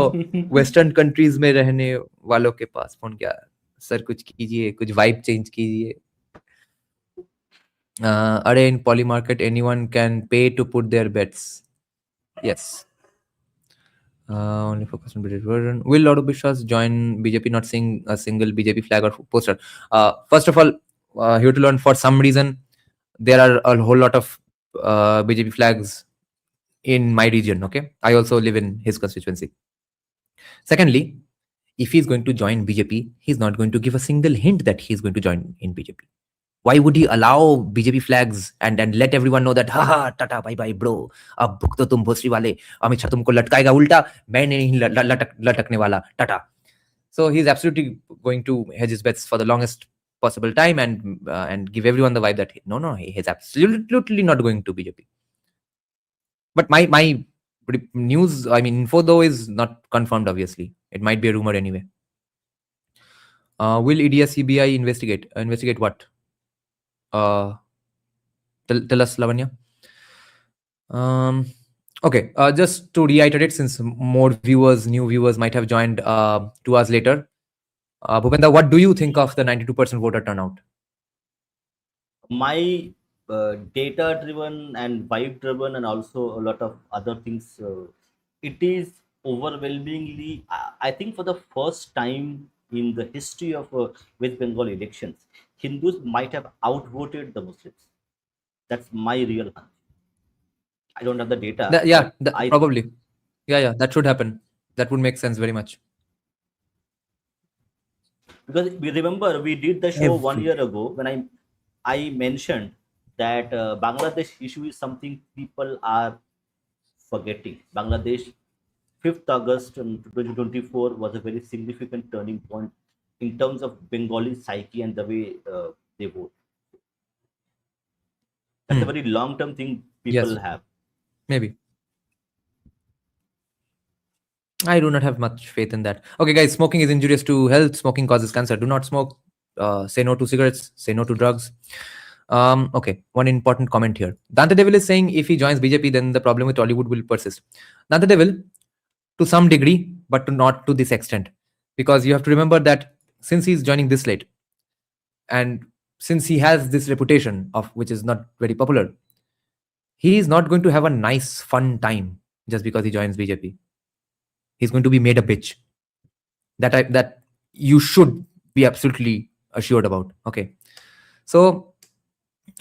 western countries में रहने वालों के पास phone क्या sir कुछ कीजिए कुछ वाइब चेंज कीजिए अरे in poly market anyone can pay to put their bets. Yes. Only focus on BJP version. Will Lord Bishwas join BJP not seeing a single BJP flag or poster? First of all, here to learn for some reason there are a whole lot of BJP flags in my region. Okay, I also live in his constituency. Secondly, if he's going to join BJP, he's not going to give a single hint that he's going to join in BJP. Why would he allow BJP flags and let everyone know that ha tata bye bye bro अब भुगतो तुम भोसरी वाले अमित शाह तुमको लटकाएगा उल्टा मैं नहीं लटकने वाला tata. So he's absolutely going to hedge his bets for the longest possible time and give everyone the vibe that no he's absolutely not going to BJP. But my news, I mean info though, is not confirmed. Obviously, it might be a rumor anyway. Will EDSCBI investigate what? Tell us, Lavanya. Okay, just to reiterate, since more new viewers might have joined 2 hours later, Bhupenda, what do you think of the 92% voter turnout? My data driven and vibe driven and also a lot of other things, it is overwhelmingly, I think for the first time in the history of West Bengal elections, Hindus might have outvoted the Muslims. That's my real hunch. I don't have the data. Probably. Yeah, that should happen. That would make sense very much. Because we remember we did the show 1 year ago when I mentioned that Bangladesh issue is something people are forgetting. Bangladesh 5th August 2024 was a very significant turning point in terms of Bengali psyche and the way they vote. That's a very long-term thing people have. Maybe. I do not have much faith in that. Okay, guys, smoking is injurious to health. Smoking causes cancer. Do not smoke. Say no to cigarettes. Say no to drugs. Okay, one important comment here. Dante Devil is saying if he joins BJP, then the problem with Tollywood will persist. Dante Devil, to some degree, but not to this extent. Because you have to remember that since he's joining this late, and since he has this reputation of which is not very popular, he is not going to have a nice, fun time just because he joins BJP. He's going to be made a bitch. That you should be absolutely assured about. Okay. So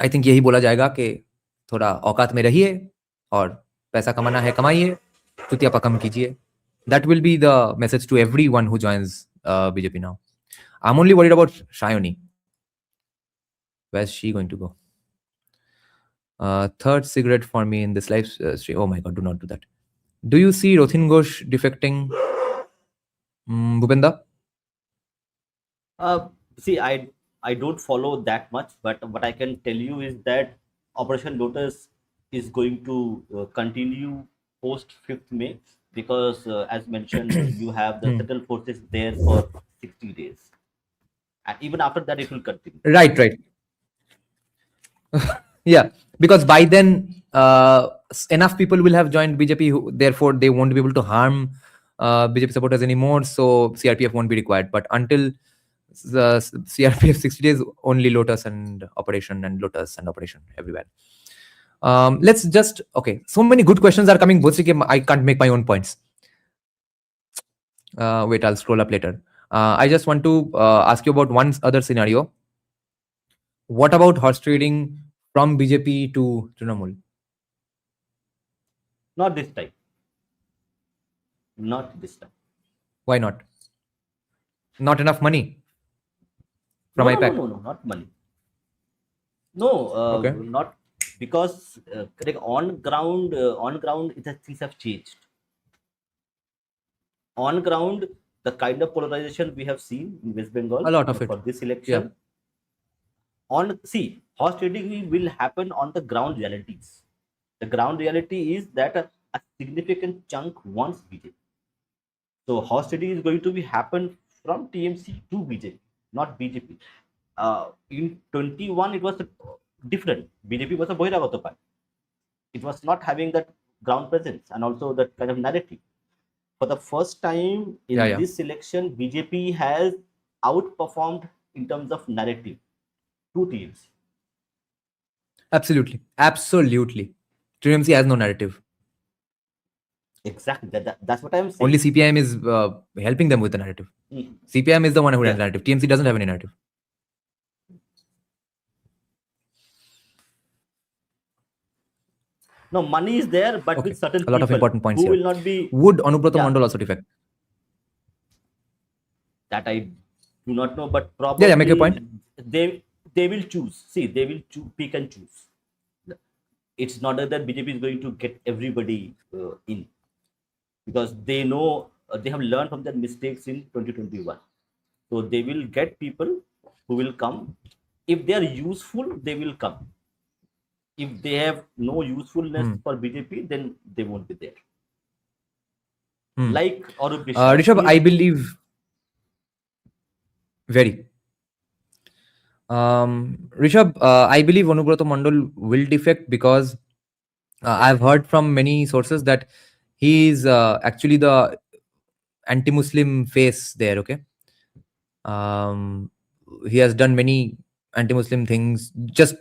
I think यही बोला जाएगा कि थोड़ा औकात में रहिए और पैसा कमाना है कमाइए, चुतियापा कम कीजिए. That will be the message to everyone who joins BJP now. I'm only worried about Shayoni. Where's she going to go? Third cigarette for me in this live stream. Oh my God, do not do that. Do you see Rothin Ghosh defecting, Bhupenda? See, I don't follow that much, but what I can tell you is that Operation Lotus is going to continue post 5th May because, as mentioned, you have the settled forces there for 60 days. And even after that, it will continue. Right. Yeah, because by then enough people will have joined BJP, therefore they won't be able to harm BJP supporters anymore, so CRPF won't be required. But until the CRPF 60 days, only Lotus and Operation everywhere. Let's just, okay, so many good questions are coming. I can't make my own points. Wait, I'll scroll up later. I just want to ask you about one other scenario. What about horse trading from BJP to Trinamool? Not this time. Not this time. Why not? Not enough money from IPAC? No, not money. No, Okay. not because on ground, things have changed. On ground, the kind of polarization we have seen in West Bengal A lot of it. for this election. Horse trading will happen on the ground realities. The ground reality is that a significant chunk wants BJP. So horse trading is going to be happen from TMC to BJP, not BJP. in 21 it was different. BJP was a Bohiragata party. It was not having that ground presence and also that kind of narrative. For the first time in Yeah. this election, BJP has outperformed in terms of narrative two teams. Absolutely. TMC has no narrative. Exactly. That's what I'm saying. Only CPIM is helping them with the narrative. CPIM is the one who has narrative. TMC doesn't have any narrative. No, money is there, but with certain a lot of people important points who here. will not be. Would Anubrata Yeah. Mandal also defect? That I do not know, but probably Yeah, make your point. They will choose. See, they will pick and choose. It's not that BJP is going to get everybody in, because they know they have learned from their mistakes in 2021. So they will get people who will come. If they are useful, they will come. If they have no usefulness for BJP, then they won't be there. Like Arup Biswas. Rishabh, I believe very. Rishabh, I believe Anubrata Mandal will defect because I've heard from many sources that he is actually the anti-Muslim face there. Okay, he has done many anti-Muslim things just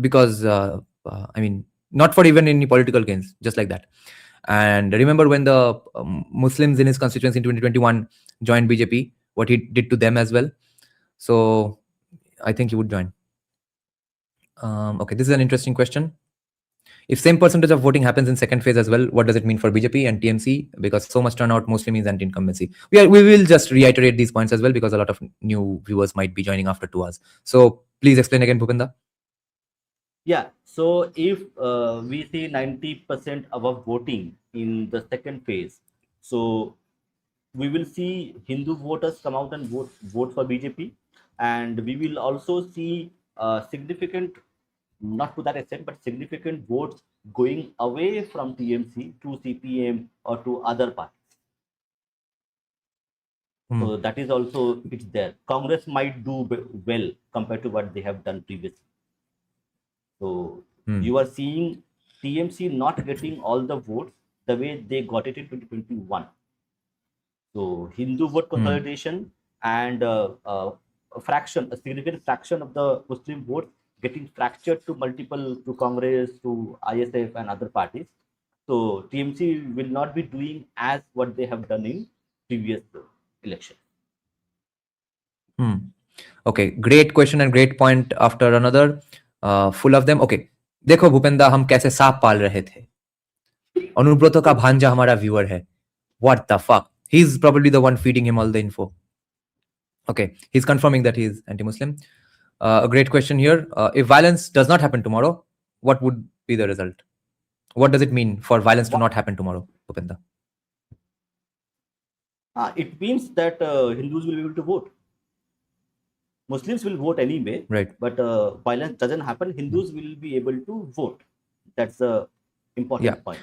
because I mean, not for even any political gains, just like that. And remember when the Muslims in his constituency in 2021 joined BJP, what he did to them as well. So I think he would join. Okay, this is an interesting question. If same percentage of voting happens in second phase as well, what does it mean for BJP and TMC? Because so much turnout mostly means anti-incumbency. We will just reiterate these points as well, because a lot of new viewers might be joining after 2 hours. So please explain again, Bhupenda. Yeah. So if we see 90% above voting in the second phase, so we will see Hindu voters come out and vote for BJP, and we will also see significant, not to that extent, but significant votes going away from TMC to CPM or to other parties. So that is also, it's there. Congress might do well compared to what they have done previously. So you are seeing TMC not getting all the votes the way they got it in 2021. So Hindu vote consolidation and a significant fraction of the Muslim vote getting fractured to Congress, to ISF and other parties. So TMC will not be doing as what they have done in previous election. Okay, great question and great point after another, full of them. Okay, देखो भूपेंद्र, हम कैसे सांप पाल रहे थे. अनुब्रत का भांजा हमारा viewer है. What the fuck? He's probably the one feeding him all the info. Okay, he's confirming that he is anti-Muslim. A great question here. If violence does not happen tomorrow, what would be the result? What does it mean for violence to not happen tomorrow, Bhupendra? It means that Hindus will be able to vote. Muslims will vote anyway, right? But violence doesn't happen. Hindus will be able to vote. That's the important point.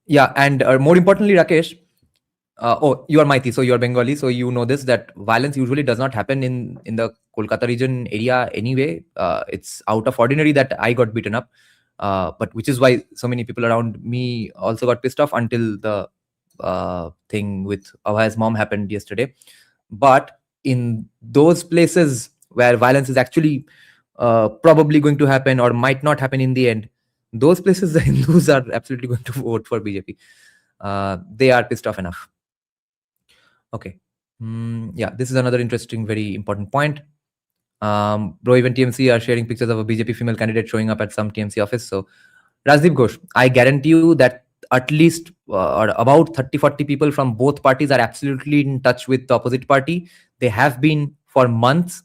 Yeah, and more importantly, Rakesh, oh, you are Maiti, so you are Bengali, so you know this, that violence usually does not happen in the Kolkata region area anyway. It's out of ordinary that I got beaten up, but which is why so many people around me also got pissed off until the thing with Abhay's mom happened yesterday. But in those places where violence is actually probably going to happen or might not happen in the end, those places the Hindus are absolutely going to vote for BJP. They are pissed off enough. Okay. Yeah, this is another interesting, very important point. Bro, even TMC are sharing pictures of a BJP female candidate showing up at some TMC office. So, Rajdeep Ghosh, I guarantee you that at least or about 30-40 people from both parties are absolutely in touch with the opposite party. They have been for months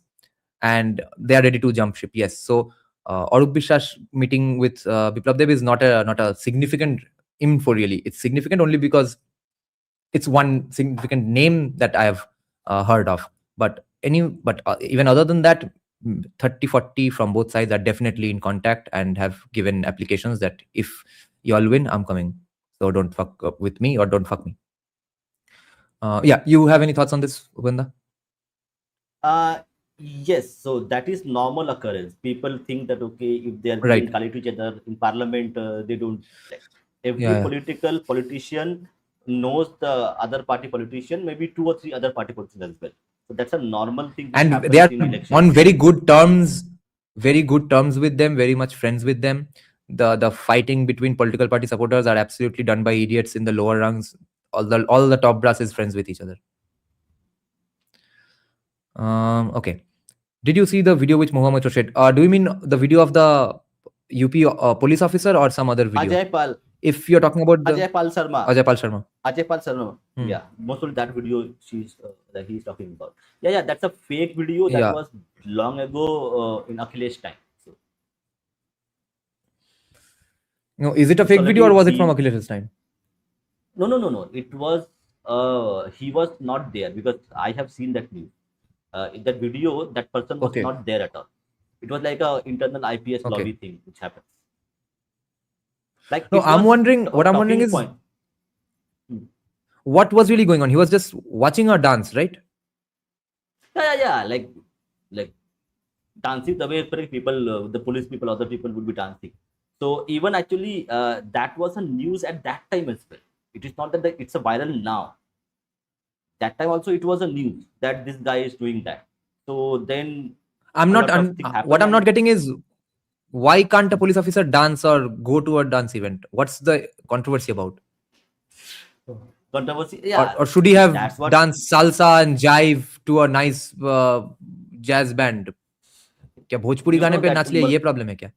and they are ready to jump ship. Yes. So, Arup Biswas meeting with Biplab Deb is not a significant info really. It's significant only because it's one significant name that I have heard of. But even other than that, 30-40 from both sides are definitely in contact and have given applications that if y'all win, I'm coming. So don't fuck up with me or don't fuck me. Yeah, you have any thoughts on this, Ubanda? Yes, so that is normal occurrence. People think that okay, if they are Right. giving kali to each other in parliament, they don't like every Yeah. politician knows the other party politician, maybe two or three other party politicians as well. So that's a normal thing which And they happens are in election. on very good terms, with them, very much friends with them. The fighting between political party supporters are absolutely done by idiots in the lower rungs. All the top brass is friends with each other. Okay. Did you see the video which Mohammed shared? Do you mean the video of the UP police officer or some other video? Ajay Pal, If you're talking about the Ajay Pal Sharma, Ajay Pal Sharma. Ajay Pal Sharma. Hmm. Yeah, most of that video that he's talking about. Yeah, that's a fake video that Yeah. was long ago in Akhilesh time. So No, is it a it's fake video or already was it from been. Akhilesh's time? No. It was he was not there because I have seen that news. In that video, that person was Okay. not there at all. It was like a internal IPS Okay. lobby thing which happens. Like No, it I'm was wondering. What I'm wondering talking is point. what was really going on. He was just watching her dance, right? Yeah. Like dancing the way people, the police people, other people would be dancing. So even actually, that was a news at that time as well. It is not that it's a viral now. That time also it was a news that this guy is doing that. So then I'm a not. lot of things What happen I'm not and getting is why can't a police officer dance or go to a dance event? What's the controversy about? controversy. Yeah, Or should he have that's what danced salsa and jive to a nice jazz band? क्या Bhojpuri you गाने know पे that नाच लिया ये problem है क्या?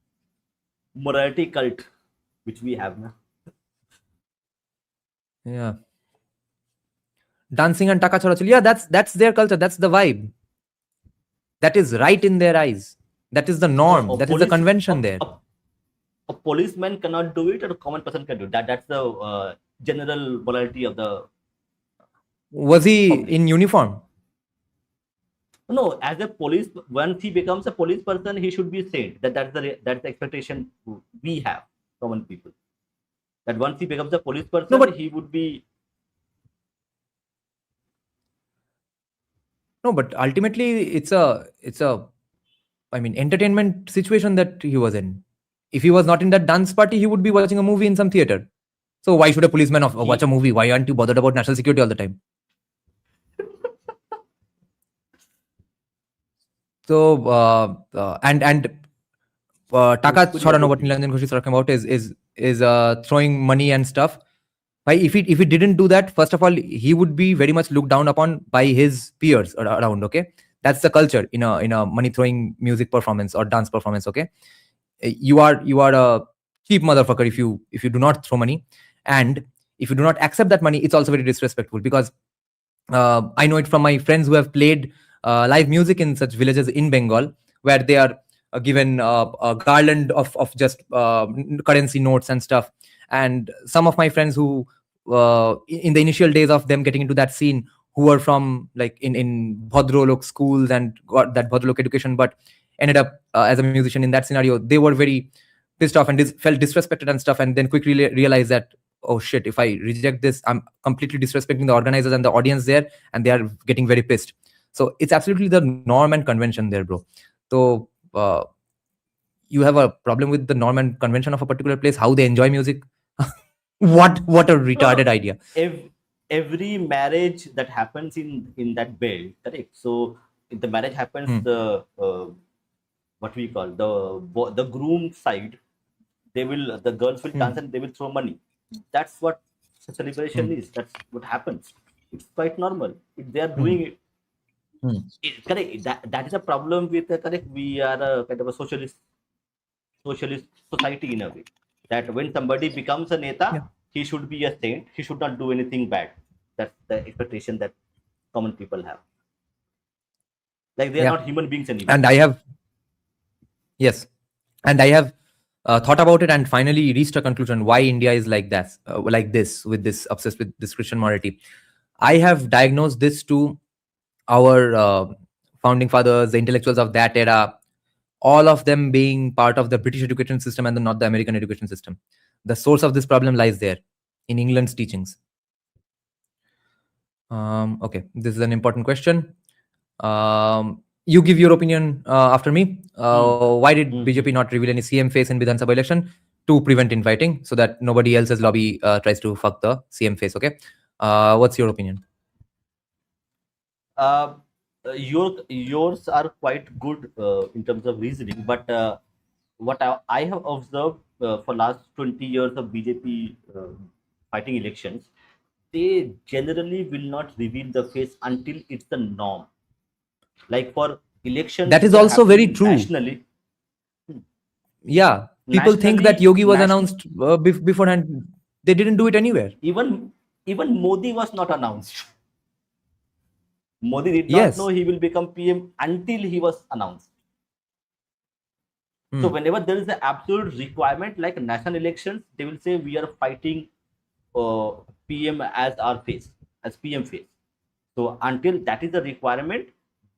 morality cult which we have now. Yeah. Dancing and taka chora chuli. Yeah, that's their culture. That's the vibe. That is right in their eyes. That is the norm. A That is the police, convention there. a policeman cannot do it, or a common person can do it. That's the general morality of the Was he public. in uniform? No, as a police, once he becomes a police person, he should be said that's the expectation we have, common people. That once he becomes a police person, No, but he would be. No, but ultimately it's a entertainment situation that he was in. If he was not in that dance party, he would be watching a movie in some theater. So why should a policeman watch a movie? Why aren't you bothered about national security all the time? So Taka Chorano, what Nilanjan Ghosh is talking about is throwing money and stuff. If he didn't do that, first of all, he would be very much looked down upon by his peers around. Okay, that's the culture in a money throwing music performance or dance performance. Okay, you are a cheap motherfucker if you do not throw money, and if you do not accept that money, it's also very disrespectful because I know it from my friends who have played live music in such villages in Bengal where they are given a garland of just currency notes and stuff. And some of my friends who in the initial days of them getting into that scene, who were from like in Bhadralok schools and got that Bhadralok education, but ended up as a musician in that scenario, they were very pissed off and felt disrespected and stuff, and then quickly realized that, oh shit, if I reject this, I'm completely disrespecting the organizers and the audience there, and they are getting very pissed. So it's absolutely the norm and convention there, bro. So you have a problem with the norm and convention of a particular place, how they enjoy music. What a retarded idea. Every marriage that happens in that belt, correct? So if the marriage happens, the what we call the groom side, the girls will dance and they will throw money. That's what celebration is. That's what happens. It's quite normal if they are doing it. Correct. That is a problem with correct. We are a kind of a socialist society in a way. That when somebody becomes a neta, he should be a saint. He should not do anything bad. That's the expectation that common people have. Like they are not human beings anymore. And I have thought about it and finally reached a conclusion why India is like that, like this, with this obsessed with this Christian morality. I have diagnosed this to our founding fathers, the intellectuals of that era, all of them being part of the British education system and not the American education system. The source of this problem lies there, in England's teachings. Okay, this is an important question. You give your opinion after me. Why did Hmm. BJP not reveal any CM face in Vidhan Sabha election to prevent infighting so that nobody else's lobby tries to fuck the CM face? Okay. What's your opinion? Yours are quite good in terms of reasoning, but what I have observed for last 20 years of BJP fighting elections, they generally will not reveal the face until it's the norm. Like for elections That is which are also very happening true. nationally, Yeah. People think that nationally, Yogi was announced beforehand. They didn't do it anywhere. even Modi was not announced. Modi did not know Yes. he will become PM until he was announced. So Hmm. whenever there is an absolute requirement like national elections, they will say we are fighting PM as our face, as PM face. So until that is the requirement,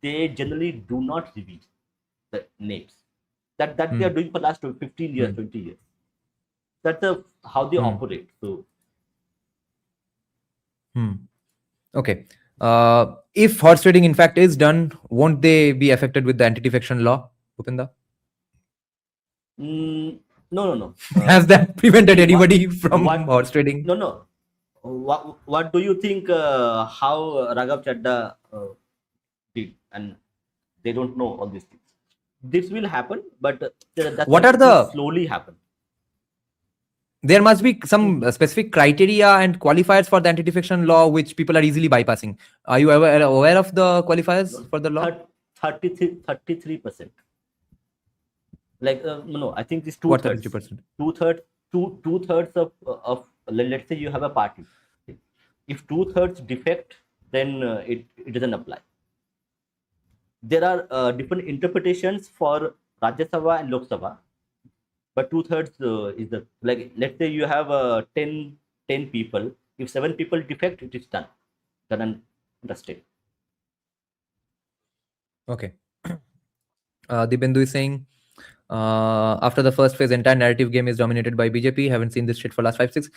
they generally do not reveal the names. That they Hmm. are doing for last 15 years, Hmm. 20 years. That's how they Hmm. operate. So Hmm. Okay. If horse trading in fact is done, won't they be affected with the anti-defection law, Bhupinda? mm, no. Has that prevented See anybody from what horse trading? no. What do you think? How Raghav Chadda did, and they don't know all these things. This will happen, but that's What why are it will the? slowly happen. There must be some Mhm. specific criteria and qualifiers for the anti-defection law which people are easily bypassing. Are you aware of the qualifiers for the law? 33%. Like no, I think it's two What thirds. 33%? Two thirds, two thirds of let's say you have a party. If two-thirds defect, then it doesn't apply. There are different interpretations for Rajya Sabha and Lok Sabha, but two-thirds is the like let's say you have 10 people. If 7 people defect, it is done and dusted. Okay. Dibindu is saying, after the first phase, entire narrative game is dominated by BJP. Haven't seen this shit for last 5-6.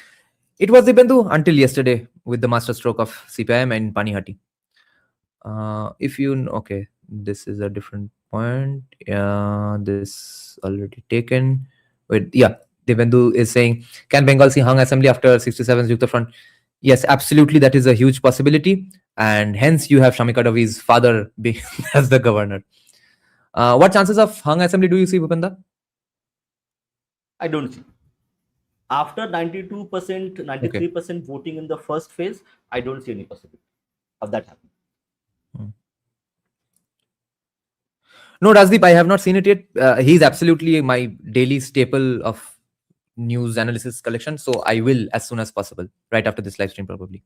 It was Dibindu until yesterday with the masterstroke of CPIM and Panihati. If you okay, this is a different point. This already taken. Wait, yeah. Devendu is saying, can Bengal see hung assembly after 67's Yukta Front? Yes, absolutely. That is a huge possibility. And hence you have Shamika Davi's father being as the governor. What chances of hung assembly do you see, Bhupenda? I don't see. After 92%, Okay. 93% voting in the first phase, I don't see any possibility of that happening. No, Rajdeep, I have not seen it yet. He's absolutely my daily staple of news analysis collection. So I will as soon as possible, right after this live stream, probably.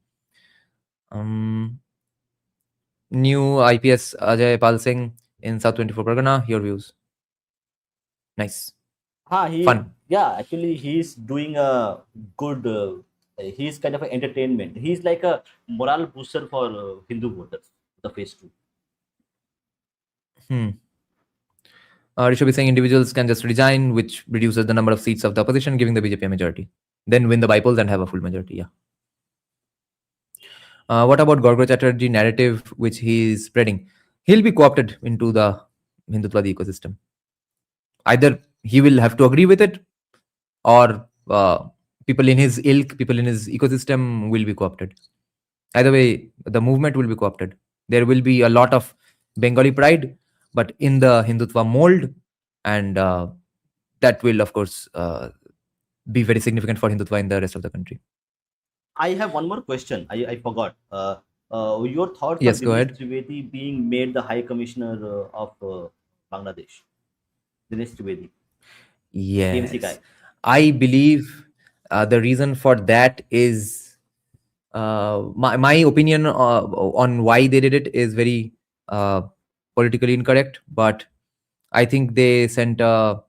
New IPS Ajay Pal Singh in South 24 Pargana. Your views. Nice. Fun. Actually, he's doing a good. He's kind of an entertainment. He's like a moral booster for Hindu voters. The phase two. Rishabh is saying individuals can just resign, which reduces the number of seats of the opposition, giving the BJP a majority. Then win the bypolls and have a full majority. Yeah. What about Gaurav Chatterjee narrative, which he is spreading? He'll be co-opted into the Hindutwadi ecosystem. Either he will have to agree with it, or people in his ilk, people in his ecosystem will be co-opted. Either way, the movement will be co-opted. There will be a lot of Bengali pride, but in the Hindutva mold, and that will, of course, be very significant for Hindutva in the rest of the country. I have one more question. I forgot. Your thoughts on Yes, go Dinesh ahead. Trivedi being made the High Commissioner of Bangladesh? Dinesh Trivedi, TMC Yes, guy. I believe the reason for that is my opinion on why they did it is very uh, politically incorrect, but I think they sent a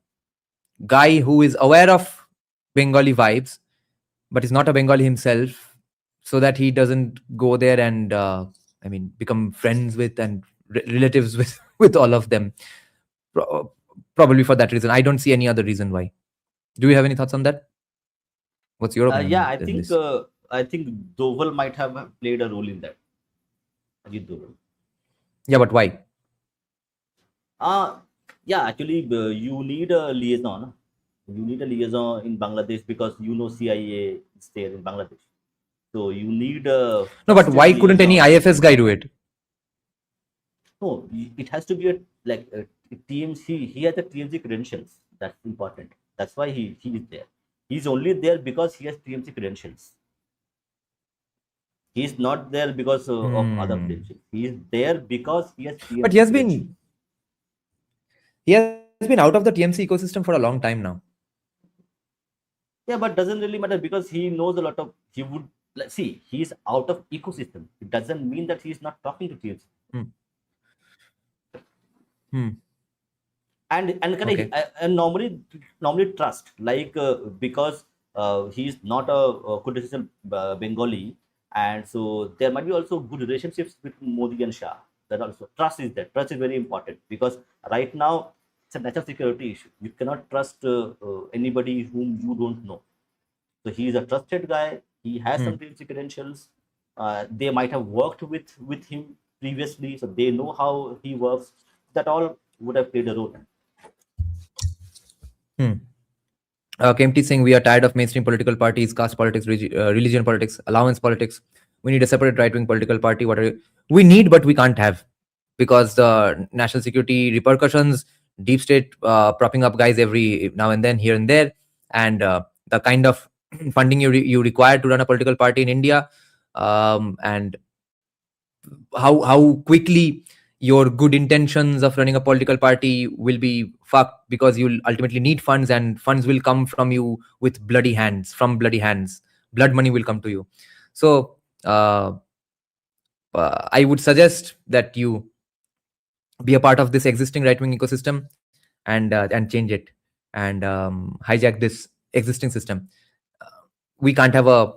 guy who is aware of Bengali vibes, but is not a Bengali himself, so that he doesn't go there and become friends with and relatives with with all of them. Pro- Probably for that reason. I don't see any other reason why. Do you have any thoughts on that? What's your opinion Yeah, in this? I think Doval might have played a role in that. Ajit Doval. Yeah, but why? Uh, yeah, actually, you need a liaison. You need a liaison in Bangladesh because CIA is there in Bangladesh. So you need a No, but trusted why couldn't any liaison. IFS guy do it? No, it has to be a TMC. He has the TMC credentials. That's important. That's why he is there. He's only there because he has TMC credentials. He's not there because of other Hmm. credentials. He is there because he has But TMC credentials. he has been out of the TMC ecosystem for a long time now. Yeah, but doesn't really matter because he knows a lot of. He would see. He's out of ecosystem. It doesn't mean that he's not talking to TMC. Hmm. Hmm. And correct, Okay. and normally trust because he's not a quintessential Bengali, and so there might be also good relationships with Modi and Shah. That also trust is there. Trust is very important because right now it's a national security issue. You cannot trust anybody whom you don't know. So he is a trusted guy. He has some Hmm. PhD credentials. They might have worked with him previously, so they know how he works. That all would have played a role. Hmm. Kempty Singh, we are tired of mainstream political parties, caste politics, religion politics, allowance politics. We need a separate right-wing political party. What are we need, but we can't have because the national security repercussions, deep state propping up guys every now and then, here and there, and the kind of funding you require to run a political party in India, and how quickly your good intentions of running a political party will be fucked because you'll ultimately need funds, and funds will come from you with bloody hands, from bloody hands. Blood money will come to you. So I would suggest that you be a part of this existing right wing ecosystem and change it and hijack this existing system. We can't have a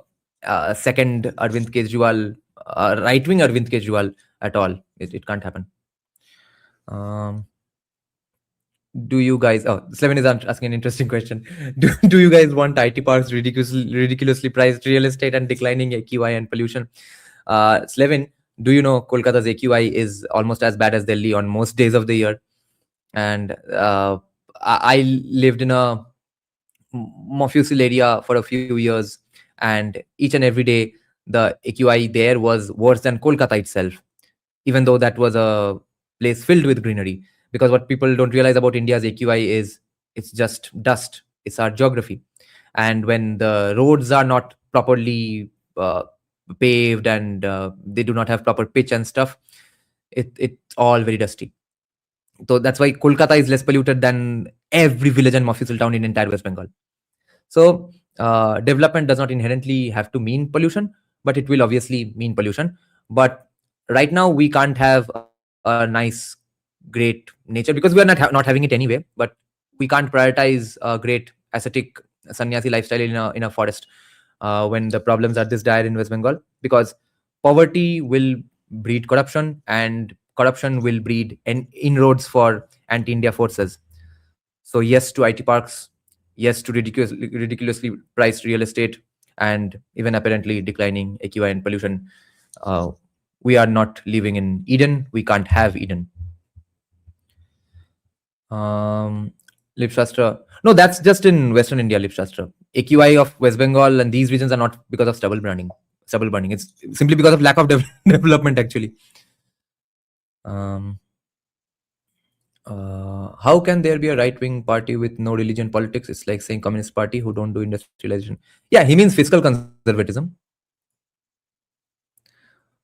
second Arvind Kejriwal, right wing Arvind Kejriwal at all. It can't happen. Um, do you guys? Oh, Slevin is asking an interesting question. Do you guys want IT parks, ridiculously priced real estate, and declining AQI and pollution? Slevin, do you know Kolkata's AQI is almost as bad as Delhi on most days of the year? And I lived in a Mofussil area for a few years, and each and every day the AQI there was worse than Kolkata itself, even though that was a place filled with greenery. Because what people don't realize about India's AQI is it's just dust, it's our geography. And when the roads are not properly paved and they do not have proper pitch and stuff, it's all very dusty. So that's why Kolkata is less polluted than every village and mofussil town in entire West Bengal. So development does not inherently have to mean pollution, but it will obviously mean pollution. But right now we can't have a nice, great nature because we are not having it anyway. But we can't prioritize a great ascetic sannyasi lifestyle in a forest when the problems are this dire in West Bengal, because poverty will breed corruption, and corruption will breed inroads for anti-India forces. So yes to IT parks, yes to ridiculously priced real estate, and even apparently declining AQI and pollution. Uh, we are not living in Eden. We can't have Eden. Um, Lipshastra. No, that's just in Western India, Lipshastra. AQI of West Bengal and these regions are not because of stubble burning. Stubble burning. It's simply because of lack of development, actually. Um, how can there be a right wing party with no religion politics? It's like saying Communist Party who don't do industrialization. Yeah, he means fiscal conservatism.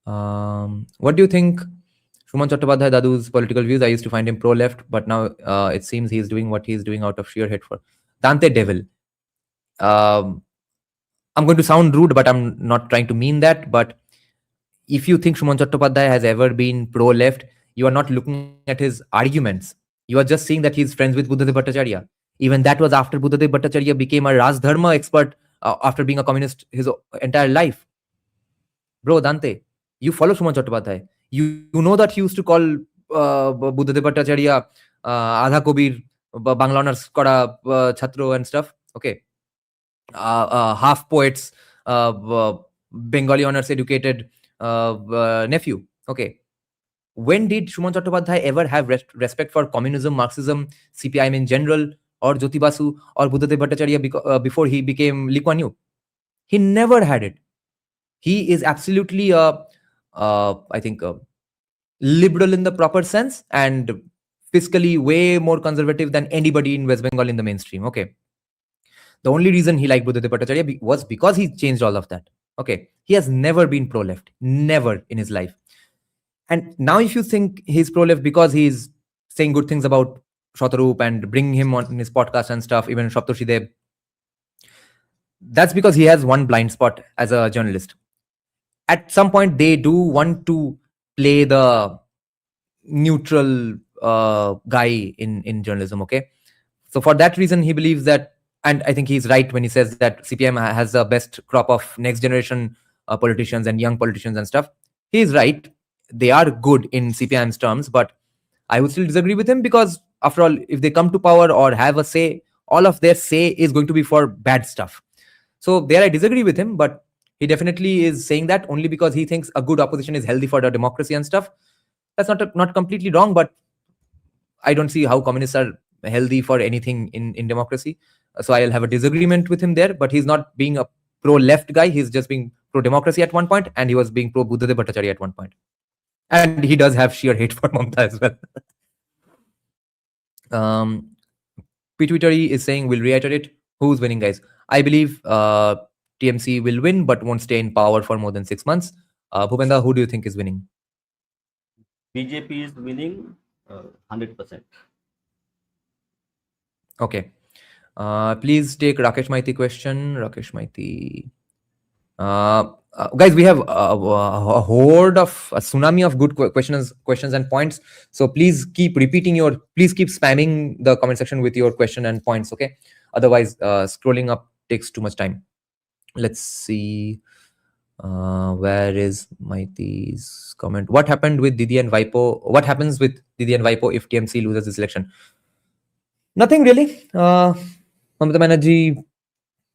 What do you think? Shuman Chattopadhyay Dadu's political views. I used to find him pro left, but now it seems he's doing what he's doing out of sheer hate for Dante Devil. Um, I'm going to sound rude, but I'm not trying to mean that. But if you think Shuman Chattopadhyay has ever been pro left, you are not looking at his arguments. You are just seeing that he's friends with Buddhadev Bhattacharya. Even that was after Buddhadev Bhattacharya became a Raj Dharma expert after being a communist his entire life. Bro, Dante, you follow Shuman Chattopadhyay. You know that he used to call Buddhadev Bhattacharya Adha Kobir, Bangla honors kora chhatro and stuff. Okay. Half poets, Bengali honors educated nephew. Okay. When did Shuman Chattopadhyay ever have respect for communism, Marxism, CPIM in general, or Jyoti Basu, or Buddhadev Bhattacharya before he became Lee Kuan Yew? He never had it. He is absolutely I think, liberal in the proper sense, and fiscally way more conservative than anybody in West Bengal in the mainstream. Okay. The only reason he liked Buddhadev Bhattacharya was because he changed all of that. Okay. He has never been pro-left. Never in his life. And now if you think he's pro-left because he's saying good things about Shataroop and bringing him on his podcast and stuff, even Saptarshi Dev, that's because he has one blind spot as a journalist. At some point, they do want to play the neutral guy in journalism, okay? So for that reason, he believes that, and I think he's right when he says that CPM has the best crop of next generation politicians and young politicians and stuff. He's right. They are good in CPIM's terms, but I would still disagree with him because, after all, if they come to power or have a say, all of their say is going to be for bad stuff. So there I disagree with him, but he definitely is saying that only because he thinks a good opposition is healthy for the democracy and stuff. That's not completely wrong, but I don't see how communists are healthy for anything in democracy. So I'll have a disagreement with him there, but he's not being a pro-left guy. He's just being pro-democracy at one point, and he was being pro-Buddhadev Bhattacharya at one point. And he does have sheer hate for Mamta as well. Pituitary is saying, we'll reiterate, who's winning, guys? I believe TMC will win, but won't stay in power for more than 6 months. Bhupenda, who do you think is winning? BJP is winning 100%. Okay. Please take Rakesh Maiti question. Rakesh Maiti. Guys, we have a horde of a tsunami of good questions and points. So please keep spamming the comment section with your question and points. Okay. Otherwise, scrolling up takes too much time. Let's see. Where is Maiti's comment? What happened with Didi and Vaipo? What happens with Didi and Vaipo if TMC loses this election? Nothing really. Mamata Banerjee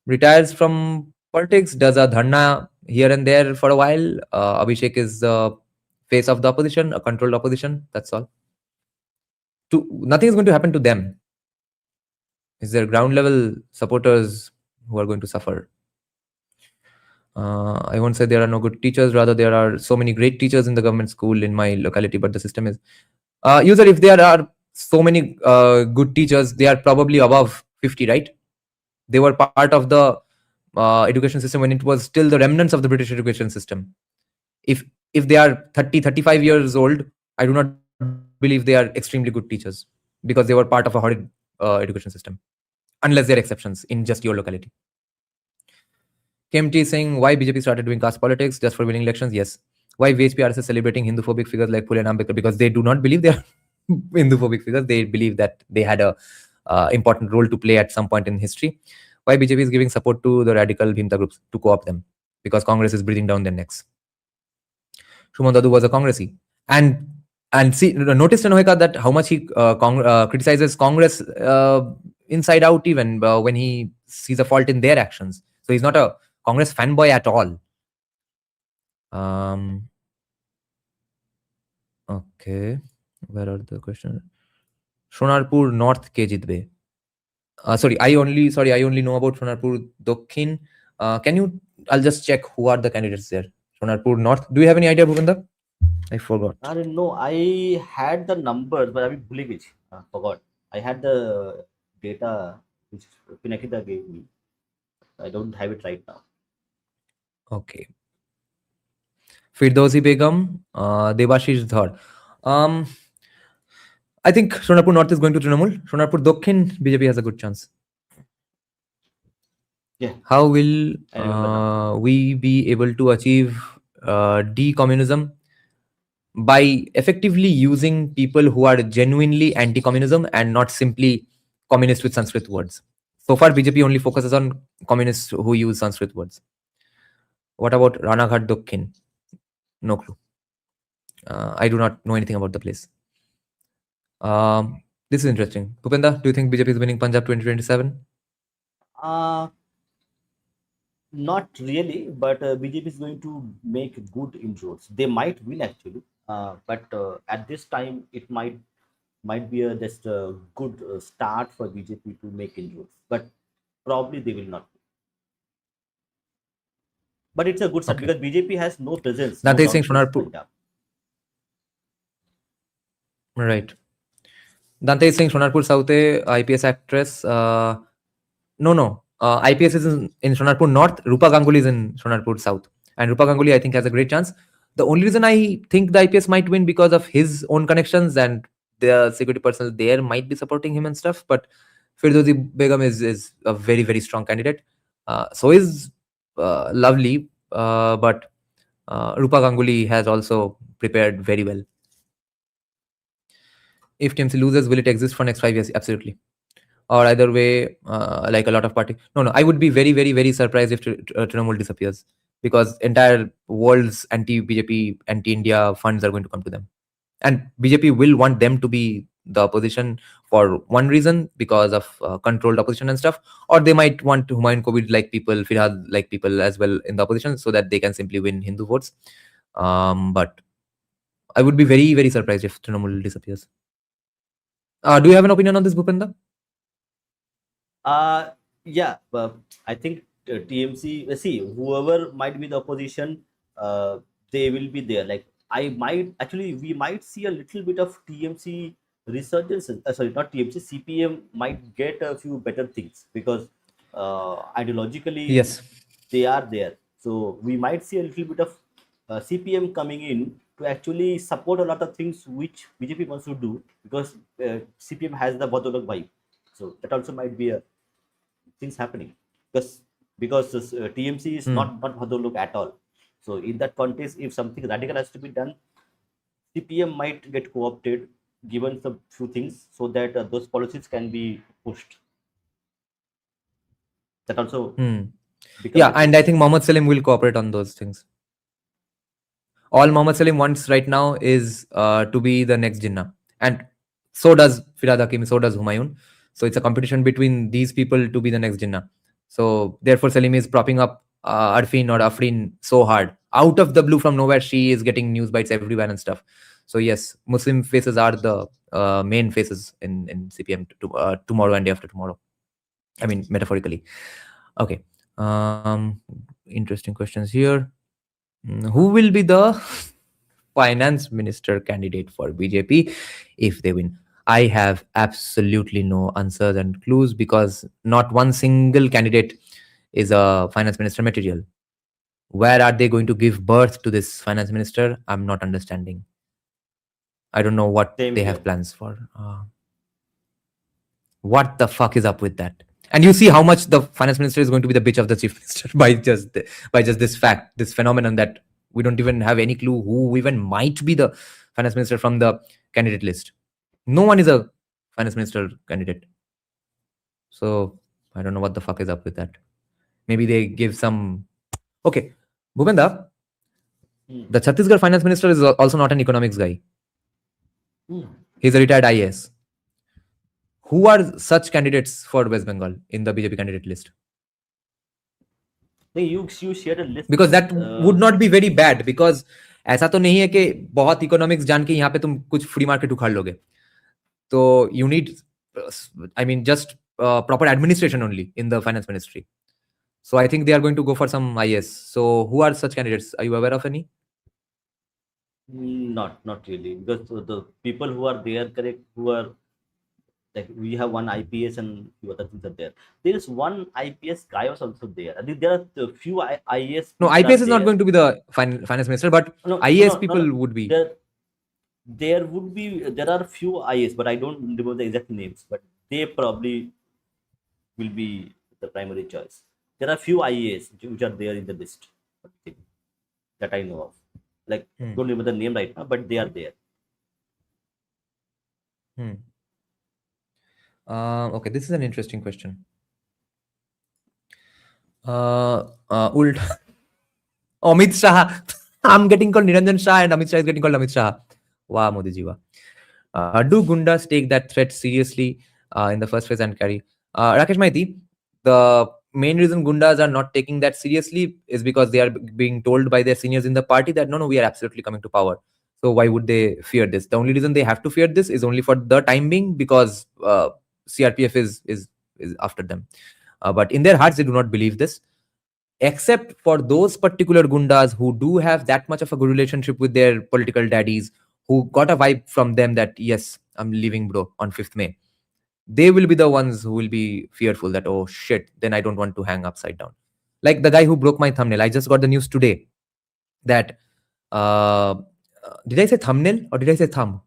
retires from politics, does a dharna here and there for a while. Abhishek is the face of the opposition, a controlled opposition. That's all. Nothing is going to happen to them. It's their ground level supporters who are going to suffer. I won't say there are no good teachers. Rather, there are so many great teachers in the government school in my locality, but the system is... user, if there are so many good teachers, they are probably above 50, right? They were part of the education system when it was still the remnants of the British education system. If they are 30, 35 years old, I do not believe they are extremely good teachers because they were part of a horrid education system, unless they're exceptions in just your locality. KMT is saying, why BJP started doing caste politics just for winning elections? Yes. Why VHPRS is celebrating Hindu-phobic figures like Phule and Ambedkar? Because they do not believe they are Hindu-phobic figures. They believe that they had a important role to play at some point in history. Why BJP is giving support to the radical Bhimta groups to co-opt them? Because Congress is breathing down their necks. Shuman Dadu was a Congressee. And see, notice Tanoheka that how much he criticizes Congress inside out, even when he sees a fault in their actions. So he's not a Congress fanboy at all. Okay, where are the questions? Sonarpur North ke jitbe. Sorry, I only know about Sonarpur Dokhin. I'll just check who are the candidates there. Sonarpur North. Do you have any idea, Bhupenda? I forgot. I don't know. I had the numbers, but I forgot. I had the data which Pinakita gave me. I don't have it right now. Okay. Firdausi Begum, Debashish Dhar. I think Sonarpur North is going to Trinamool. Sonarpur Dokhin, BJP has a good chance. Yeah. How will we be able to achieve decommunism? By effectively using people who are genuinely anti-communism and not simply communist with Sanskrit words. So far, BJP only focuses on communists who use Sanskrit words. What about Ranaghat Dokhin? No clue. I do not know anything about the place. This is interesting. Bhupenda, do you think BJP is winning Punjab 2027? Not really, but BJP is going to make good inroads. They might win actually. but at this time it might be just a good start for BJP to make inroads, but probably they will not. But it's a good start Okay. because BJP has no presence, no Dante is saying ground Sonarpur. presence. Yeah. Right. Dante is saying Sonarpur South IPS actress. No. IPS is in Sonarpur North. Rupa Ganguly is in Sonarpur South. And Rupa Ganguly, I think, has a great chance. The only reason I think the IPS might win because of his own connections and the security personnel there might be supporting him and stuff. But Firdausi Begum is a very, very strong candidate. So is Lovely. But Rupa Ganguly has also prepared very well. If TMC loses, will it exist for next 5 years? Absolutely. Or either way, like a lot of party. No. I would be very, very, very surprised if Trinamool disappears because entire world's anti-BJP, anti-India funds are going to come to them. And BJP will want them to be the opposition for one reason because of controlled opposition and stuff. Or they might want Humayun Kobir like people, Firhad like people as well in the opposition so that they can simply win Hindu votes. But I would be very, very surprised if Trinamool disappears. Do you have an opinion on this, Bhupenda? Yeah, but I think TMC, see, whoever might be the opposition, they will be there. Like, we might see a little bit of TMC resurgence. Sorry, not TMC, CPM might get a few better things because ideologically, Yes. they are there. So we might see a little bit of CPM coming in to actually support a lot of things which BJP wants to do because CPM has the Badolak vibe. So that also might be a things happening because this, TMC is not Badolak at all. So in that context, if something radical has to be done, CPM might get co-opted, given some few things, so that those policies can be pushed. That also. Yeah, and I think Mohammad Salim will cooperate on those things. All Mohammad Salim wants right now is to be the next Jinnah. And so does Firhad Hakim, so does Humayun. So it's a competition between these people to be the next Jinnah. So therefore Salim is propping up Arfin or Afrin so hard. Out of the blue from nowhere, she is getting news bites everywhere and stuff. So yes, Muslim faces are the main faces in CPM tomorrow and day after tomorrow. I mean, metaphorically. Okay. Interesting questions here. Who will be the finance minister candidate for BJP if they win? I have absolutely no answers and clues because not one single candidate is a finance minister material. Where are they going to give birth to this finance minister? I'm not understanding. I don't know what they have plans for. What the fuck is up with that? And you see how much the finance minister is going to be the bitch of the chief minister by just this fact, this phenomenon that we don't even have any clue who even might be the finance minister from the candidate list. No one is a finance minister candidate. So I don't know what the fuck is up with that. Maybe they give some. Okay, Bhupenda, the Chhattisgarh finance minister is also not an economics guy. He's a retired IAS. Who are such candidates for West Bengal in the BJP candidate list? You shared a list Because that would not be very bad because ऐसा तो नहीं है कि बहुत economics जान के यहाँ पे तुम कुछ फ्री मार्केट उखाड़ लोगे. तो you need, I mean, just proper administration only in the finance ministry. So I think they are going to go for some IS. So who are such candidates? Are you aware of any? Not really, because the people who are there, correct, who are like we have one IPS and few other things are there. There is one IPS guy was also there. I think there are a few IAS. No, IPS is not going to be the finance minister, but IAS people would be. There would be, there are few IAS, but I don't remember the exact names, but they probably will be the primary choice. There are few IAS which are there in the list that I know of. Like, don't remember the name right now, but they are there. Okay, this is an interesting question. Amit Shah. I'm getting called Niranjan Shah and Amit Shah is getting called Amit Shah. Wow, Modi ji, wow. Do Gundas take that threat seriously in the first phase and carry? Rakesh Maiti, the main reason Gundas are not taking that seriously is because they are being told by their seniors in the party that no, we are absolutely coming to power. So why would they fear this? The only reason they have to fear this is only for the time being, because CRPF is after them. But in their hearts, they do not believe this, except for those particular gundas who do have that much of a good relationship with their political daddies, who got a vibe from them that, yes, I'm leaving, bro, on 5th May. They will be the ones who will be fearful that, oh shit, then I don't want to hang upside down. Like the guy who broke my thumbnail. I just got the news today that, did I say thumbnail or did I say thumb?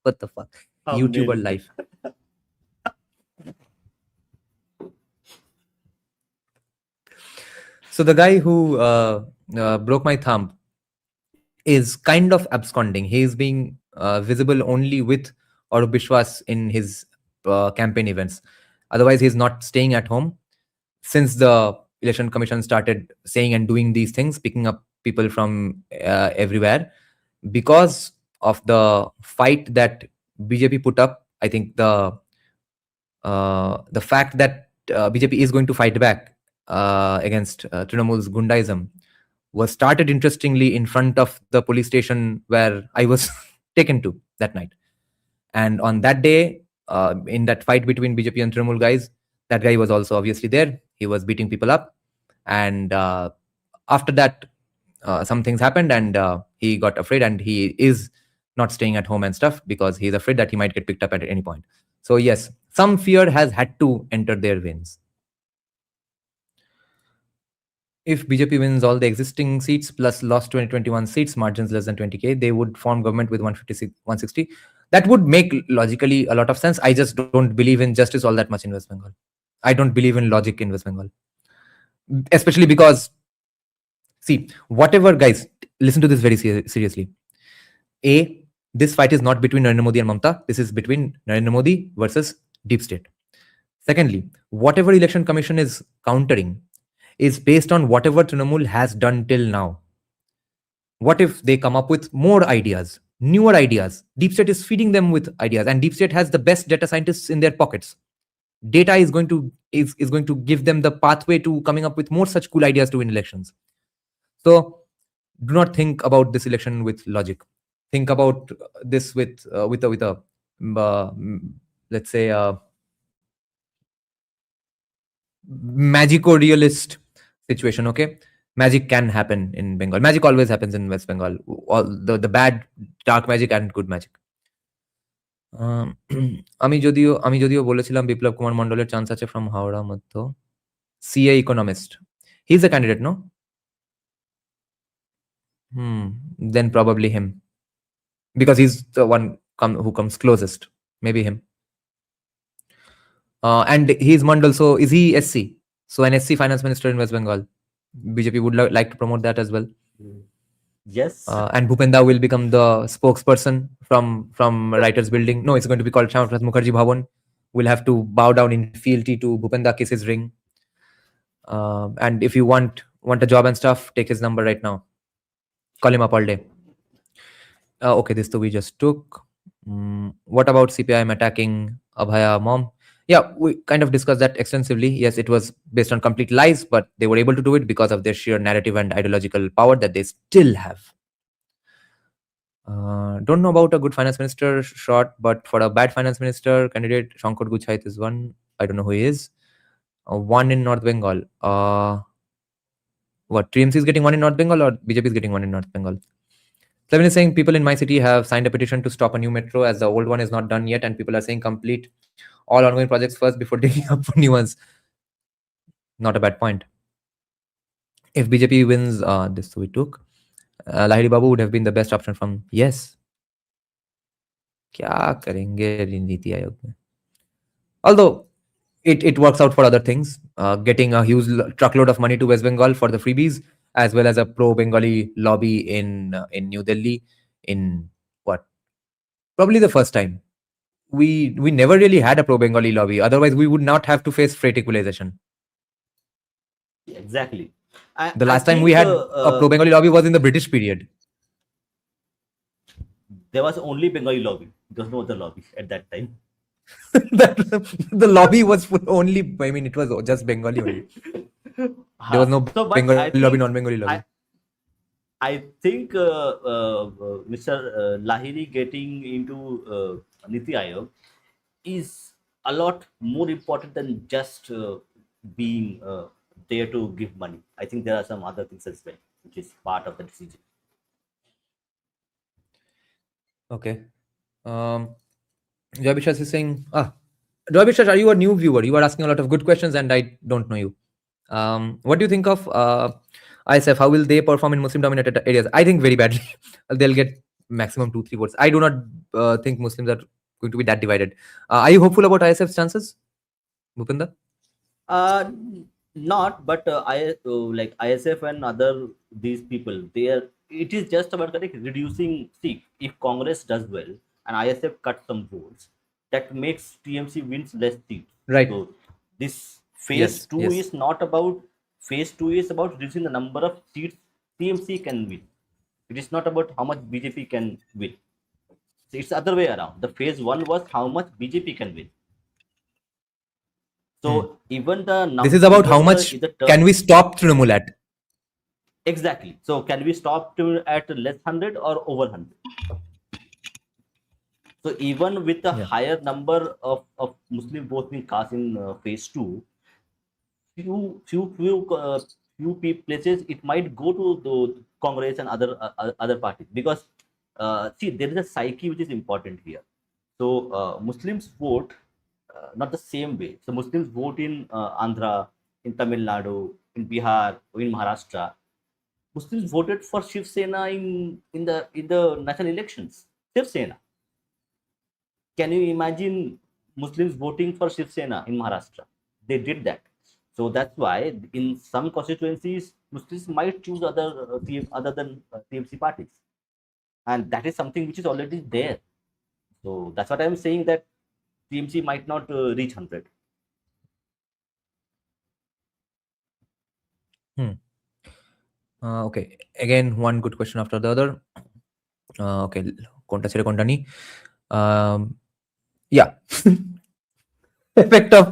What the fuck? Thumbnail. YouTuber life. So the guy who broke my thumb is kind of absconding. He is being visible only with Arup Bishwas in his campaign events. Otherwise, he's not staying at home. Since the Election Commission started saying and doing these things, picking up people from everywhere, because of the fight that BJP put up, I think the fact that BJP is going to fight back against Trinamool's Gundaism was started interestingly in front of the police station where I was taken to that night. And on that day, in that fight between BJP and Trinamool guys, that guy was also obviously there. He was beating people up. And after that, some things happened and he got afraid, and he is not staying at home and stuff because he's afraid that he might get picked up at any point. So yes, some fear has had to enter their veins. If BJP wins all the existing seats plus lost 2021 seats, margins less than 20k, they would form government with 160. That would make logically a lot of sense. I just don't believe in justice all that much in West Bengal. I don't believe in logic in West Bengal. Especially because, see, whatever, guys, listen to this very seriously. A, this fight is not between Narendra Modi and Mamata. This is between Narendra Modi versus deep state. Secondly, whatever election commission is countering is based on whatever Trinamool has done till now. What if they come up with more ideas, newer ideas? Deep state is feeding them with ideas, and deep state has the best data scientists in their pockets. Data is going to give them the pathway to coming up with more such cool ideas to win elections. So do not think about this election with logic. Think about this with a let's say magico-realist situation. Okay, magic can happen in Bengal. Magic always happens in West Bengal. All the bad, dark magic and good magic. আমি যদিও বলেছিলাম বিপ্লব কুমার মন্ডলের chance আছে from Howrah মধ্য CA economist. He's a candidate, no? Then probably him, because he's the one who comes closest. Maybe him. And he's Mandal, so is he SC? So an SC finance minister in West Bengal. BJP would like to promote that as well. Yes. And Bhupenda will become the spokesperson from Writers Building. No, it's going to be called Shyama Prasad Mukherjee Bhavan. We'll have to bow down in fealty to Bhupenda, kiss his ring. And if you want a job and stuff, take his number right now. Call him up all day. Okay, this we just took. What about CPIM attacking Abhaya mom? Yeah, we kind of discussed that extensively. Yes, it was based on complete lies, but they were able to do it because of their sheer narrative and ideological power that they still have. Don't know about a good finance minister shot, but for a bad finance minister candidate, Shankar Guchait is one. I don't know who he is. One in North Bengal. What, TMC is getting one in North Bengal or BJP is getting one in North Bengal? Clevin is saying people in my city have signed a petition to stop a new metro as the old one is not done yet, and people are saying complete all ongoing projects first before digging up for new ones. Not a bad point. If BJP wins, this we took. Lahiri Babu would have been the best option from yes. Kya karenge Niti Aayog mein? Although it works out for other things, getting a huge truckload of money to West Bengal for the freebies, as well as a pro-Bengali lobby in New Delhi in what? Probably the first time. We never really had a pro-Bengali lobby. Otherwise, we would not have to face freight equalization. Exactly. The last time we had a pro-Bengali lobby was in the British period. There was only Bengali lobby. There was no other lobby at that time. The lobby was only, I mean, it was just Bengali only. There was no Bengali lobby, non-Bengali lobby. I think Mr. Lahiri getting into Niti Aayog is a lot more important than just being there to give money. I think there are some other things as well, which is part of the decision. Okay. Joy Bishas is saying, Joy Bishas, are you a new viewer? You are asking a lot of good questions and I don't know you. What do you think of ISF? How will they perform in Muslim dominated areas? I think very badly. They'll get maximum 2-3 votes. I do not think Muslims are going to be that divided. Are you hopeful about ISF's chances, Bhupinda? Uh, Not, but like ISF and other these people, they are. It is just about correct reducing. See, if Congress does well and ISF cuts some votes, that makes TMC wins less seats. Right. So this phase Yes, two yes. is not about phase two is about reducing the number of seats TMC can win. It is not about how much BJP can win. So it's the other way around. The phase one was how much BJP can win. So even the This is about how even much the term, can we stop Trinamool at? exactly. So can we stop to at less 100 or over 100? So even with a Yeah. higher number of Muslim votes in cast in phase two, few places it might go to the Congress and other parties, because see, there is a psyche which is important here. So Muslims vote not the same way. So Muslims vote in Andhra, in Tamil Nadu, in Bihar, or in Maharashtra. Muslims voted for Shiv Sena in the national elections. Shiv Sena. Can you imagine Muslims voting for Shiv Sena in Maharashtra? They did that. So that's why in some constituencies, Muslims might choose other than TMC parties, and that is something which is already there. So that's what I'm saying, that TMC might not reach 100. Okay. Again, one good question after the other. Okay. Konta Sire Kontani. Yeah. Effect of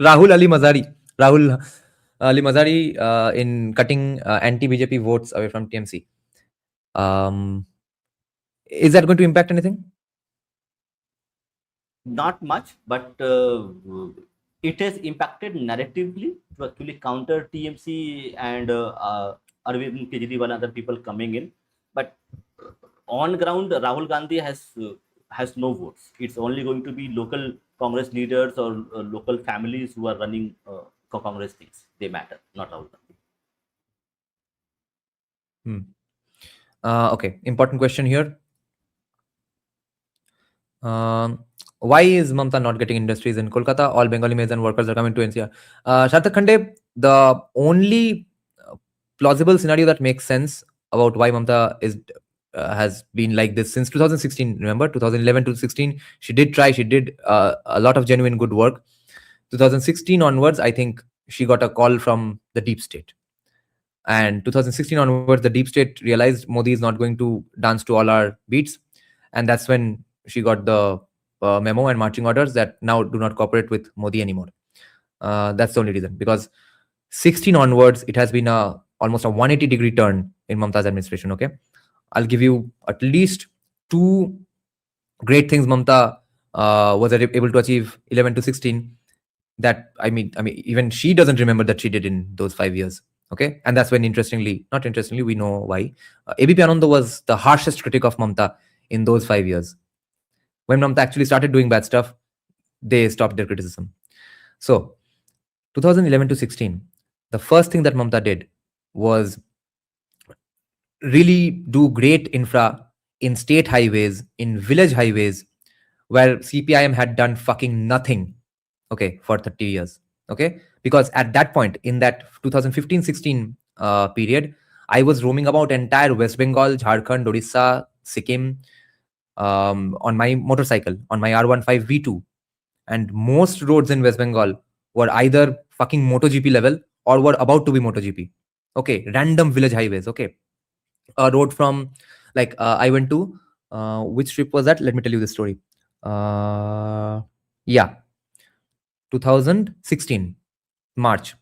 Rahul Ali Mazari. Rahul Ali Mazari in cutting anti-BJP votes away from TMC. Is that going to impact anything? Not much, but it has impacted narratively to actually counter TMC and Arvind Kejriwal and other people coming in. But on ground, Rahul Gandhi has no votes. It's only going to be local Congress leaders or local families who are running Congress things. They matter, not Rahul Gandhi. Okay. Important question here. Why is Mamta not getting industries in Kolkata? All Bengali maids and workers are coming to NCR. Sarthak Khande, the only plausible scenario that makes sense about why Mamta has been like this since 2016. Remember, 2011 to 16, she did try. She did a lot of genuine good work. 2016 onwards, I think she got a call from the deep state. And 2016 onwards, the deep state realized Modi is not going to dance to all our beats. And that's when she got the memo and marching orders that now do not cooperate with Modi anymore. That's the only reason. Because 16 onwards, it has been almost a 180-degree turn in Mamta's administration. Okay, I'll give you at least two great things Mamta was able to achieve 11 to 16. That I mean, even she doesn't remember that she did in those 5 years. Okay, and that's when not interestingly, we know why. ABP Anando was the harshest critic of Mamta in those 5 years. When Mamta actually started doing bad stuff, they stopped their criticism. So 2011 to 16, the first thing that Mamta did was really do great infra in state highways, in village highways, where CPIM had done fucking nothing, okay, for 30 years, okay? Because at that point, in that 2015-16 period, I was roaming about entire West Bengal, Jharkhand, Odisha, Sikkim, on my motorcycle, on my R15 V2. And most roads in West Bengal were either fucking MotoGP level or were about to be MotoGP. Okay, random village highways, okay? A road from, like, I went to, which trip was that? Let me tell you the story. Yeah, 2016 March.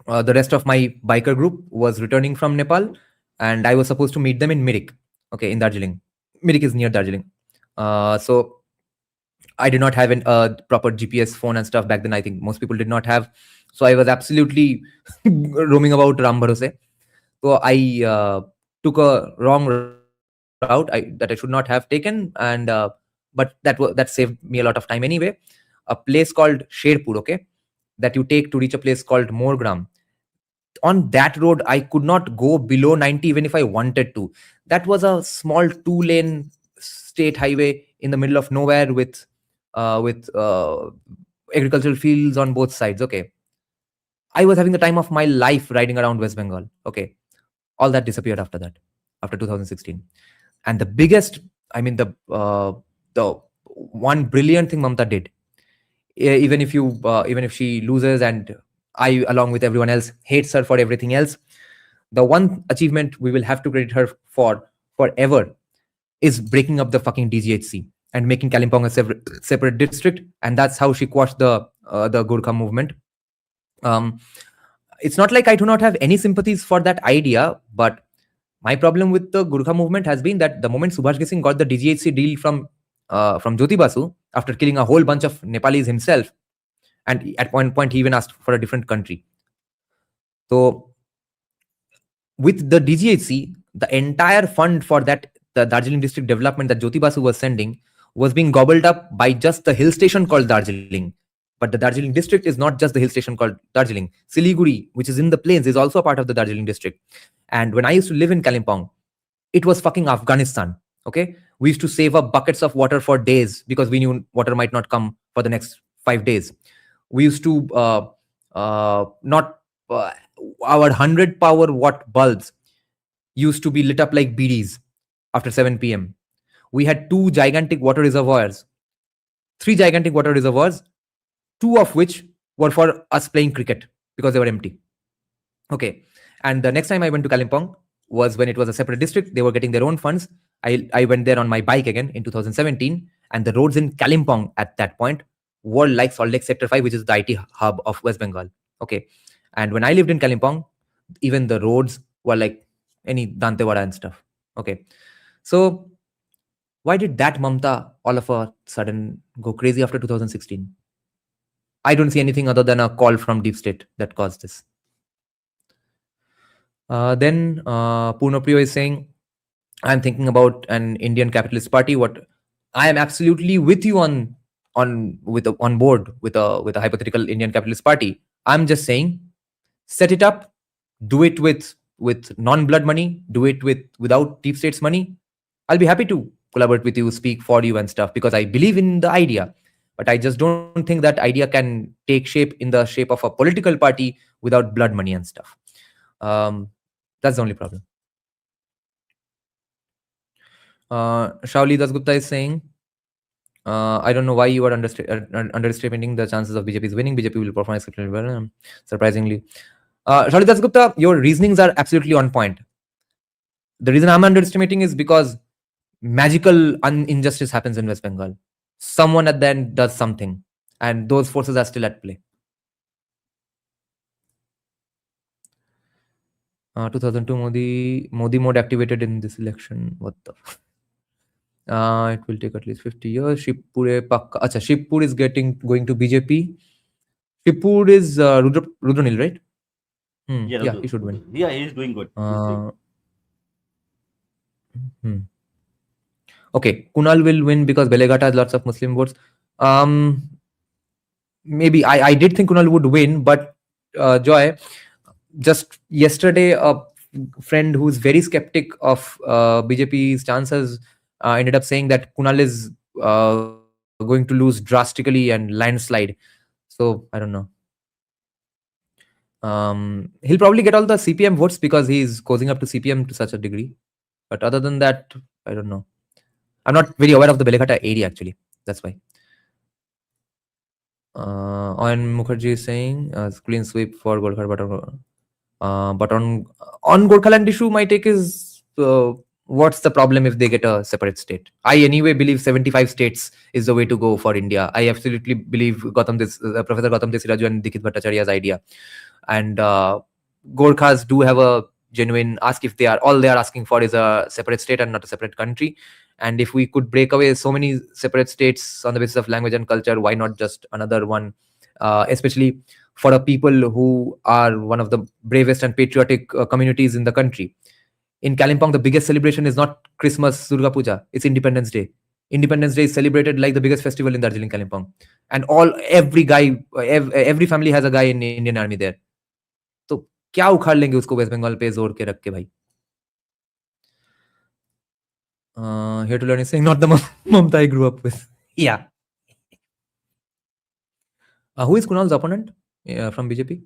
The rest of my biker group was returning from Nepal. and I was supposed to meet them in Mirik, okay, in Darjeeling. Mirik is near Darjeeling. So I did not have a proper GPS phone and stuff back then. I think most people did not have. So I was absolutely roaming about Ram Bharose. So I took a wrong route that I should not have taken, and but that saved me a lot of time anyway. A place called Sherpur, okay, that you take to reach a place called Morgram. On that road, I could not go below 90 even if I wanted to. That was a small 2-lane state highway in the middle of nowhere with agricultural fields on both sides. Okay, I was having the time of my life riding around West Bengal. Okay, all that disappeared after that, after 2016. And the biggest, I mean, the one brilliant thing Mamta did, even if she loses and I, along with everyone else, hates her for everything else, the one achievement we will have to credit her for forever is breaking up the fucking DGHC and making Kalimpong a separate district, and that's how she quashed the Gurkha movement. It's not like I do not have any sympathies for that idea, but my problem with the Gurkha movement has been that the moment Subhash Singh got the DGHC deal from Jyoti Basu after killing a whole bunch of Nepalis himself, and at one point he even asked for a different country. So with the DGHC, the entire fund for that, the Darjeeling district development that Jyoti Basu was sending, was being gobbled up by just the hill station called Darjeeling. But the Darjeeling district is not just the hill station called Darjeeling. Siliguri, which is in the plains, is also a part of the Darjeeling district. And when I used to live in Kalimpong, it was fucking Afghanistan. Okay, we used to save up buckets of water for days because we knew water might not come for the next 5 days. We used to not our 100 power watt bulbs used to be lit up like BDs after 7 p.m. We had 3 gigantic water reservoirs, 2 of which were for us playing cricket because they were empty. Okay. And the next time I went to Kalimpong was when it was a separate district. They were getting their own funds. I went there on my bike again in 2017, and the roads in Kalimpong at that point were like Salt Lake Sector 5, which is the IT hub of West Bengal. Okay. And when I lived in Kalimpong, even the roads were like any Dantewada and stuff. Okay. So why did that Mamta all of a sudden go crazy after 2016? I don't see anything other than a call from deep state that caused this. Then Purnapriyo is saying, I'm thinking about an Indian capitalist party. What I am absolutely with you on board with a hypothetical Indian capitalist party. I'm just saying, set it up, do it with non-blood money, do it without deep state's money. I'll be happy to collaborate with you, speak for you and stuff, because I believe in the idea. But I just don't think that idea can take shape in the shape of a political party without blood money and stuff. That's the only problem. Shauli Dasgupta is saying, I don't know why you are underestimating the chances of BJP's winning. BJP will perform exceptionally well, surprisingly. Shauli Dasgupta, your reasonings are absolutely on point. The reason I'm underestimating is because magical injustice happens in West Bengal. Someone at the end does something, and those forces are still at play. 2002 Modi mode activated in this election. What the? It will take at least 50 years. Shibpur is going to BJP. Shibpur is Rudranil, right? Yeah, he should win. Yeah, he is doing good. Okay, Kunal will win because Belegata has lots of Muslim votes. Maybe I did think Kunal would win, but Joy, just yesterday, a friend who's very skeptic of BJP's chances ended up saying that Kunal is going to lose drastically and landslide. So I don't know. He'll probably get all the CPM votes because he's cozying up to CPM to such a degree. But other than that, I don't know. I'm not very aware of the Belegata area actually. That's why. Owen Mukherjee is saying clean sweep for Golkar, but on Gorkhaland issue, my take is what's the problem if they get a separate state? I anyway believe 75 states is the way to go for India. I absolutely believe Professor Gautam Desiraju and Dikit Bhattacharya's idea. And Gorkhas do have a genuine, ask if all they are asking for is a separate state and not a separate country. And if we could break away so many separate states on the basis of language and culture, why not just another one? Especially for a people who are one of the bravest and patriotic communities in the country. In Kalimpong, the biggest celebration is not Christmas, Durga Puja, it's Independence Day. Independence Day is celebrated like the biggest festival in Darjeeling, Kalimpong. And every family has a guy in Indian Army there. तो क्या उखाड़ लेंगे उसको waste Bengal पे जोर के रख के भाई? Here to learn is saying not the Mamta I grew up with. Yeah. Who is Kunal's opponent from BJP?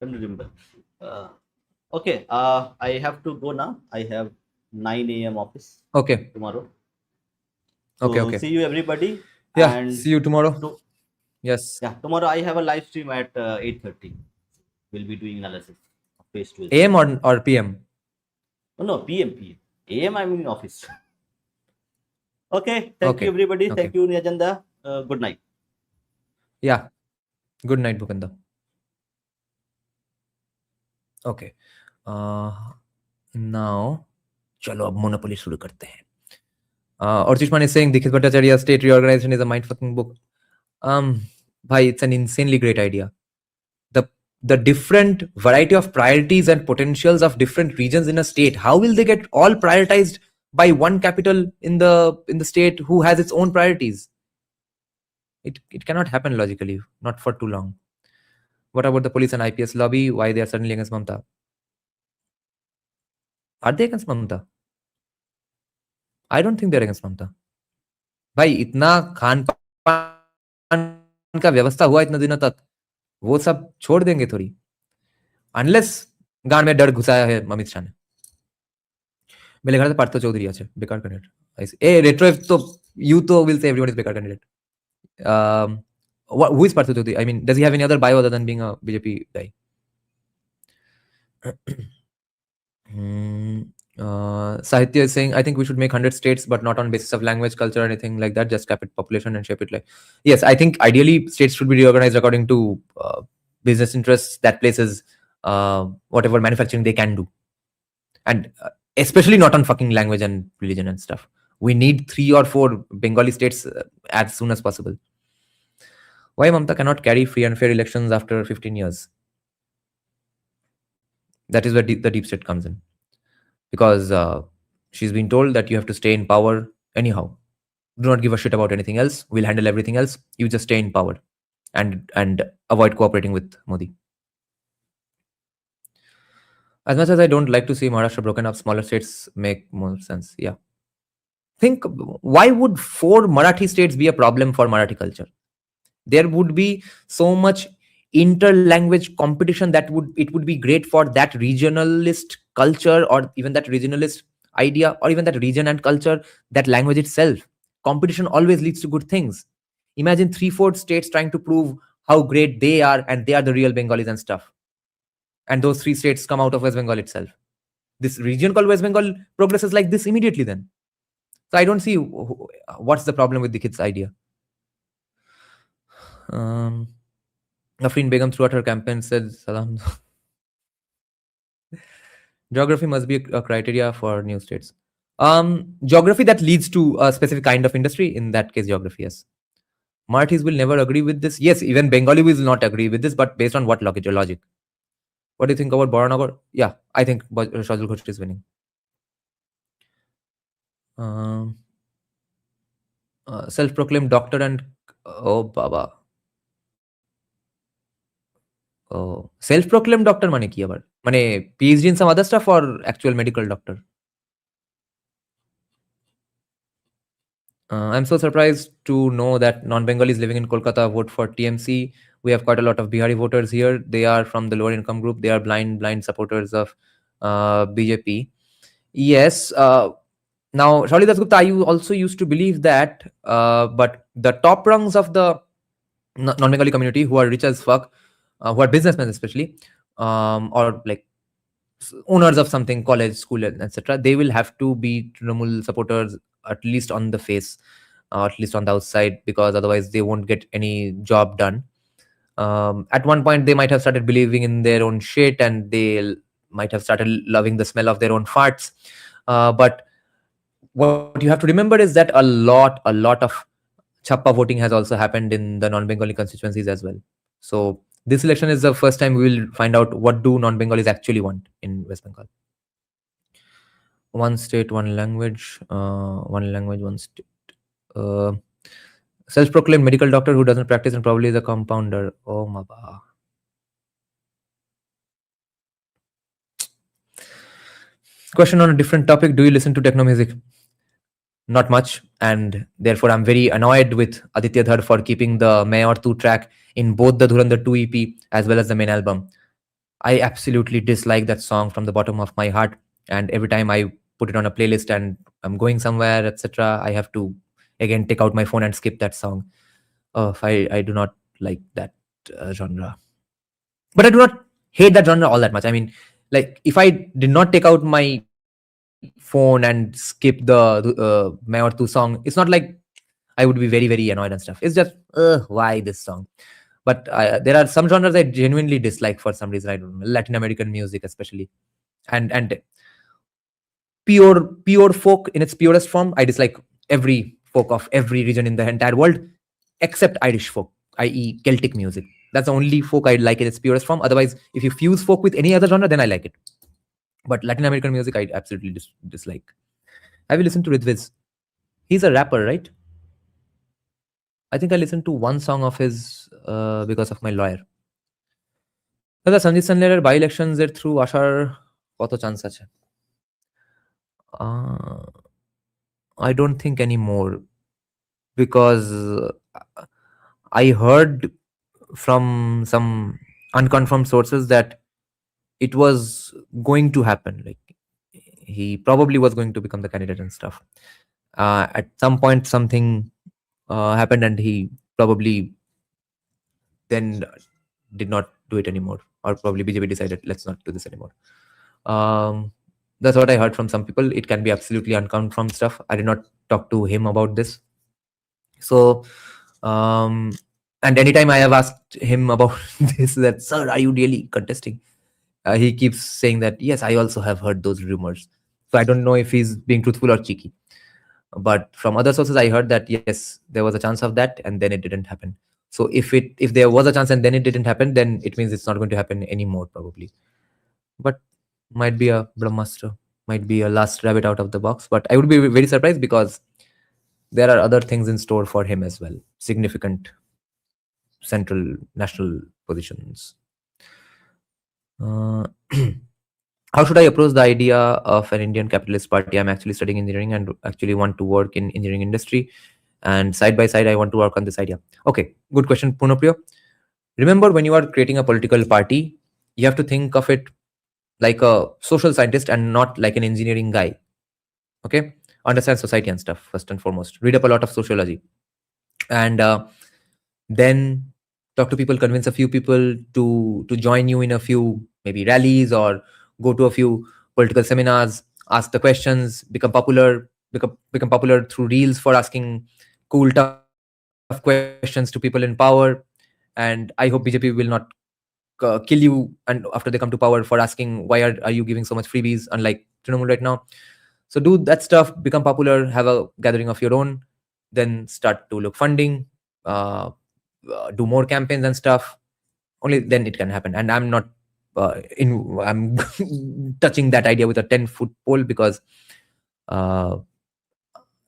Don't remember. Okay, I have to go now. I have 9 a.m. office Okay. tomorrow. Okay, So okay. see you everybody. Yeah, And see you tomorrow. Yes. yeah, tomorrow I have a live stream at 8:30. We'll be doing analysis of phase 2. AM or PM? No, PM. AM I'm in office. Okay, thank Okay, you everybody. okay. Thank you Niyajanda. Good night. Yeah. Good night, Bhupenda. Okay. Now, चलो अब monopoly शुरू करते हैं. Orchishman is saying Dikshit Bhattacharya state reorganization is a mindfucking book. Bhai, it's an insanely great idea. The different variety of priorities and potentials of different regions in a state, how will they get all prioritized by one capital in the state who has its own priorities? It cannot happen logically, not for too long. What about the police and IPS lobby? Why they are suddenly against Mamta? Are they against Mamta? I don't think they're against Mamta. भाई इतना खान पान का व्यवस्था हुआ इतना दिनों तक, वो सब छोड़ देंगे थोड़ी, अनलेस गांड में डर घुसाया है अमित शाह ने. मेरे घर से पार्थ चौधरी আছে বেকার ক্যান্ডিডেট. ए रेट्रो तो you तो will say everyone is बेकार candidate. Who is Partha Chaudhary? I mean, does he have any other bio other than being a BJP guy? Sahitya is saying, I think we should make 100 states, but not on basis of language, culture, or anything like that. Just cap it population and shape it like. Yes, I think ideally states should be reorganized according to business interests that places whatever manufacturing they can do. And especially not on fucking language and religion and stuff. We need 3 or 4 Bengali states as soon as possible. Why Mamta cannot carry free and fair elections after 15 years? That is where the deep state comes in. Because she's been told that you have to stay in power anyhow. Do not give a shit about anything else. We'll handle everything else. You just stay in power and avoid cooperating with Modi. As much as I don't like to see Maharashtra broken up, smaller states make more sense. Yeah. Think, why would 4 Marathi states be a problem for Marathi culture? There would be so much inter-language competition that it would be great for that regionalist culture, or even that regionalist idea, or even that region and culture, that language itself. Competition always leads to good things. Imagine 3/4 states trying to prove how great they are and they are the real Bengalis and stuff. And those 3 states come out of West Bengal itself. This region called West Bengal progresses like this immediately then. So I don't see what's the problem with the kids' idea. Nafreen Begum throughout her campaign said, Salam. Geography must be a criteria for new states. Geography that leads to a specific kind of industry, in that case, geography, yes. Marathis will never agree with this. Yes, even Bengali will not agree with this, but based on what logic? What do you think about Baranagar? Yeah, I think Shazul Ghosh is winning. Self-proclaimed doctor and oh Baba. Oh, self-proclaimed doctor mane ki abar? Mane PhD in some other stuff or actual medical doctor? I'm so surprised to know that non-Bengalis living in Kolkata vote for TMC. We have quite a lot of Bihari voters here. They are from the lower income group. They are blind supporters of BJP. Yes. Now, Shauli Dasgupta, I also used to believe that, but the top rungs of the non-Bengali community, who are rich as fuck, who are businessmen especially, or like owners of something, college, school, etc., they will have to be Trinamool supporters, at least on the face, at least on the outside, because otherwise they won't get any job done. At one point, they might have started believing in their own shit, and they might have started loving the smell of their own farts. But what you have to remember is that a lot of chappa voting has also happened in the non-Bengali constituencies as well. So this election is the first time we will find out what do non-Bengalis actually want in West Bengal. One state, one language, one state. Self-proclaimed medical doctor who doesn't practice and probably is a compounder. Oh, maba. Question on a different topic. Do you listen to techno music? Not much, and therefore I'm very annoyed with Aditya Dhar for keeping the Mayor 2 track in both the Dhurandhar 2 EP as well as the main album. I absolutely dislike that song from the bottom of my heart, and every time I put it on a playlist and I'm going somewhere, etc., I have to again take out my phone and skip that song. I do not like that genre, but I do not hate that genre all that much. I mean, like, if I did not take out my phone and skip the Mayor 2 song, it's not like I would be very, very annoyed and stuff. It's just, why this song? But there are some genres I genuinely dislike for some reason. I don't know, Latin American music especially, and pure folk in its purest form. I dislike every folk of every region in the entire world except Irish folk, i.e. Celtic music. That's the only folk I like in its purest form. Otherwise, if you fuse folk with any other genre, then I like it. But Latin American music, I absolutely dislike. Have you listened to Ridviz? He's a rapper, right? I think I listened to one song of his because of my lawyer. দাদা Sanjit সানলের by elections এর through আসার কত chance আছে? I don't think anymore, because I heard from some unconfirmed sources that it was going to happen. Like, he probably was going to become the candidate and stuff. At some point, something happened, and he probably then did not do it anymore, or probably BJP decided, let's not do this anymore. That's what I heard from some people. It can be absolutely unconfirmed stuff. I did not talk to him about this. So, and anytime I have asked him about this, that, sir, are you really contesting? He keeps saying that, yes, I also have heard those rumors. So I don't know if he's being truthful or cheeky. But from other sources, I heard that, yes, there was a chance of that, and then it didn't happen. So if there was a chance and then it didn't happen, then it means it's not going to happen anymore, probably. But might be a Brahmastra, might be a last rabbit out of the box. But I would be very surprised, because there are other things in store for him as well. Significant central national positions. How should I approach the idea of an Indian capitalist party? I'm actually studying engineering and actually want to work in engineering industry. And side by side, I want to work on this idea. Okay, good question, Punopriya. Remember, when you are creating a political party, you have to think of it like a social scientist and not like an engineering guy. Okay? Understand society and stuff, first and foremost. Read up a lot of sociology. And then talk to people, convince a few people to join you in a few maybe rallies, or go to a few political seminars, ask the questions, become popular through reels for asking cool, tough questions to people in power. And I hope BJP will not kill you and after they come to power for asking, why are you giving so much freebies, unlike Trinamool right now. So do that stuff, become popular, have a gathering of your own, then start to look funding, do more campaigns and stuff. Only then it can happen. And I'm not I'm touching that idea with a 10-foot pole, because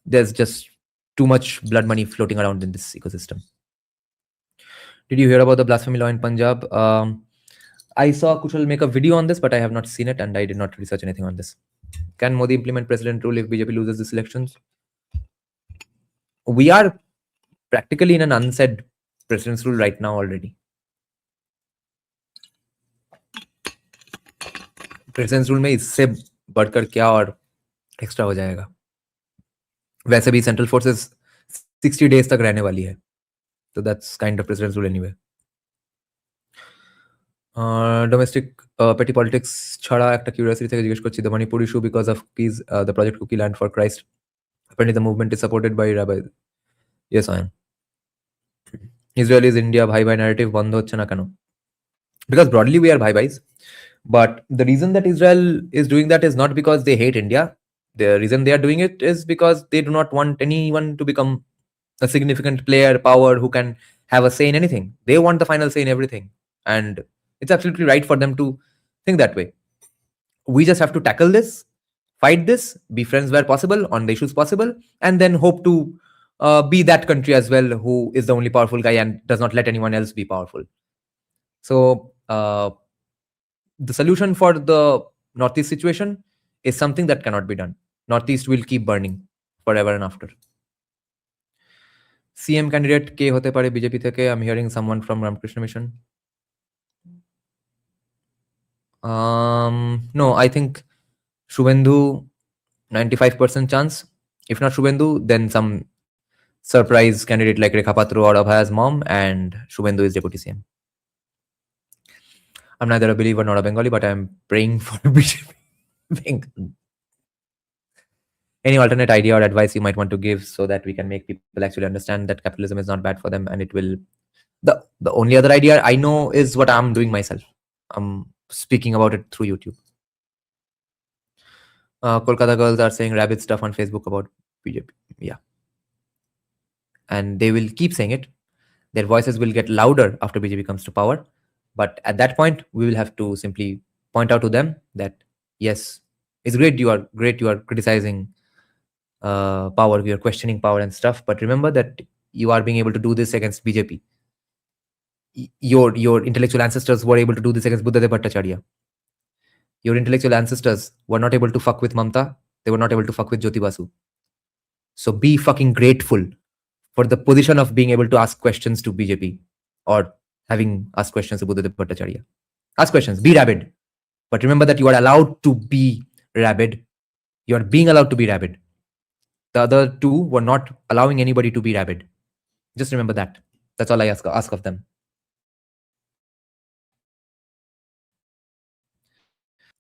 there's just too much blood money floating around in this ecosystem. Did you hear about the blasphemy law in Punjab? I saw Kushal make a video on this, but I have not seen it, and I did not research anything on this. Can Modi implement president rule if BJP loses these elections? We are practically in an unsaid president's rule right now already. President's rule में इससे बढ़कर क्या और extra हो जाएगा? वैसे भी central forces 60 days तक रहने वाली है, so that's kind of president's rule anyway. Domestic petty politics ছাড়া একটা কিউরিওসিটি থেকে জিজ্ঞেস করছি, the Manipur issue because of cookies, the project Cookie Land for Christ, apparently the movement is supported by Rabbi. Yes, I am. Israelis India bhai bhai narrative বন্ধ হচ্ছে না কেন? Because broadly we are bhai bhais, but the reason that Israel is doing that is not because they hate India. The reason they are doing it is because they do not want anyone to become a significant player, power, who can have a say in anything. They want the final say in everything, and it's absolutely right for them to think that way. We just have to tackle this, fight this, be friends where possible on the issues possible, and then hope to be that country as well who is the only powerful guy and does not let anyone else be powerful. So the solution for the Northeast situation is something that cannot be done. Northeast will keep burning forever and after. CM candidate কে হতে পারে BJP থেকে? I'm hearing someone from Ramakrishna Mission. No, I think Shubhendu, 95% chance. If not Shubhendu, then some surprise candidate like Rekha Patru or Abhaya's mom, and Shubhendu is deputy CM. I'm neither a believer nor a Bengali, but I'm praying for BJP. Any alternate idea or advice you might want to give so that we can make people actually understand that capitalism is not bad for them, and it will. The only other idea I know is what I'm doing myself. I'm speaking about it through YouTube. Kolkata girls are saying rabid stuff on Facebook about BJP. Yeah. And they will keep saying it. Their voices will get louder after BJP comes to power. But at that point, we will have to simply point out to them that, yes, it's great you are criticizing power, you are questioning power and stuff. But remember that you are being able to do this against BJP. Your intellectual ancestors were able to do this against Buddhadev Bhattacharya. Your intellectual ancestors were not able to fuck with Mamta. They were not able to fuck with Jyoti Basu. So be fucking grateful for the position of being able to ask questions to BJP or having asked questions to Buddhadev Bhattacharya. Ask questions, be rabid. But remember that you are allowed to be rabid. You are being allowed to be rabid. The other two were not allowing anybody to be rabid. Just remember that. That's all I ask of them.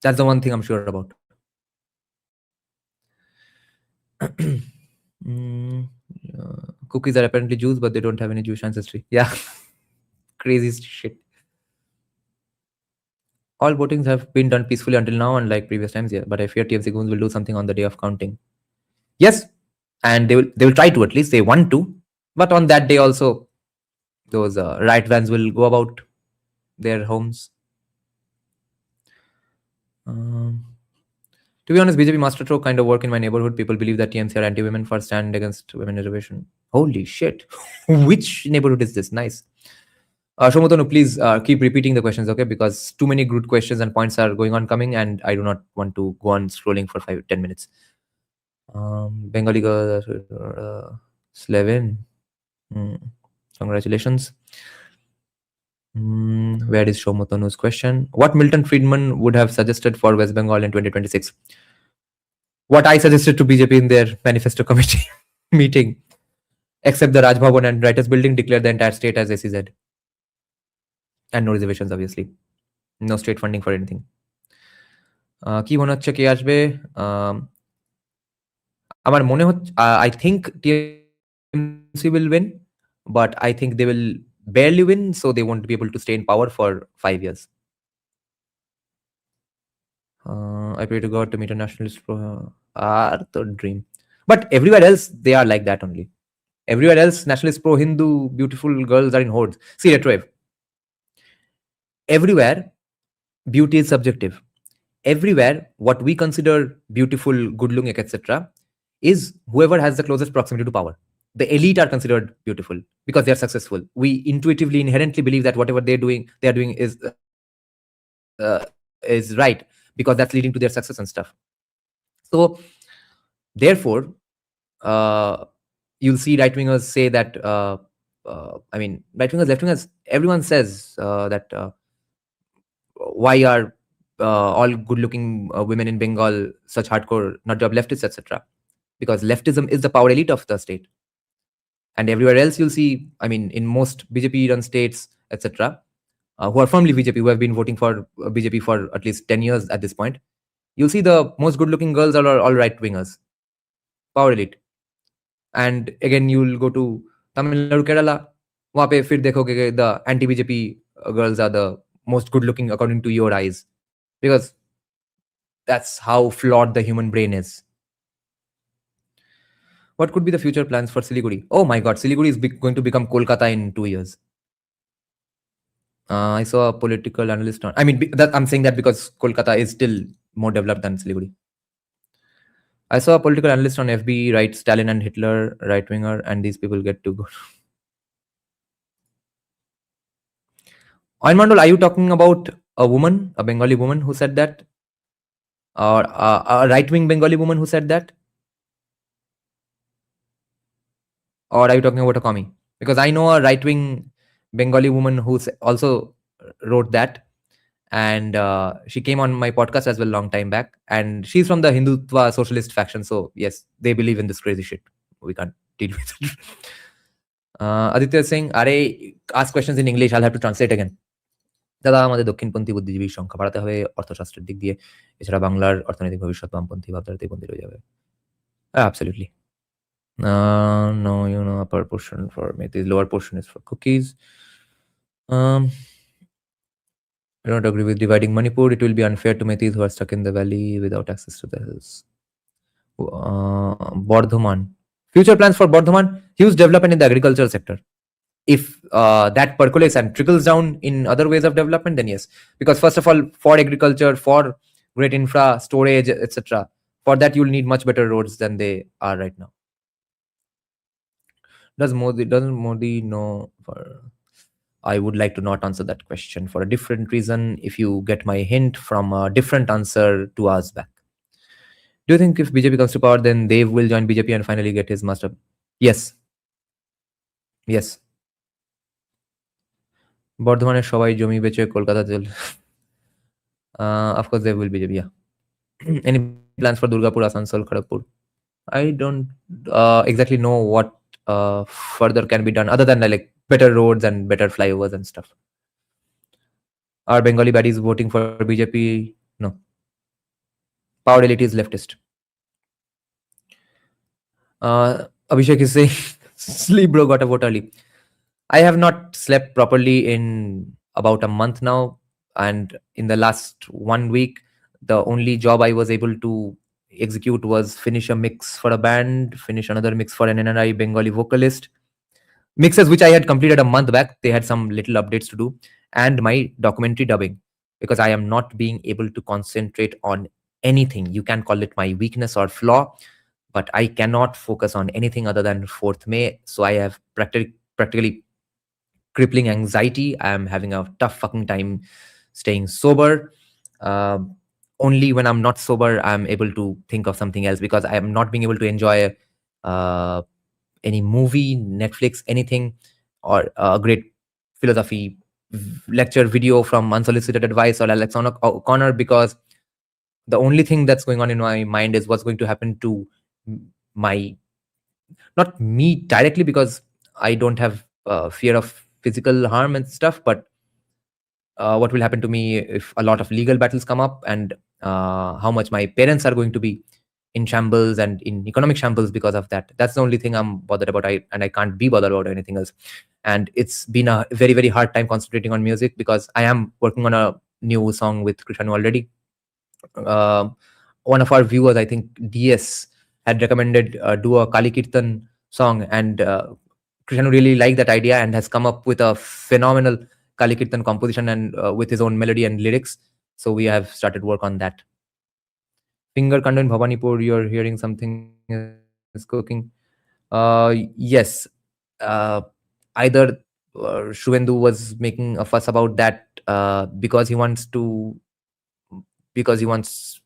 That's the one thing I'm sure about. Cookies are apparently Jews, but they don't have any Jewish ancestry. Yeah. Crazy shit. All votings have been done peacefully until now, unlike previous times, yeah. But I fear TFC goons will do something on the day of counting. Yes, and they will try to, at least they want to. But on that day also, those riot vans will go about their homes. To be honest, BJP master stroke kind of work in my neighborhood. People believe that TMC are anti-women for stand against women reservation. Holy shit. Which neighborhood is this? Nice. Shomotonu, please keep repeating the questions, okay? Because too many good questions and points are going on coming, and I do not want to go on scrolling for 5-10 minutes. Bengali girl, Slevin. Congratulations. Where is Shomotonu's question? What Milton Friedman would have suggested for West Bengal in 2026? What I suggested to BJP in their manifesto committee meeting, except the Raj Bhavan and Writers Building, declare the entire state as SEZ. And no reservations, obviously. No state funding for anything. কি মনে হচ্ছে কে আসবে? আমার মনে হচ্ছে I think TMC will win, but I think they will barely win, so they won't be able to stay in power for 5 years. I pray to God to meet a nationalist the dream. But everywhere else, they are like that only. Everywhere else, nationalist pro-Hindu, beautiful girls are in hordes. See, Retroave. Everywhere, beauty is subjective. Everywhere, what we consider beautiful, good-looking, etc., is whoever has the closest proximity to power. The elite are considered beautiful because they are successful. We intuitively, inherently believe that whatever they are doing is right because that's leading to their success and stuff. So, therefore, you'll see right-wingers say that, right-wingers, left-wingers, everyone says that why are all good-looking women in Bengal such hardcore nut job leftists, etc. Because leftism is the power elite of the state. And everywhere else you'll see, in most BJP-run states, etc., who are firmly BJP, who have been voting for BJP for at least 10 years at this point, you'll see the most good-looking girls are all right-wingers, power elite. And again, you'll go to Tamil Nadu, Kerala, वहां पे फिर देखोगे कि the anti BJP girls are the most good looking according to your eyes, because that's how flawed the human brain is. What could be the future plans for Siliguri? Oh my god, Siliguri is going to become Kolkata in 2 years. I saw a political analyst on, I mean, I'm saying that because Kolkata is still more developed than Siliguri. I saw a political analyst on FB write Stalin and Hitler right winger, and these people get to go. Anmandal, are you talking about a woman, a Bengali woman who said that? Or a right wing Bengali woman who said that? Or are you talking about a commie? Because I know a right wing Bengali woman who also wrote that, and she came on my podcast as well long time back, and she's from the Hindutva socialist faction, so yes, they believe in this crazy shit. We can't deal with it. Aditya Singh, ask questions in English, I'll have to translate again. দাদা, আমাদের দক্ষিণপন্থী বুদ্ধিজীবীর সংখ্যা বাড়াতে হবে অর্থশাস্ত্রের দিক দিয়ে, এছাড়া বাংলার অর্থনৈতিক ভবিষ্যৎ বামপন্থী ভাবধারাতেই পন্থী রয়ে যাবে। Absolutely. No, upper portion for Metis, lower portion is for cookies. I don't agree with dividing Manipur. It will be unfair to Metis who are stuck in the valley without access to the hills. Bardhaman. Future plans for Bardhaman, huge development in the agricultural sector. If that percolates and trickles down in other ways of development, then yes. Because first of all, for agriculture, for great infra, storage, etc., for that you'll need much better roads than they are right now. Doesn't Modi know for... I would like to not answer that question for a different reason. If you get my hint from a different answer 2 hours back. Do you think if BJP comes to power, then Dev will join BJP and finally get his master? Yes. Yes. বর্ধমানের সবাই জমি বেচে কলকাতা চলে। Of course there will be BJP, yeah. Any plans for Durgapur, Asansol, Kharagpur? I don't exactly know what further can be done other than like better roads and better flyovers and stuff. Are Bengali baddies voting for BJP? No. Power elite is leftist. Abhishek is saying, sleep bro, got a vote early. I have not slept properly in about a month now, and in the last 1 week, the only job I was able to execute was finish a mix for a band, finish another mix for an NRI Bengali vocalist. Mixes which I had completed a month back, they had some little updates to do, and my documentary dubbing, because I am not being able to concentrate on anything. You can call it my weakness or flaw, but I cannot focus on anything other than 4th May. So I have practically crippling anxiety. I am having a tough fucking time staying sober. Only when I'm not sober, I'm able to think of something else, because I am not being able to enjoy any movie, Netflix, anything, or a great philosophy lecture video from Unsolicited Advice or Alex O'Connor, because the only thing that's going on in my mind is what's going to happen to my, not me directly, because I don't have fear of physical harm and stuff, but what will happen to me if a lot of legal battles come up, and how much my parents are going to be in shambles and in economic shambles because of that. That's the only thing I'm bothered about, and I can't be bothered about anything else. And it's been a very, very hard time concentrating on music, because I am working on a new song with Krishanu already. One of our viewers, I think DS, had recommended do a Kali Kirtan song, and Krishanu really liked that idea and has come up with a phenomenal Kali Kirtan composition, and with his own melody and lyrics. So we have started work on that. Finger Kanda in Bhabanipur, you're hearing something is cooking. Yes. Either Shuvendu was making a fuss about that because he wants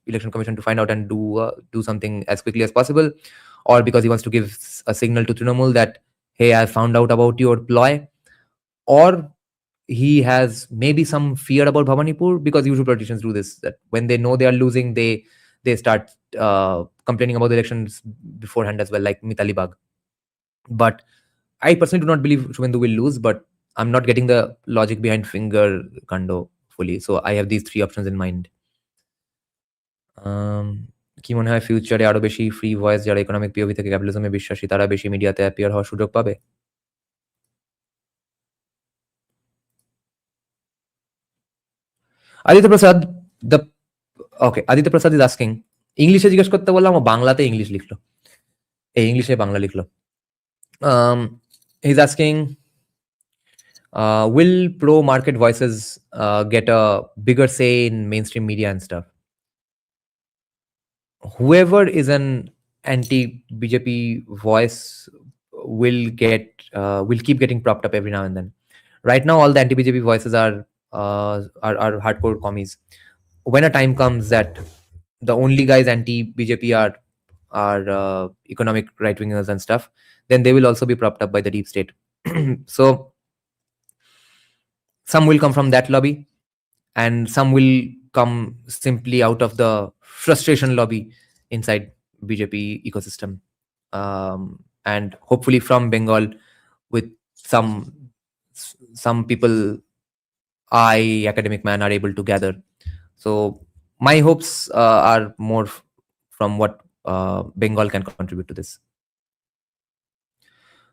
election commission to find out and do something as quickly as possible, or because he wants to give a signal to Trinamool that, hey, I found out about your ploy, or he has maybe some fear about Bhabanipur, because usual politicians do this, that when they know they are losing, they start complaining about the elections beforehand as well, like Mitali Bagh. But I personally do not believe Shuvendu will lose, but I'm not getting the logic behind Finger Kando fully. So I have these 3 options in mind. কি মনে হয় ফিউচারে আরো বেশি free voice যারা economic POV থেকে ক্যাপিটালিজমে বিশ্বাসী তারা বেশি মিডিয়াতে অ্যাপিয়ার হওয়ার সুযোগ পাবে? Aditya Prasad, Aditya Prasad is asking, ইংলিশে জিজ্ঞেস করতে বললাম, ও বাংলাতে ইংলিশ লিখলো, ইংলিশে Bangla লিখলো। He's asking, will pro market voices get a bigger say in mainstream media and stuff? Whoever is an anti BJP voice will keep getting propped up every now and then. Right now, all the anti BJP voices are hardcore commies. When a time comes that the only guys anti BJP are economic right wingers and stuff, then they will also be propped up by the deep state. So some will come from that lobby, and some will come simply out of the frustration lobby inside BJP ecosystem, and hopefully from Bengal, with some people I, academic man, are able to gather. So my hopes are more from what Bengal can contribute to this.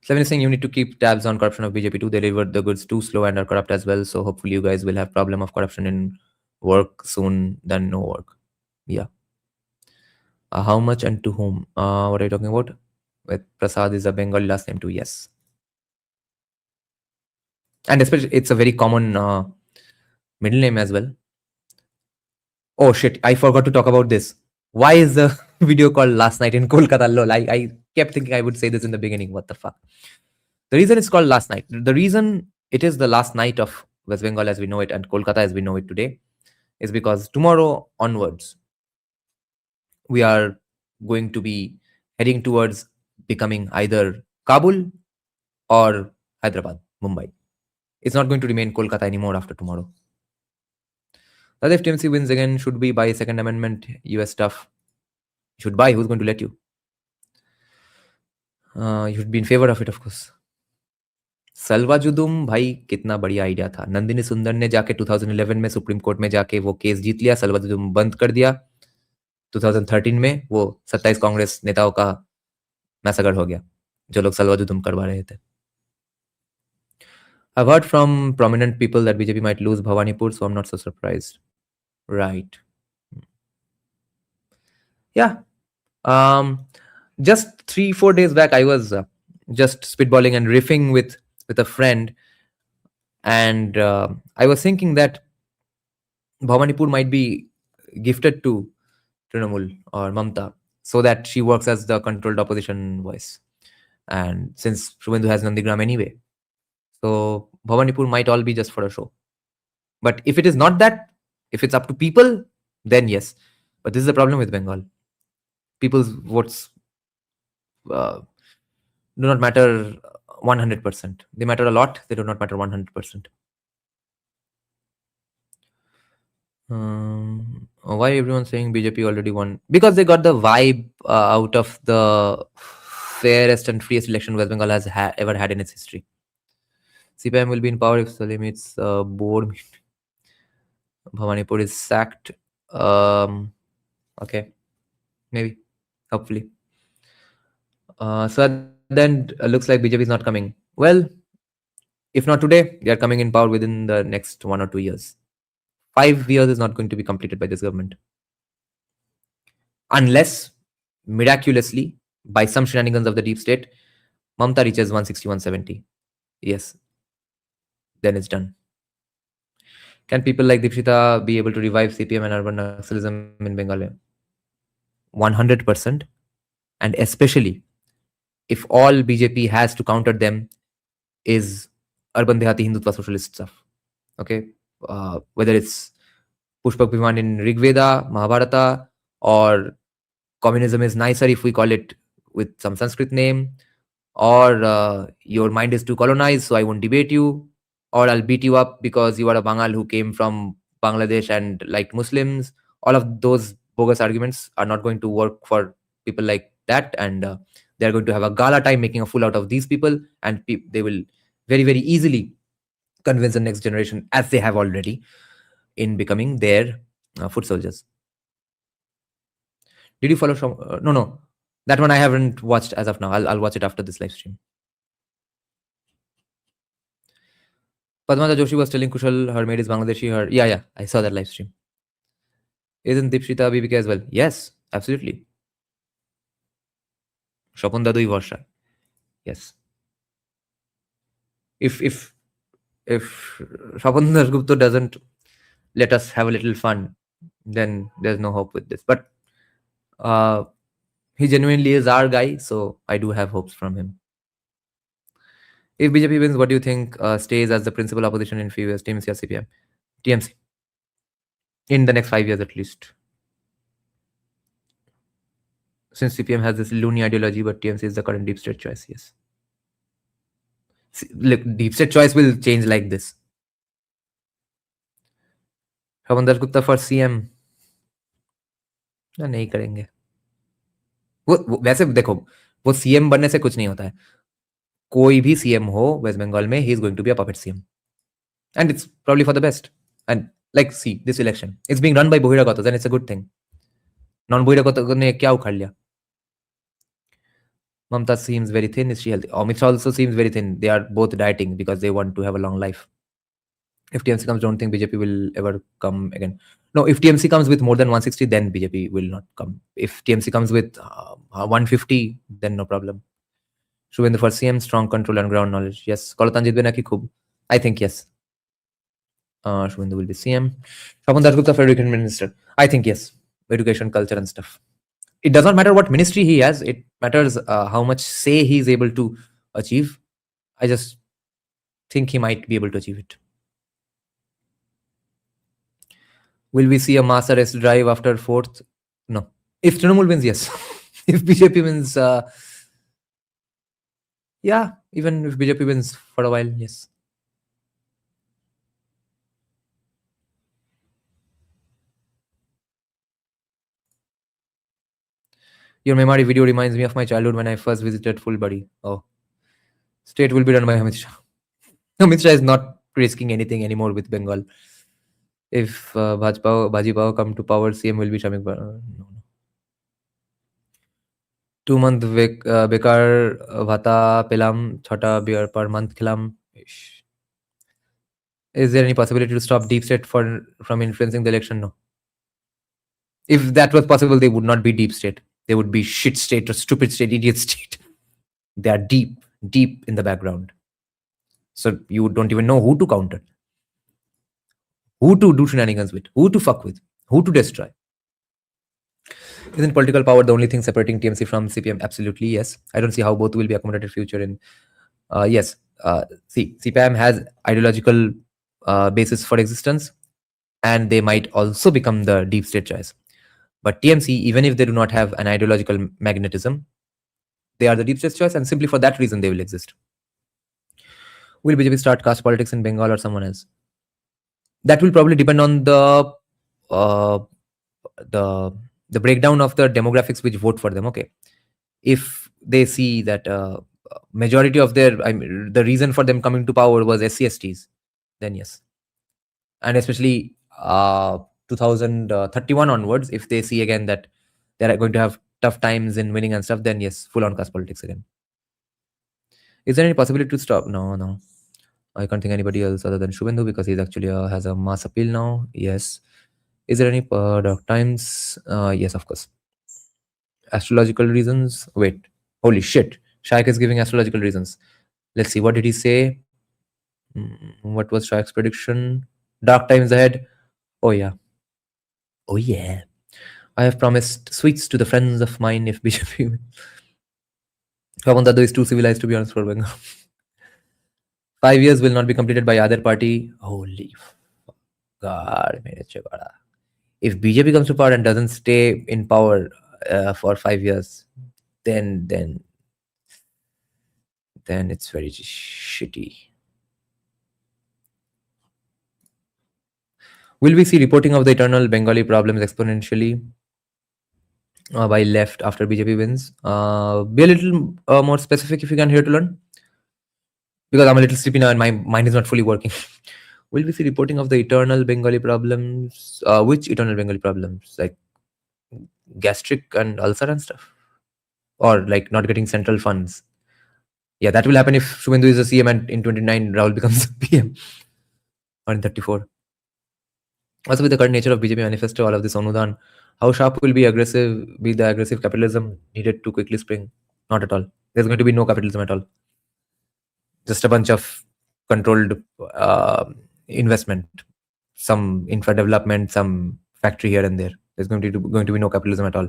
Seven is saying you need to keep tabs on corruption of BJP too. They deliver the goods too slow and are corrupt as well. So hopefully you guys will have problem of corruption in work soon than no work. Yeah. How much and to whom? What are you talking about? With Prasad is a Bengali last name too. Yes. And especially it's a very common middle name as well. Oh shit, I forgot to talk about this. Why is the video called Last Night in Kolkata? Lol, I kept thinking I would say this in the beginning. What the fuck? The reason it's called Last Night, the reason it is the last night of West Bengal as we know it and Kolkata as we know it today, is because tomorrow onwards, we are going to be heading towards becoming either Kabul or Hyderabad, Mumbai. It's not going to remain Kolkata anymore after tomorrow. That if TMC wins again, should we buy Second Amendment US stuff? You should buy. Who's going to let you? You should be in favor of it, of course. सलवाजुदुम भाई कितना बढ़िया idea था। नंदिनी सुंदर ने जाके 2011 में supreme court में जाके वो केस जीत लिया, सलवाजुदुम बंद कर दिया। 2013 में वो 27 कांग्रेस नेताओं का मैसेगर हो गया, जो लोग सलवाजुदुम करवा रहे थे। I've heard from prominent people that BJP might lose Bhawanipur, so I'm not so surprised. Right. Yeah. Just 3-4 days back, I was just spitballing and riffing with a friend, and I was thinking that Bhawanipur might be gifted to Trinamool or Mamta so that she works as the controlled opposition voice. And since Shubhendu has Nandigram anyway, so Bhawanipur might all be just for a show. But if it is not that, if it's up to people, then yes. But this is the problem with Bengal. People's votes do not matter 100%. They matter a lot. They do not matter 100%. Why everyone saying BJP already won? Because they got the vibe out of the fairest and freest election West Bengal has ever had in its history. CPM will be in power if Salim meets board meeting. Bhawanipur is sacked. Okay, maybe, hopefully. So then looks like BJP is not coming. Well, if not today, they are coming in power within the next 1 or 2 years. 5 years is not going to be completed by this government. Unless, miraculously, by some shenanigans of the deep state, Mamta reaches 160, 170. Yes. Then it's done. Can people like Dipshita be able to revive CPM and urban nationalism in Bengal? 100%. And especially if all BJP has to counter them is urban Dehati Hindutva socialist stuff. Okay? Whether it's Pushpak Bhiman in Rigveda, Mahabharata, or communism is nicer if we call it with some Sanskrit name, or your mind is too colonized, so I won't debate you, or I'll beat you up because you are a Bangal who came from Bangladesh and liked Muslims. All of those bogus arguments are not going to work for people like that, and they're going to have a gala time making a fool out of these people, and they will very, very easily convince the next generation, as they have already, in becoming their foot soldiers. Did you follow from? No. That one I haven't watched as of now. I'll watch it after this live stream. Padmata Joshi was telling Kushal her maid is Bangladeshi. Yeah, I saw that live stream. Isn't Dipshita BBK as well? Yes, absolutely. Shapon Dadui Varsha. Yes. If Shapon Dasgupta doesn't let us have a little fun, then there's no hope with this. But he genuinely is our guy, so I do have hopes from him. If BJP wins, what do you think stays as the principal opposition in few years? TMC or CPM? TMC. In the next 5 years at least. Since CPM has this loony ideology, but TMC is the current deep state choice, yes. See, look, deep state choice will change like this. Shravan Dasgupta for CM. ना नहीं करेंगे वो वैसे देखो वो CM बनने से कुछ नहीं होता है कोई भी सीएम हो वेस्ट बंगाल में he is going to be a puppet CM and it's probably for the best and like see this election it's being run by बहिरागत then it's a good thing non बहिरागत ने क्या उखाड़ लिया Mamta seems very thin. Is she healthy? Amit Shah also seems very thin. They are both dieting because they want to have a long life. If TMC comes, don't think BJP will ever come again. No, if TMC comes with more than 160, then BJP will not come. If TMC comes with 150, then no problem. Shubhendu for CM, strong control and ground knowledge. Yes. Kolkata jitbe naki khub? I think yes. Shubhendu will be CM. Shravan Dasgupta for Education Minister. I think yes. Education, culture and stuff. It does not matter what ministry he has. It matters how much say he is able to achieve. I just think he might be able to achieve it. Will we see a mass arrest drive after 4th? No. If Trinamool wins, yes. If BJP wins, yeah. Even if BJP wins for a while, yes. Your Memari video reminds me of my childhood when I first visited Fulbari. Oh. State will be run by Amit Shah. Amit Shah is not risking anything anymore with Bengal. If Bhaji Pao come to power, CM will be Shamik. No. 2 month bekar bhata pelam, 6ta beer per month khilam. Is there any possibility to stop deep state from influencing the election? No. If that was possible, they would not be deep state. They would be shit state or stupid state, idiot state. They are deep in the background. So you don't even know who to counter, who to do shenanigans with, who to fuck with, who to destroy. Isn't political power the only thing separating TMC from CPM? Absolutely, yes. I don't see how both will be accommodated future in. Yes. See, CPM has ideological basis for existence, and they might also become the deep state choice. But TMC, even if they do not have an ideological magnetism, they are the deep state choice, and simply for that reason, they will exist. Will BJP start caste politics in Bengal or someone else? That will probably depend on the breakdown of the demographics which vote for them. Okay, if they see that majority of the reason for them coming to power was SC/STs, then yes, and especially 2031 onwards, if they see again that they are going to have tough times in winning and stuff, then yes, full on caste politics again. Is there any possibility to stop? No. I can't think anybody else other than Shubhendu because he's actually has a mass appeal now. Yes. Is there any dark times? Yes, of course. Astrological reasons. Wait. Holy shit. Shaik is giving astrological reasons. Let's see. What did he say? What was Shaik's prediction? Dark times ahead. Oh yeah. I have promised sweets to the friends of mine if BJP. Pawan Dadu is too civilized to be honest for Bengal. 5 years will not be completed by either party. Holy God, if BJP comes to power and doesn't stay in power for 5 years, then it's very shitty. Will we see reporting of the eternal Bengali problems exponentially by left after BJP wins? Be a little more specific if you can here to learn. Because I'm a little sleepy now and my mind is not fully working. Will we see reporting of the eternal Bengali problems? Which eternal Bengali problems? Like gastric and ulcer and stuff? Or like not getting central funds? Yeah, that will happen if Shubhendu is a CM and in 29 Rahul becomes a PM. or in 34. Also, with the current nature of BJP manifesto, all of this Anudan, how sharp will be the aggressive capitalism needed to quickly spring? Not at all. There's going to be no capitalism at all. Just a bunch of controlled investment, some infra development, some factory here and there. There's going to be no capitalism at all.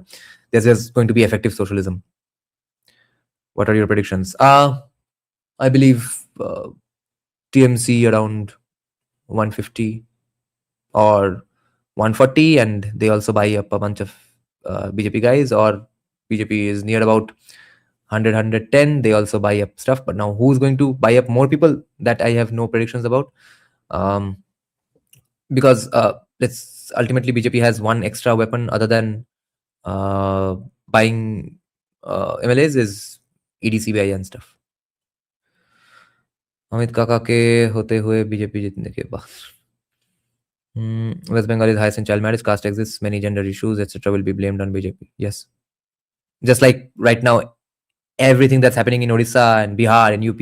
There's just going to be effective socialism. What are your predictions? I believe TMC around 150 or 140, and they also buy up a bunch of BJP guys, or BJP is near about 100, 110. They also buy up stuff. But now who's going to buy up more people? That I have no predictions about. Because let's ultimately BJP has one extra weapon other than buying MLAs is EDCBI and stuff. Amit काका के होते हुए BJP जीतने के बाद West Bengal is highest in child marriage, caste exists, many gender issues, etc. will be blamed on BJP. Yes. Just like right now, everything that's happening in Odisha and Bihar and UP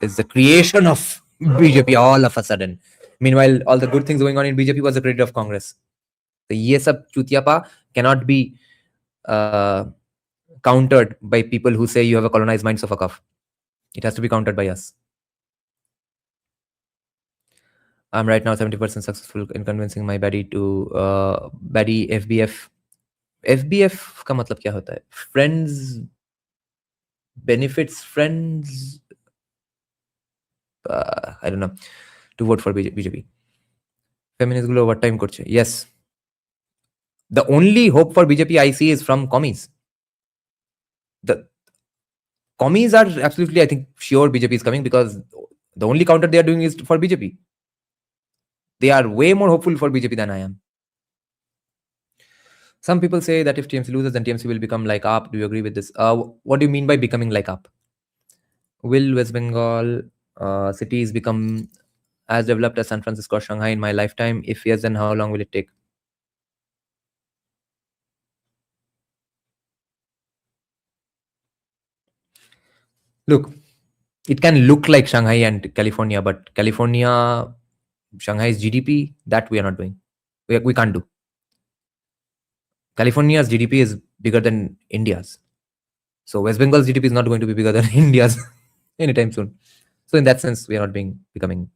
is the creation of BJP all of a sudden. Meanwhile, all the good things going on in BJP was the credit of Congress. So ye sab chutiapa cannot be countered by people who say you have a colonized mind, so fuck off. It has to be countered by us. I'm right now 70% successful in convincing my baddie to baddie FBF. FBF का मतलब क्या होता है? Friends benefits friends. I don't know. To vote for BJP. Feminist gulo overtime korche. Yes. The only hope for BJP I see is from commies. The commies are absolutely, I think, sure BJP is coming, because the only counter they are doing is for BJP. They are way more hopeful for BJP than I am. Some people say that if TMC loses, then TMC will become like AAP. Do you agree with this? What do you mean by becoming like AAP? Will West Bengal cities become as developed as San Francisco or Shanghai in my lifetime? If yes, then how long will it take? Look, it can look like Shanghai and California, but California, Shanghai's GDP, that we are not doing. We can't do. California's GDP is bigger than India's. So West Bengal's GDP is not going to be bigger than India's anytime soon. So in that sense, we are not becoming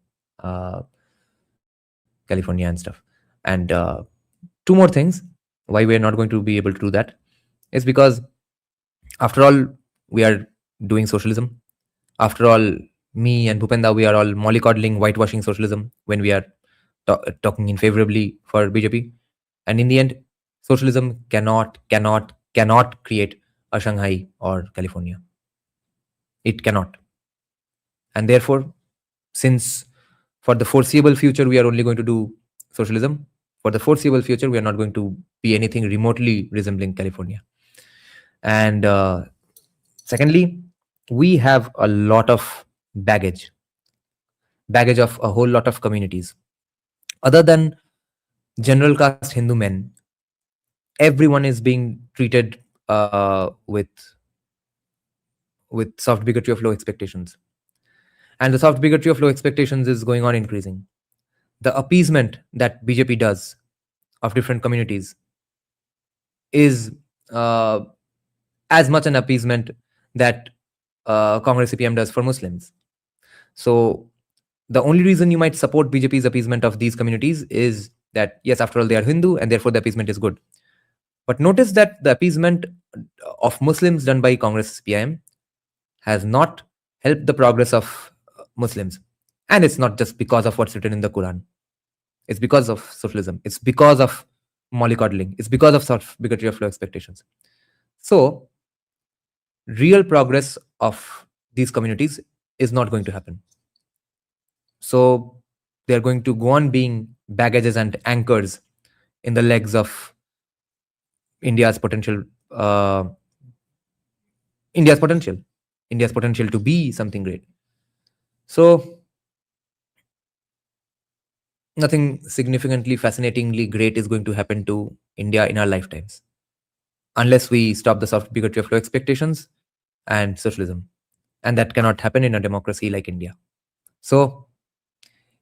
California and stuff. And two more things why we are not going to be able to do that is because, after all, we are doing socialism. After all, me and Bhupenda, we are all mollycoddling, whitewashing socialism when we are talking in favorably for BJP. And in the end, socialism cannot create a Shanghai or California. It cannot. And therefore, since for the foreseeable future, we are only going to do socialism, for the foreseeable future, we are not going to be anything remotely resembling California. And secondly, we have a lot of baggage of a whole lot of communities. Other than general caste Hindu men, everyone is being treated with soft bigotry of low expectations. And the soft bigotry of low expectations is going on increasing. The appeasement that BJP does of different communities is as much an appeasement that Congress CPM does for Muslims. So the only reason you might support BJP's appeasement of these communities is that, yes, after all, they are Hindu, and therefore the appeasement is good. But notice that the appeasement of Muslims done by Congress CPM has not helped the progress of Muslims. And it's not just because of what's written in the Quran. It's because of socialism. It's because of mollycoddling. It's because of soft bigotry of low expectations. So real progress of these communities is not going to happen. So they're going to go on being baggages and anchors in the legs of India's potential to be something great. So nothing significantly, fascinatingly great is going to happen to India in our lifetimes, unless we stop the soft bigotry of low expectations and socialism. And that cannot happen in a democracy like India. So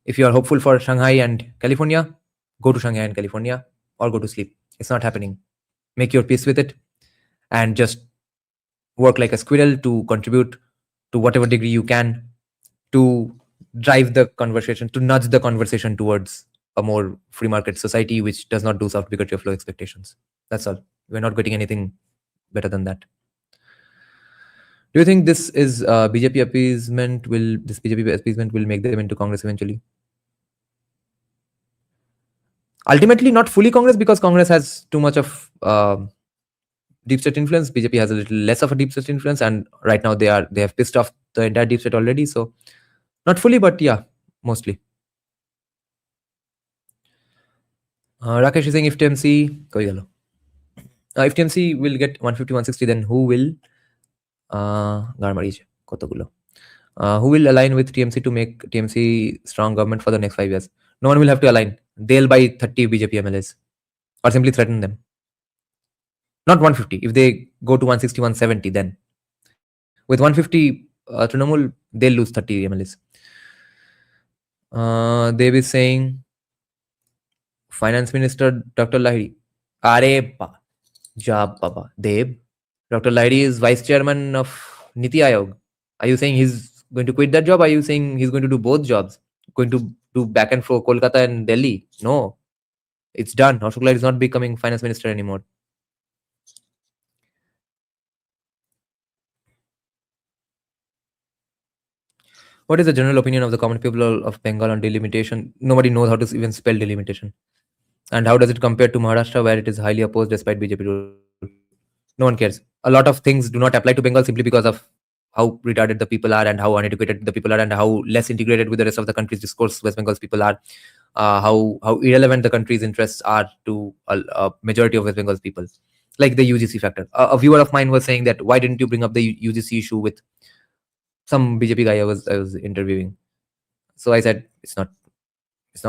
If you are hopeful for Shanghai and California, go to Shanghai and California or go to sleep. It's not happening. Make your peace with it and just work like a squirrel to contribute to whatever degree you can to drive the conversation, to nudge the conversation towards a more free market society which does not do soft bigotry of low expectations. That's all. We're not getting anything better than that. Do you think this is BJP appeasement? This BJP appeasement will make them into Congress eventually? Ultimately, not fully Congress, because Congress has too much of deep state influence. BJP has a little less of a deep state influence, and right now they have pissed off the entire deep state already. So not fully, but yeah, mostly. Rakesh is saying if TMC, if TMC will get 150, 160, then who will? Who will align with TMC to make TMC strong government for the next 5 years? No one will have to align. They'll buy 30 BJP MLAs or simply threaten them. Not 150. If they go to 160, 170, then with 150 Trinamool, they'll lose 30 MLAs. They be saying Finance Minister Dr. Lahiri. Baba. Deb. Dr. Lahiri is Vice Chairman of Niti Aayog. Are you saying he's going to quit that job? Are you saying he's going to do both jobs? Going to do back and forth Kolkata and Delhi? No. It's done. Ashok Lahiri is not becoming Finance Minister anymore. What is the general opinion of the common people of Bengal on delimitation? Nobody knows how to even spell delimitation. And how does it compare to Maharashtra, where it is highly opposed despite BJP rule? No one cares. A lot of things do not apply to Bengal simply because of how retarded the people are and how uneducated the people are and how less integrated with the rest of the country's discourse West Bengal's people are. How irrelevant the country's interests are to a majority of West Bengal's people. Like the UGC factor. A viewer of mine was saying that why didn't you bring up the UGC issue with some BJP guy I was interviewing? So I said it's not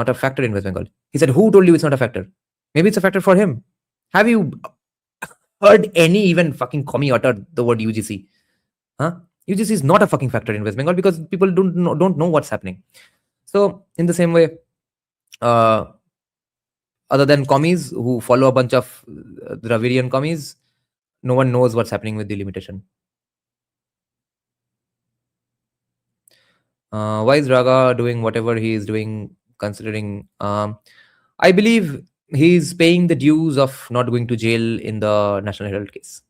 a factor in West Bengal. He said, who told you it's not a factor? Maybe it's a factor for him. Have you heard any even fucking commie utter the word UGC? Huh? UGC is not a fucking factor in West Bengal because people don't know what's happening. So in the same way, other than commies who follow a bunch of Dravidian commies, no one knows what's happening with delimitation. Why is Raga doing whatever he is doing, considering... I believe he's paying the dues of not going to jail in the National Herald case.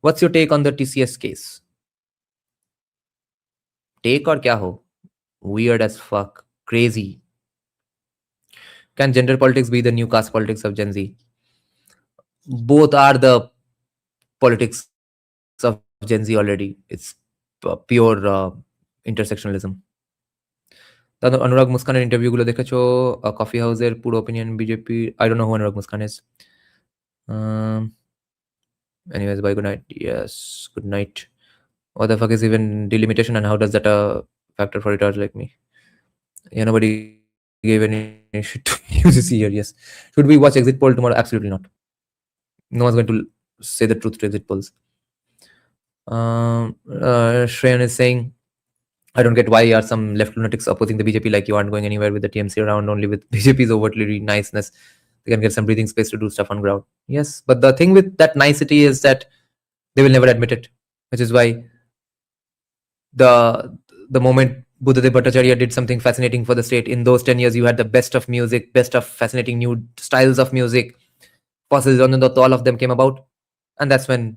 What's your take on the TCS case? Take or kya ho? Weird as fuck. Crazy. Can gender politics be the new caste politics of Gen Z? Both are the politics of Gen Z already. It's pure intersectionalism. Anurag Muskaner interview gulo dekhecho, a coffee house puro opinion BJP. I don't know who Anurag Muskan is. Anyways, bye, good night. Yes, good night. What the fuck is even delimitation and how does that factor for retards like me? Yeah, nobody gave any shit to UGC here. Yes. Should we watch exit poll tomorrow? Absolutely not. No one's going to say the truth to exit polls. Shreyan is saying, I don't get why are some left lunatics opposing the BJP like you aren't going anywhere with the TMC around, only with BJP's overtly niceness. They can get some breathing space to do stuff on ground. Yes, but the thing with that nicety is that they will never admit it, which is why the moment Buddhadev Bhattacharya did something fascinating for the state, in those 10 years you had the best of music, best of fascinating new styles of music. Fossils on the all of them came about, and that's when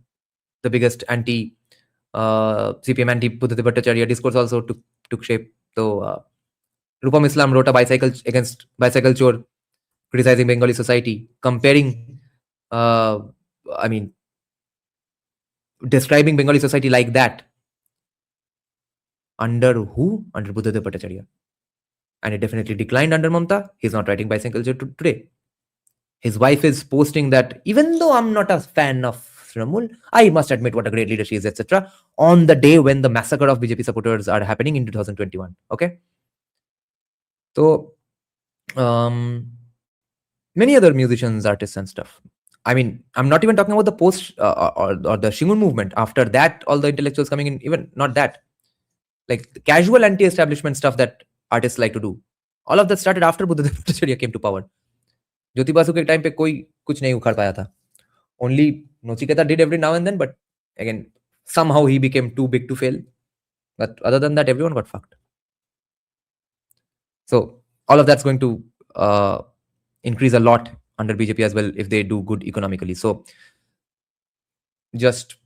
the biggest CPM anti Buddhadev Bhattacharya discourse also took shape. So Rupam Islam wrote a bicycle against bicycle chore, criticizing Bengali society, comparing, describing Bengali society like that. Under who? Under Buddhadev Bhattacharya. And it definitely declined under Mamata. He's not writing bicycle chore today. His wife is posting that, even though I'm not a fan of Trinamool, I must admit what a great leader she is, etc. on the day when the massacre of BJP supporters are happening in 2021. Okay? So, many other musicians, artists and stuff. I mean, I'm not even talking about the post or the Shingun movement. After that, all the intellectuals coming in, even not that. Like the casual anti-establishment stuff that artists like to do. All of that started after Buddhadev Bhattacharya came to power. Jyoti Basu के time पे कोई कुछ नहीं उखाड़ पाया था. Only Nochiketa did every now and then, but again, somehow he became too big to fail. But other than that, everyone got fucked. So all of that's going to increase a lot under BJP as well if they do good economically. So just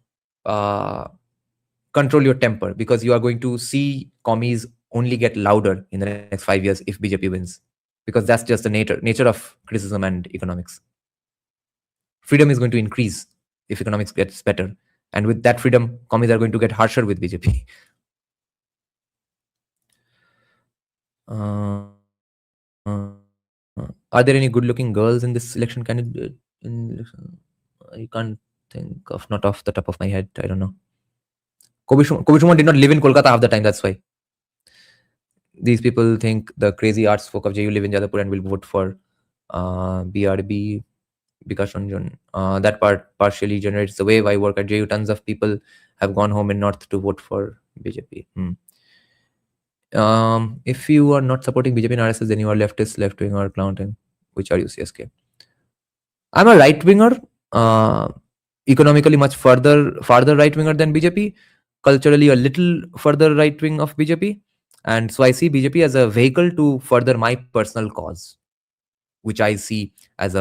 control your temper, because you are going to see commies only get louder in the next 5 years if BJP wins, because that's just the nature of criticism and economics. Freedom is going to increase if economics gets better, and with that freedom, commies are going to get harsher with BJP. Are there any good-looking girls in this election candidate? I can't think of, not off the top of my head. I don't know. Kobishumon did not live in Kolkata half the time. That's why. These people think the crazy arts folk of JU live in Jadavpur and will vote for BRB, Bikash Ranjan. That part partially generates the wave. I work at JU. Tons of people have gone home in North to vote for BJP. If you are not supporting BJP and RSS, then you are leftist, left-wing, or clown. Which are you, CSK? I'm a right-winger, economically much farther right-winger than BJP, culturally a little further right-wing of BJP. And so I see BJP as a vehicle to further my personal cause, which I see as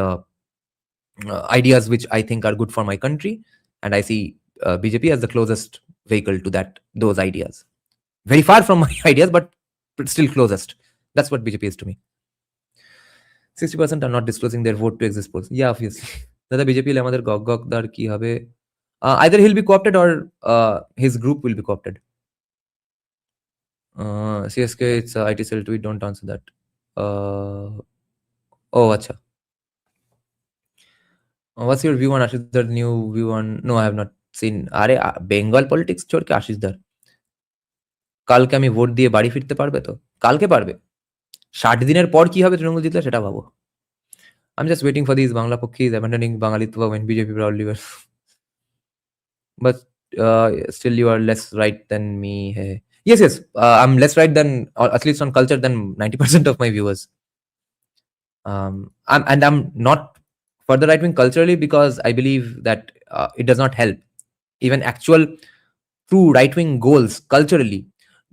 ideas which I think are good for my country. And I see BJP as the closest vehicle to those ideas. Very far from my ideas, but still closest. That's what BJP is to me. 60% are not disclosing their vote to exist polls. Yeah, obviously. Dada BJP le amader gogdar ki hobe. Either he'll be co-opted or his group will be co-opted. CSK, it's a IT cell tweet. Don't answer that. Oh, acha. What's your view on Ashish Dar? New view on? No, I have not seen. Are Bengal politics छोड़ के आशीष दर কালকে আমি vote দিয়ে বাড়ি ফিরতে পারবে তো? কালকে পারবে। 60 দিনের পর কি হবে তৃণমূল জিতলে সেটা ভাবো। I'm just waiting for these Bangla Pokhis abandoning Bangalitva when BJP proudly were. But still you are less right than me. Hey. Yes. I'm less right than, or at least on culture, than 90% of my viewers. I'm not further right wing culturally because I believe that it does not help. Even actual true right wing goals culturally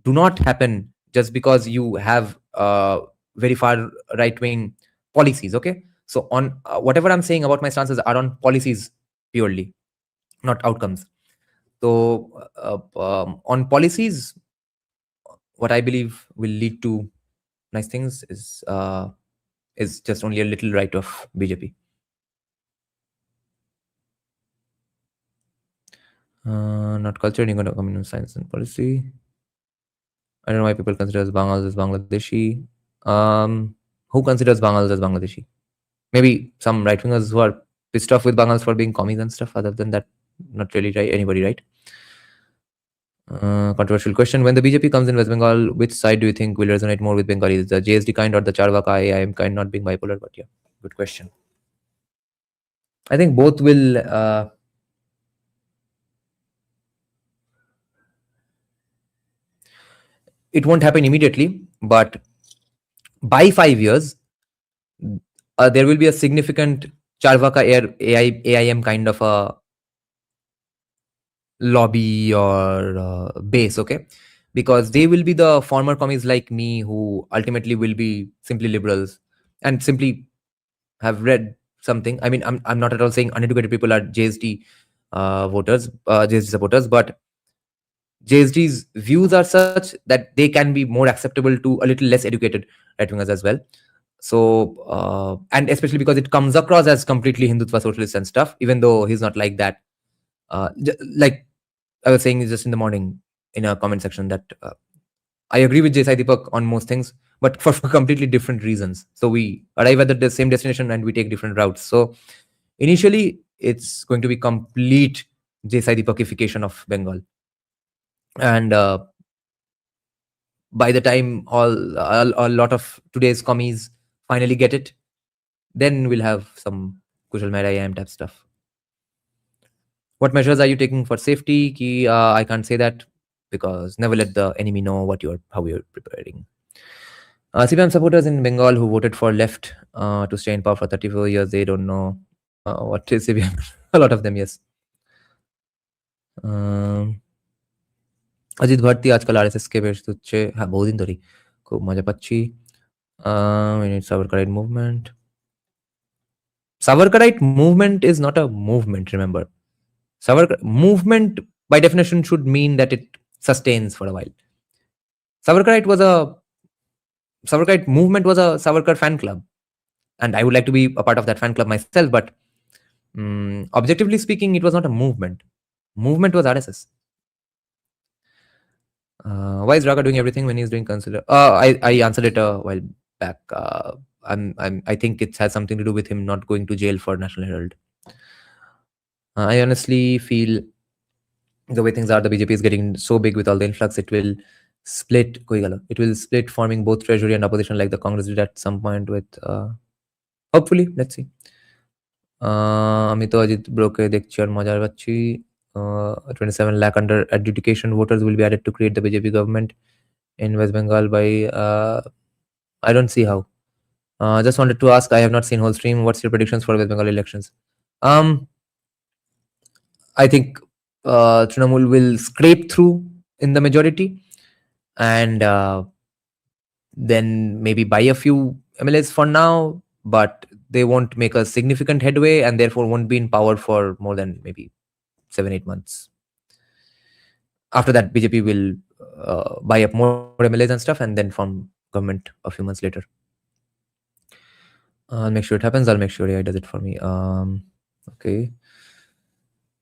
do not happen just because you have very far right wing policies. Okay, so on whatever I'm saying about my stances are on policies purely, not outcomes. So on policies, what I believe will lead to nice things is just only a little right of BJP. Not culture, communal science and policy. I don't know why people consider Bangals as Bangladeshi. Who considers Bangals as Bangladeshi? Maybe some right-wingers who are pissed off with Bangals for being commies and stuff. Other than that, not really anybody, right? Controversial question. When the BJP comes in West Bengal, which side do you think will resonate more with Bengalis? The JSD kind or the Charvaka IIM kind, not being bipolar, but yeah, good question. I think both will... it won't happen immediately, but by 5 years, there will be a significant Charvaka AIM kind of a lobby or base, okay? Because they will be the former commies like me who ultimately will be simply liberals and simply have read something. I mean, I'm not at all saying uneducated people are JSD voters, JSD supporters, but JSD's views are such that they can be more acceptable to a little less educated right-wingers as well. So, and especially because it comes across as completely Hindutva socialist and stuff, even though he's not like that. Like I was saying just in the morning in a comment section that I agree with Sai Deepak on most things, but for completely different reasons. So we arrive at the same destination and we take different routes. So initially, it's going to be complete Sai Deepakification of Bengal. And by the time a lot of today's commies finally get it, then we'll have some Kushal Mehra IIM type stuff. What measures are you taking for safety? I can't say that because never let the enemy know how you're preparing. CPM supporters in Bengal who voted for left to stay in power for 34 years, they don't know what is CPM. A lot of them, yes. Ajit Bharati আজকাল RSS কে বেশ হচ্ছে, হ্যাঁ বহুদিন ধরেই খুব মজা পাচ্ছি। Savarkarite movement. Savarkarite movement is not a movement, remember. Movement by definition should mean that it sustains for a while. Savarkarite movement was a Savarkar fan club, and I would like to be a part of that fan club myself, but objectively speaking, it was not a movement. Movement was RSS. Why is Raka doing everything when he's doing consular? I answered it a while back. I think it has something to do with him not going to jail for National Herald. I honestly feel the way things are, the BJP is getting so big with all the influx, it will split. It will split, forming both treasury and opposition like the Congress did at some point with. Hopefully, let's see. আমি তো অজিত ব্রোকে দেখছি আর মজা পাচ্ছি। 27 lakh under adjudication voters will be added to create the BJP government in West Bengal by. I don't see how. Just wanted to ask. I have not seen whole stream. What's your predictions for West Bengal elections? I think Trinamool will scrape through in the majority, and then maybe buy a few MLAs for now, but they won't make a significant headway, and therefore won't be in power for more than maybe 7-8 months. After that, BJP will buy up more MLAs and stuff, and then form government a few months later. I'll make sure it happens. I'll make sure AI does it for me.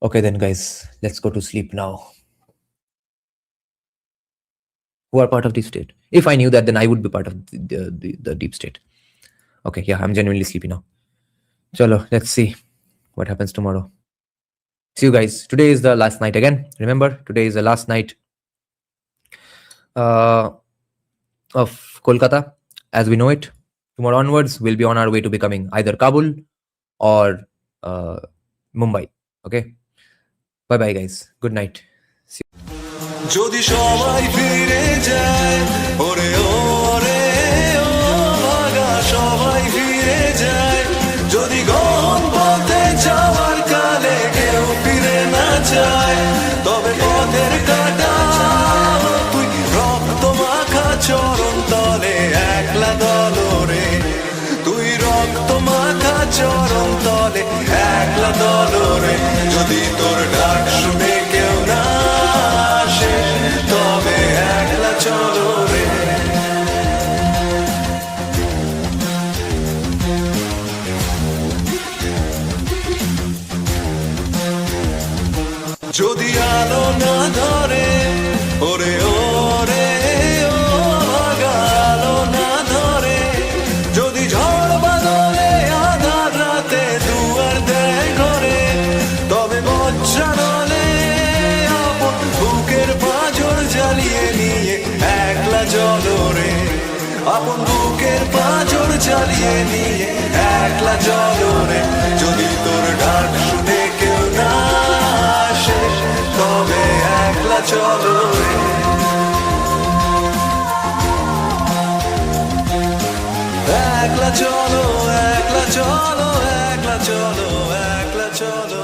Okay then, guys, let's go to sleep now. Who are part of deep state? If I knew that, then I would be part of the deep state. Okay, yeah, I'm genuinely sleepy now. Chalo, let's see what happens tomorrow. See you guys. Today is the last night again. Remember, today is the last night of Kolkata as we know it. Tomorrow onwards, we'll be on our way to becoming either Kabul or Mumbai. Okay? Bye-bye, guys. Good night. See you. যদি সবাই ফিরে যায়, ওরে ওরে ও ভাগা সবাই ফিরে যায়, যদি গহন পথে যাওয়ার কালে কেউ ফিরে না যায়, তবে পথের কাটা তুই রক্ত মাখা চরণ তলে একলা দলরে, তুই রক্ত মাখা চরণ তলে একলা দলরে, যদি তোর ডাক শুনে কেউ না আসে, তবে একলা চলো রে। যদি আলো না ধরে, ওরে ওরে ও ভাগা আলো না ধরে, যদি ঝড় বাদলে আধার রাতে দুয়ার দেয় ঘরে, তবে বজ্রানলে আপন বুকের পাঁজর জ্বালিয়ে নিয়ে একলা জলরে, আপন বুকের পাঁজর জ্বালিয়ে নিয়ে একলা জলরে, যদি তোর ডাক শুনে কেউ না আসে, তবে একলা চলো রে। একলা চলো, একলা চলো, একলা চলো, একলা চলো।